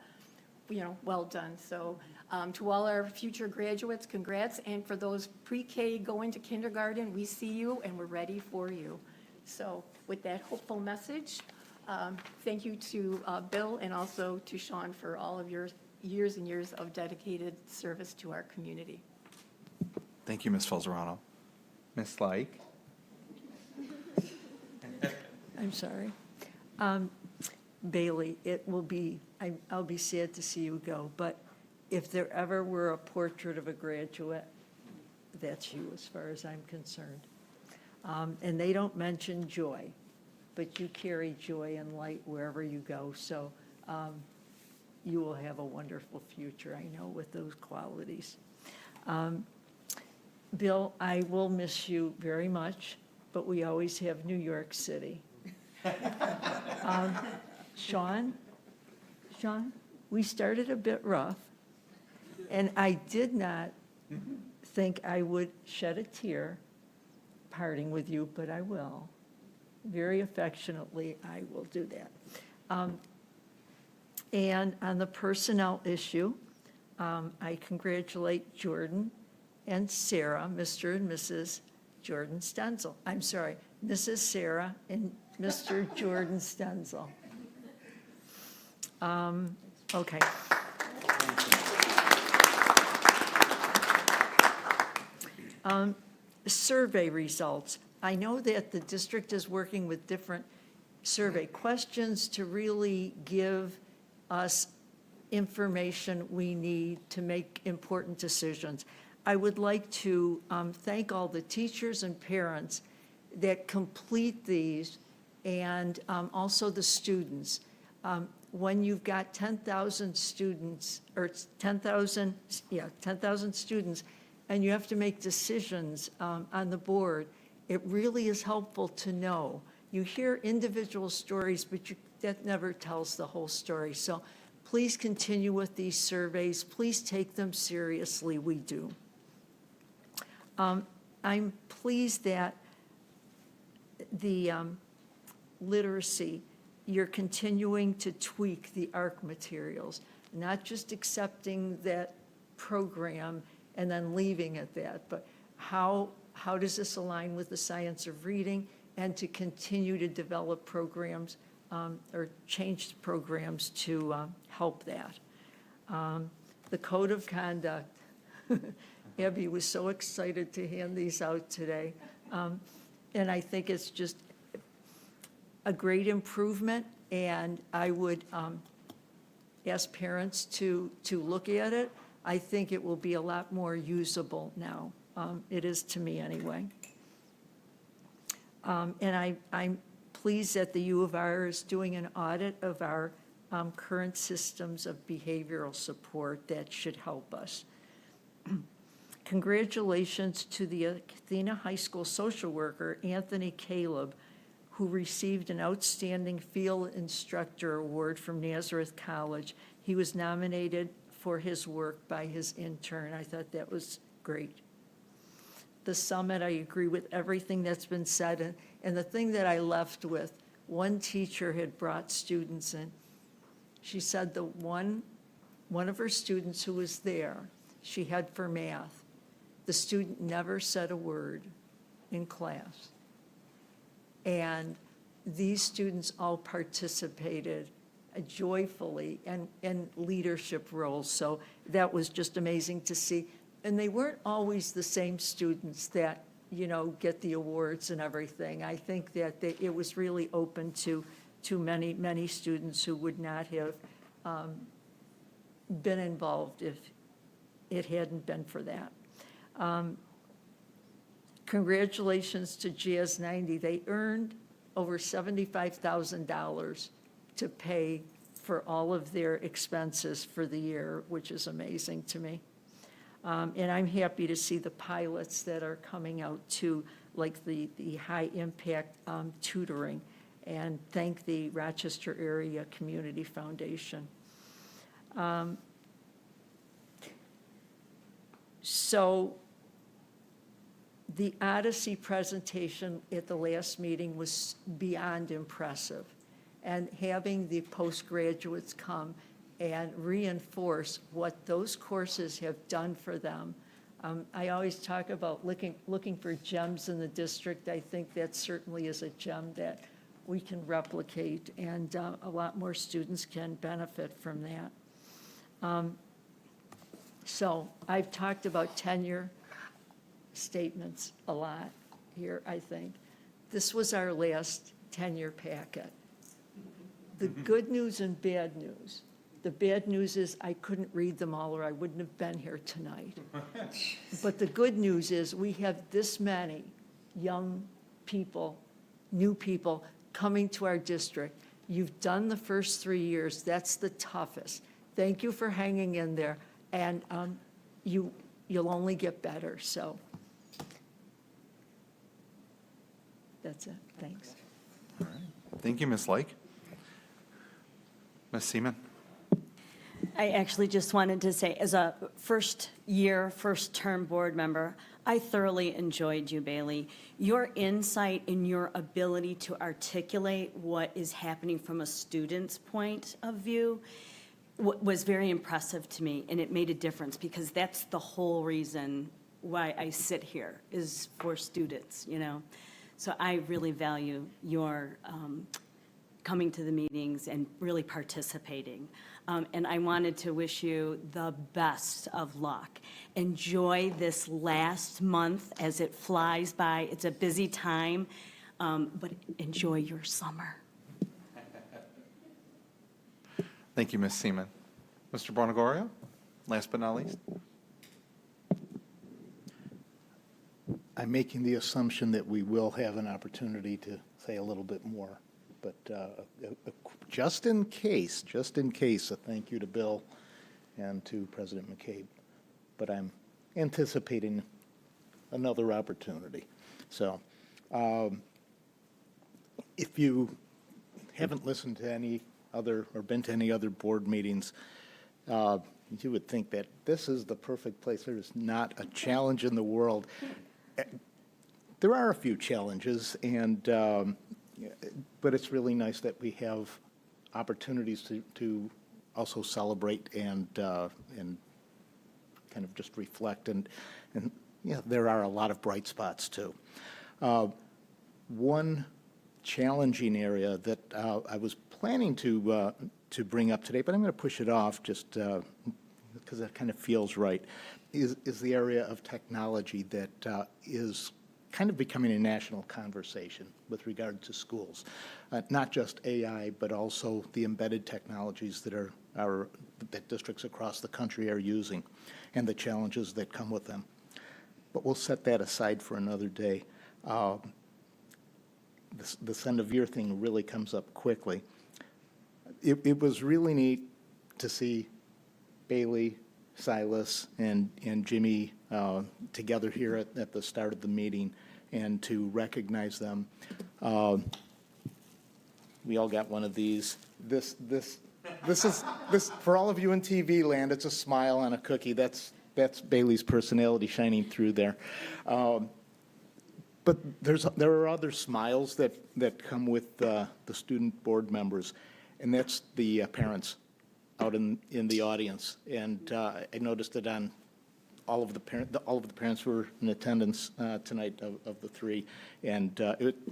well done. So to all our future graduates, congrats. And for those pre-K going to kindergarten, we see you and we're ready for you. So with that hopeful message, thank you to Bill and also to Sean for all of your years and years of dedicated service to our community. Thank you, Ms. Falzerano. Ms. Like? I'm sorry. Bailey, I'll be sad to see you go, but if there ever were a portrait of a graduate, that's you, as far as I'm concerned. And they don't mention joy, but you carry joy and light wherever you go. So you will have a wonderful future, I know, with those qualities. Bill, I will miss you very much, but we always have New York City. Sean, we started a bit rough, and I did not think I would shed a tear parting with you, but I will. Very affectionately, I will do that. And on the personnel issue, I congratulate Jordan and Sarah, Mr. and Mrs. Jordan Stenzel. I'm sorry, Mrs. Sarah and Mr. Jordan Stenzel. Okay. Survey results. I know that the district is working with different survey questions to really give us information we need to make important decisions. I would like to thank all the teachers and parents that complete these, and also the students. When you've got 10,000 students, or 10,000 students, and you have to make decisions on the board, it really is helpful to know. You hear individual stories, but that never tells the whole story. So please continue with these surveys. Please take them seriously. We do. I'm pleased that the literacy, you're continuing to tweak the ARC materials, not just accepting that program and then leaving at that, but how does this align with the science of reading, and to continue to develop programs or change programs to help that. The code of conduct, Abby was so excited to hand these out today. And I think it's just a great improvement, and I would ask parents to look at it. I think it will be a lot more usable now. It is to me anyway. And I'm pleased that the U of R is doing an audit of our current systems of behavioral support that should help us. Congratulations to the Athena High School social worker, Anthony Caleb, who received an Outstanding Field Instructor Award from Nazareth College. He was nominated for his work by his intern. I thought that was great. The summit, I agree with everything that's been said. And the thing that I left with, one teacher had brought students in. She said the one of her students who was there, she had for math, the student never said a word in class. And these students all participated joyfully and in leadership roles. So that was just amazing to see. And they weren't always the same students that, you know, get the awards and everything. I think that it was really open to many, many students who would not have been involved if it hadn't been for that. Congratulations to Jazz 90. They earned over $75,000 to pay for all of their expenses for the year, which is amazing to me. And I'm happy to see the pilots that are coming out too, like the high impact tutoring, and thank the Rochester Area Community Foundation. So the Odyssey presentation at the last meeting was beyond impressive. And having the postgraduates come and reinforce what those courses have done for them. I always talk about looking for gems in the district. I think that certainly is a gem that we can replicate, and a lot more students can benefit from that. So I've talked about tenure statements a lot here, I think. This was our last tenure packet. The good news and bad news. The bad news is I couldn't read them all, or I wouldn't have been here tonight. But the good news is we have this many young people, new people, coming to our district. You've done the first 3 years. That's the toughest. Thank you for hanging in there, and you'll only get better. So that's it. Thanks. All right. Thank you, Ms. Lake. Ms. Seaman. I actually just wanted to say, as a first-term board member, I thoroughly enjoyed you, Bailey. Your insight and your ability to articulate what is happening from a student's point of view was very impressive to me, and it made a difference, because that's the whole reason why I sit here, is for students, you know? So I really value your coming to the meetings and really participating. And I wanted to wish you the best of luck. Enjoy this last month as it flies by. It's a busy time, but enjoy your summer. Thank you, Ms. Seaman. Mr. Bonagorio, last but not least. I'm making the assumption that we will have an opportunity to say a little bit more. But just in case, a thank you to Bill and to President McCabe. But I'm anticipating another opportunity. So if you haven't listened to any other, or been to any other board meetings, you would think that this is the perfect place. There's not a challenge in the world. There are a few challenges, and but it's really nice that we have opportunities to also celebrate and kind of just reflect, and yeah, there are a lot of bright spots too. One challenging area that I was planning to bring up today, but I'm going to push it off just because that kind of feels right, is the area of technology that is kind of becoming a national conversation with regard to schools. Not just AI, but also the embedded technologies that districts across the country are using, and the challenges that come with them. But we'll set that aside for another day. This end of year thing really comes up quickly. It was really neat to see Bailey, Silas, and Jimmy together here at the start of the meeting, and to recognize them. We all got one of these. This for all of you in TV land, it's a smile on a cookie. That's Bailey's personality shining through there. But there are other smiles that come with the student board members, and that's the parents out in the audience. And I noticed that on all of the parents were in attendance tonight of the three, and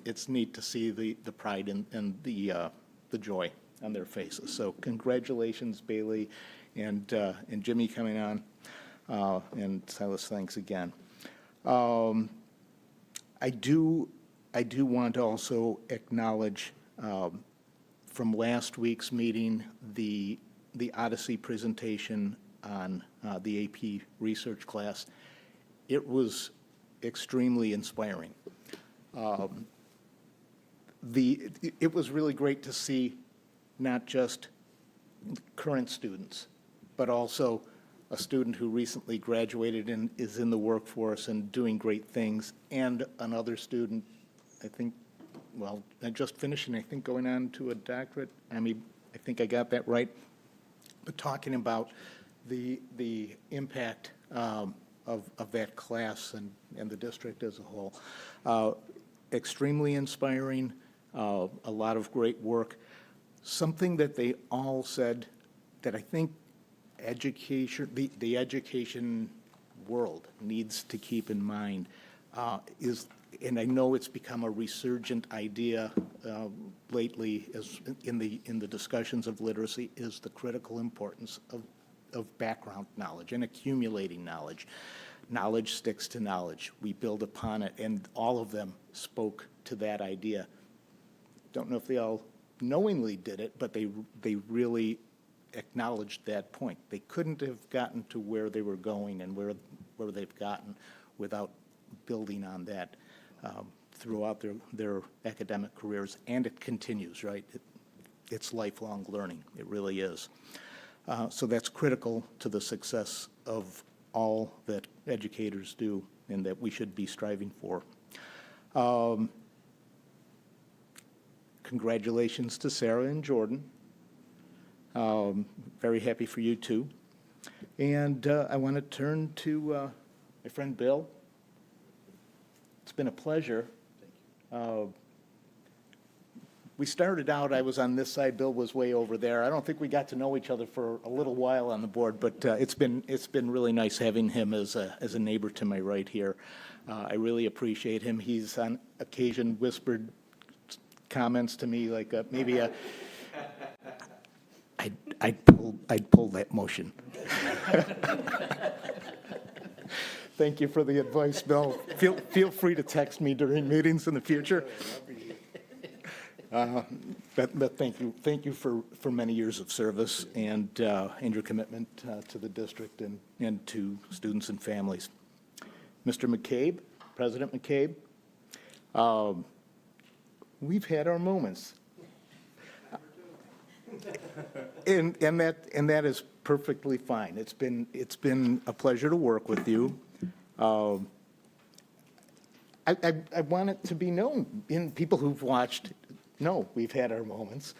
it's neat to see the pride and the joy on their faces. So congratulations, Bailey and Jimmy coming on, and Silas, thanks again. I do want to also acknowledge from last week's meeting the Odyssey presentation on the AP research class. It was extremely inspiring. It was really great to see not just current students, but also a student who recently graduated and is in the workforce and doing great things, and another student, I think, well, just finishing, I think, going on to a doctorate. I mean, I think I got that right. But talking about the impact of that class and the district as a whole. Extremely inspiring, a lot of great work. Something that they all said that I think the education world needs to keep in mind is, and I know it's become a resurgent idea lately as in the discussions of literacy, is the critical importance of background knowledge and accumulating knowledge. Knowledge sticks to knowledge. We build upon it, and all of them spoke to that idea. Don't know if they all knowingly did it, but they really acknowledged that point. They couldn't have gotten to where they were going and where they've gotten without building on that throughout their academic careers, and it continues, right? It's lifelong learning. It really is. So that's critical to the success of all that educators do and that we should be striving for. Congratulations to Sarah and Jordan. Very happy for you too. And I want to turn to my friend Bill. It's been a pleasure. We started out, I was on this side, Bill was way over there. I don't think we got to know each other for a little while on the board, but it's been really nice having him as a neighbor to my right here. I really appreciate him. He's on occasion whispered comments to me like maybe I'd pull that motion. Thank you for the advice, Bill. Feel free to text me during meetings in the future. But thank you for many years of service and your commitment to the district and to students and families. Mr. McCabe, President McCabe, we've had our moments. And that is perfectly fine. It's been a pleasure to work with you. I want it to be known in people who've watched, No, we've had our moments.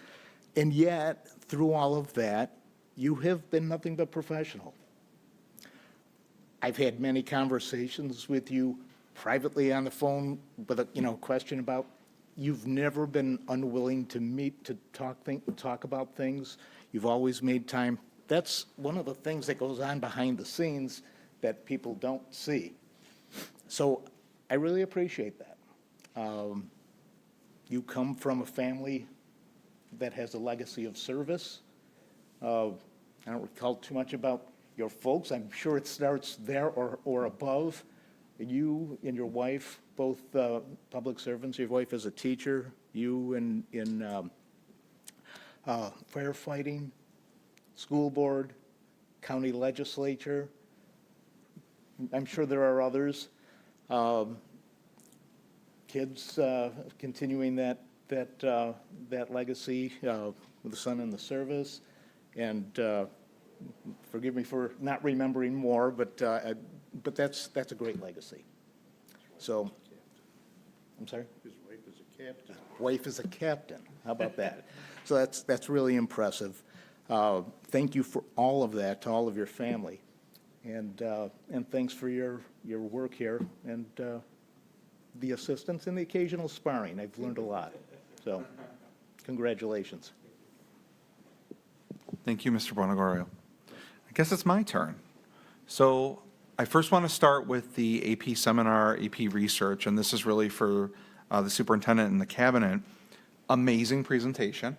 And yet, through all of that, you have been nothing but professional. I've had many conversations with you privately on the phone with a, question about, you've never been unwilling to meet, to talk about things. You've always made time. That's one of the things that goes on behind the scenes that people don't see. So I really appreciate that. You come from a family that has a legacy of service. I don't recall too much about your folks. I'm sure it starts there or above. You and your wife, both public servants. Your wife is a teacher. You in firefighting, school board, county legislature. I'm sure there are others. Kids continuing that legacy with the son in the service, and forgive me for not remembering more, but that's a great legacy. So, I'm sorry. His wife is a captain. Wife is a captain. How about that? So that's really impressive. Thank you for all of that to all of your family, and thanks for your work here and the assistance and the occasional sparring. I've learned a lot. So, congratulations. Thank you, Mr. Bonagorio. I guess it's my turn. So I first want to start with the AP seminar, AP research, and this is really for the superintendent and the cabinet. Amazing presentation.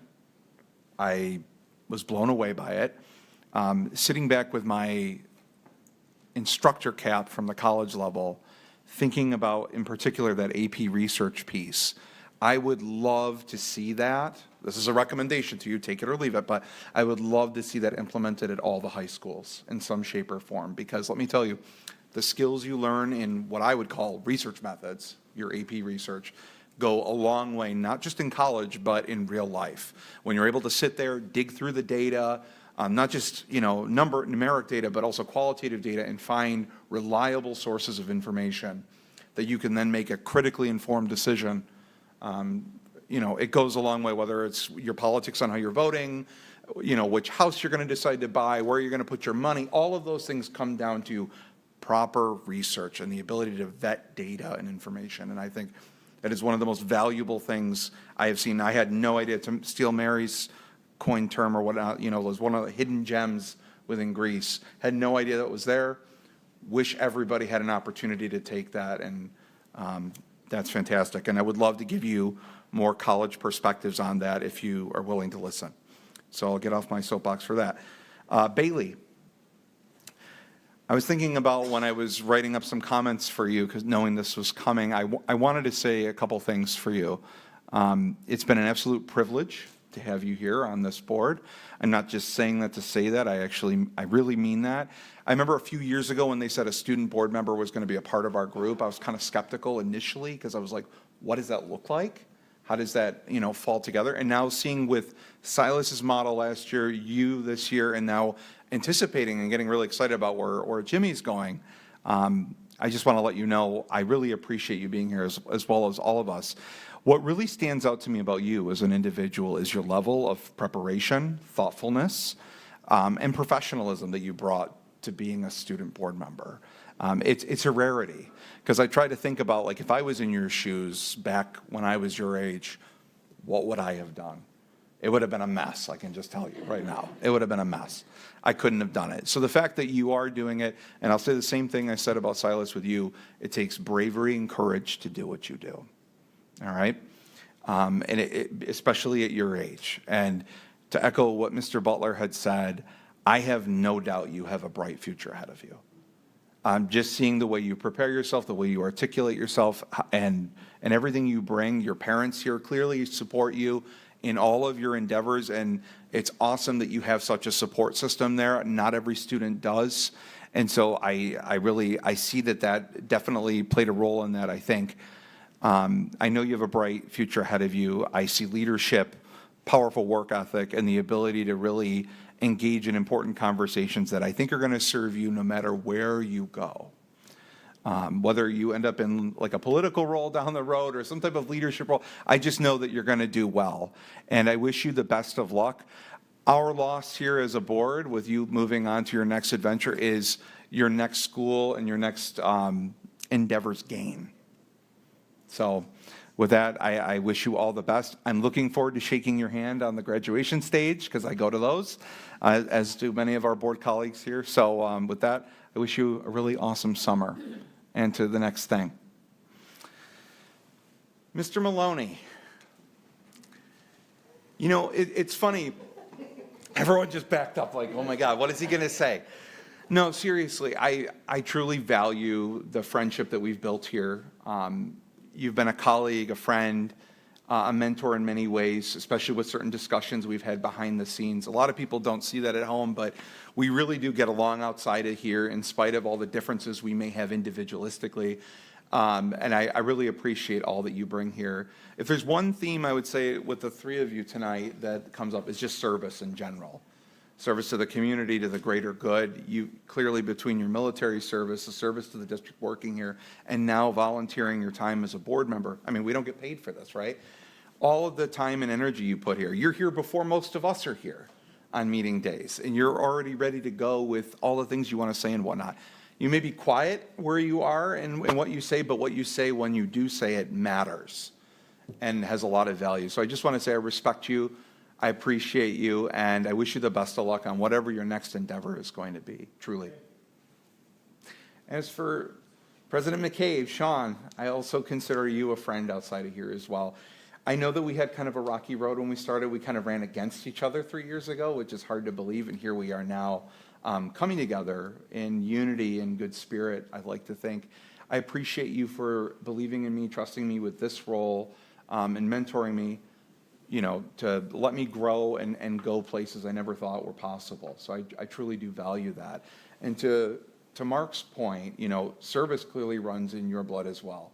I was blown away by it. Sitting back with my instructor cap from the college level, thinking about, in particular, that AP research piece, I would love to see that. This is a recommendation to you, take it or leave it, but I would love to see that implemented at all the high schools in some shape or form, because let me tell you, the skills you learn in what I would call research methods, your AP research, go a long way, not just in college, but in real life. When you're able to sit there, dig through the data, not just numeric data, but also qualitative data, and find reliable sources of information that you can then make a critically informed decision. It goes a long way, whether it's your politics on how you're voting, which house you're going to decide to buy, where you're going to put your money. All of those things come down to proper research and the ability to vet data and information. And I think that is one of the most valuable things I have seen. I had no idea, to steal Mary's coin term or whatnot, was one of the hidden gems within Greece. Had no idea that was there. Wish everybody had an opportunity to take that, and that's fantastic. And I would love to give you more college perspectives on that if you are willing to listen. So I'll get off my soapbox for that. Bailey, I was thinking about when I was writing up some comments for you, because knowing this was coming, I wanted to say a couple things for you. It's been an absolute privilege to have you here on this board. I'm not just saying that to say that, I really mean that. I remember a few years ago when they said a student board member was going to be a part of our group, I was kind of skeptical initially, because I was like, what does that look like? How does that, fall together? And now seeing with Silas's model last year, you this year, and now anticipating and getting really excited about where Jimmy's going, I just want to let you know, I really appreciate you being here as well as all of us. What really stands out to me about you as an individual is your level of preparation, thoughtfulness, and professionalism that you brought to being a student board member. It's a rarity, because I try to think about, like, if I was in your shoes back when I was your age, what would I have done? It would have been a mess, I can just tell you right now. It would have been a mess. I couldn't have done it. So the fact that you are doing it, and I'll say the same thing I said about Silas with you, it takes bravery and courage to do what you do. All right? And especially at your age. And to echo what Mr. Butler had said, I have no doubt you have a bright future ahead of you. Just seeing the way you prepare yourself, the way you articulate yourself, and everything you bring. Your parents here clearly support you in all of your endeavors, and it's awesome that you have such a support system there. Not every student does. And so I see that definitely played a role in that, I think. I know you have a bright future ahead of you. I see leadership, powerful work ethic, and the ability to really engage in important conversations that I think are going to serve you no matter where you go. Whether you end up in like a political role down the road or some type of leadership role, I just know that you're going to do well. And I wish you the best of luck. Our loss here as a board, with you moving on to your next adventure, is your next school and your next endeavors gain. So with that, I wish you all the best. I'm looking forward to shaking your hand on the graduation stage, because I go to those, as do many of our board colleagues here. So with that, I wish you a really awesome summer, and to the next thing. Mr. Maloney, you know, it's funny. Everyone just backed up like, oh my God, what is he going to say? No, seriously, I truly value the friendship that we've built here. You've been a colleague, a friend, a mentor in many ways, especially with certain discussions we've had behind the scenes. A lot of people don't see that at home, but we really do get along outside of here in spite of all the differences we may have individualistically. And I really appreciate all that you bring here. If there's one theme I would say with the three of you tonight that comes up, is just service in general. Service to the community, to the greater good. You clearly, between your military service, the service to the district working here, and now volunteering your time as a board member. I mean, we don't get paid for this, right? All of the time and energy you put here. You're here before most of us are here on meeting days, and you're already ready to go with all the things you want to say and whatnot. You may be quiet where you are and what you say, but what you say when you do say it matters and has a lot of value. So I just want to say I respect you. I appreciate you, and I wish you the best of luck on whatever your next endeavor is going to be, truly. As for President McCabe, Sean, I also consider you a friend outside of here as well. I know that we had kind of a rocky road when we started. We kind of ran against each other 3 years ago, which is hard to believe, and here we are now coming together in unity and good spirit, I'd like to think. I appreciate you for believing in me, trusting me with this role, and mentoring me, you know, to let me grow and go places I never thought were possible. So I truly do value that. And to Mark's point, you know, service clearly runs in your blood as well.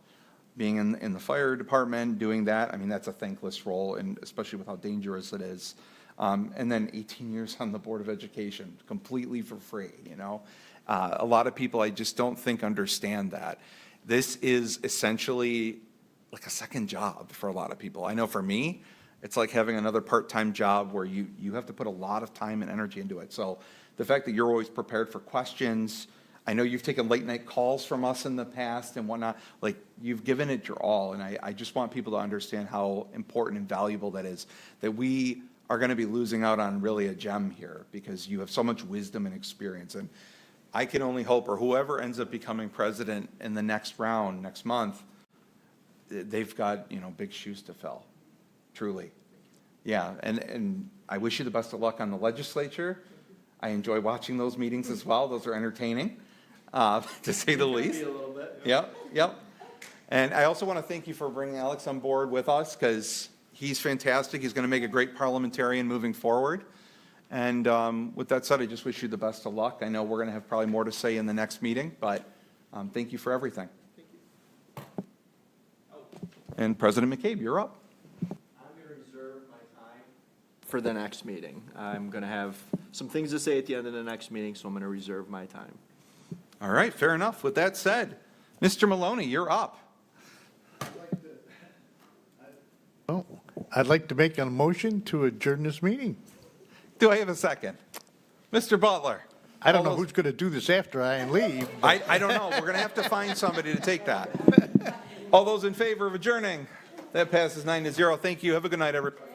Being in the fire department, doing that, I mean, that's a thankless role, and especially with how dangerous it is. And then 18 years on the Board of Education, completely for free, you know. A lot of people, I just don't think, understand that. This is essentially like a second job for a lot of people. I know for me, it's like having another part-time job where you have to put a lot of time and energy into it. So the fact that you're always prepared for questions, I know you've taken late-night calls from us in the past and whatnot, like, you've given it your all, and I just want people to understand how important and valuable that is, that we are going to be losing out on really a gem here, because you have so much wisdom and experience. And I can only hope, or whoever ends up becoming president in the next round, next month, they've got, you know, big shoes to fill. Truly. Yeah, and I wish you the best of luck on the legislature. I enjoy watching those meetings as well. Those are entertaining, to say the least. Yep. And I also want to thank you for bringing Alex on board with us, because he's fantastic. He's going to make a great parliamentarian moving forward. And with that said, I just wish you the best of luck. I know we're going to have probably more to say in the next meeting, but thank you for everything. And President McCabe, you're up. For the next meeting. I'm going to have some things to say at the end of the next meeting, so I'm going to reserve my time. All right, fair enough. With that said, Mr. Maloney, you're up. I'd like to make a motion to adjourn this meeting. Do I have a second? Mr. Butler. I don't know who's going to do this after I leave. I don't know. We're going to have to find somebody to take that. All those in favor of adjourning? That passes 9-0. Thank you. Have a good night, everybody.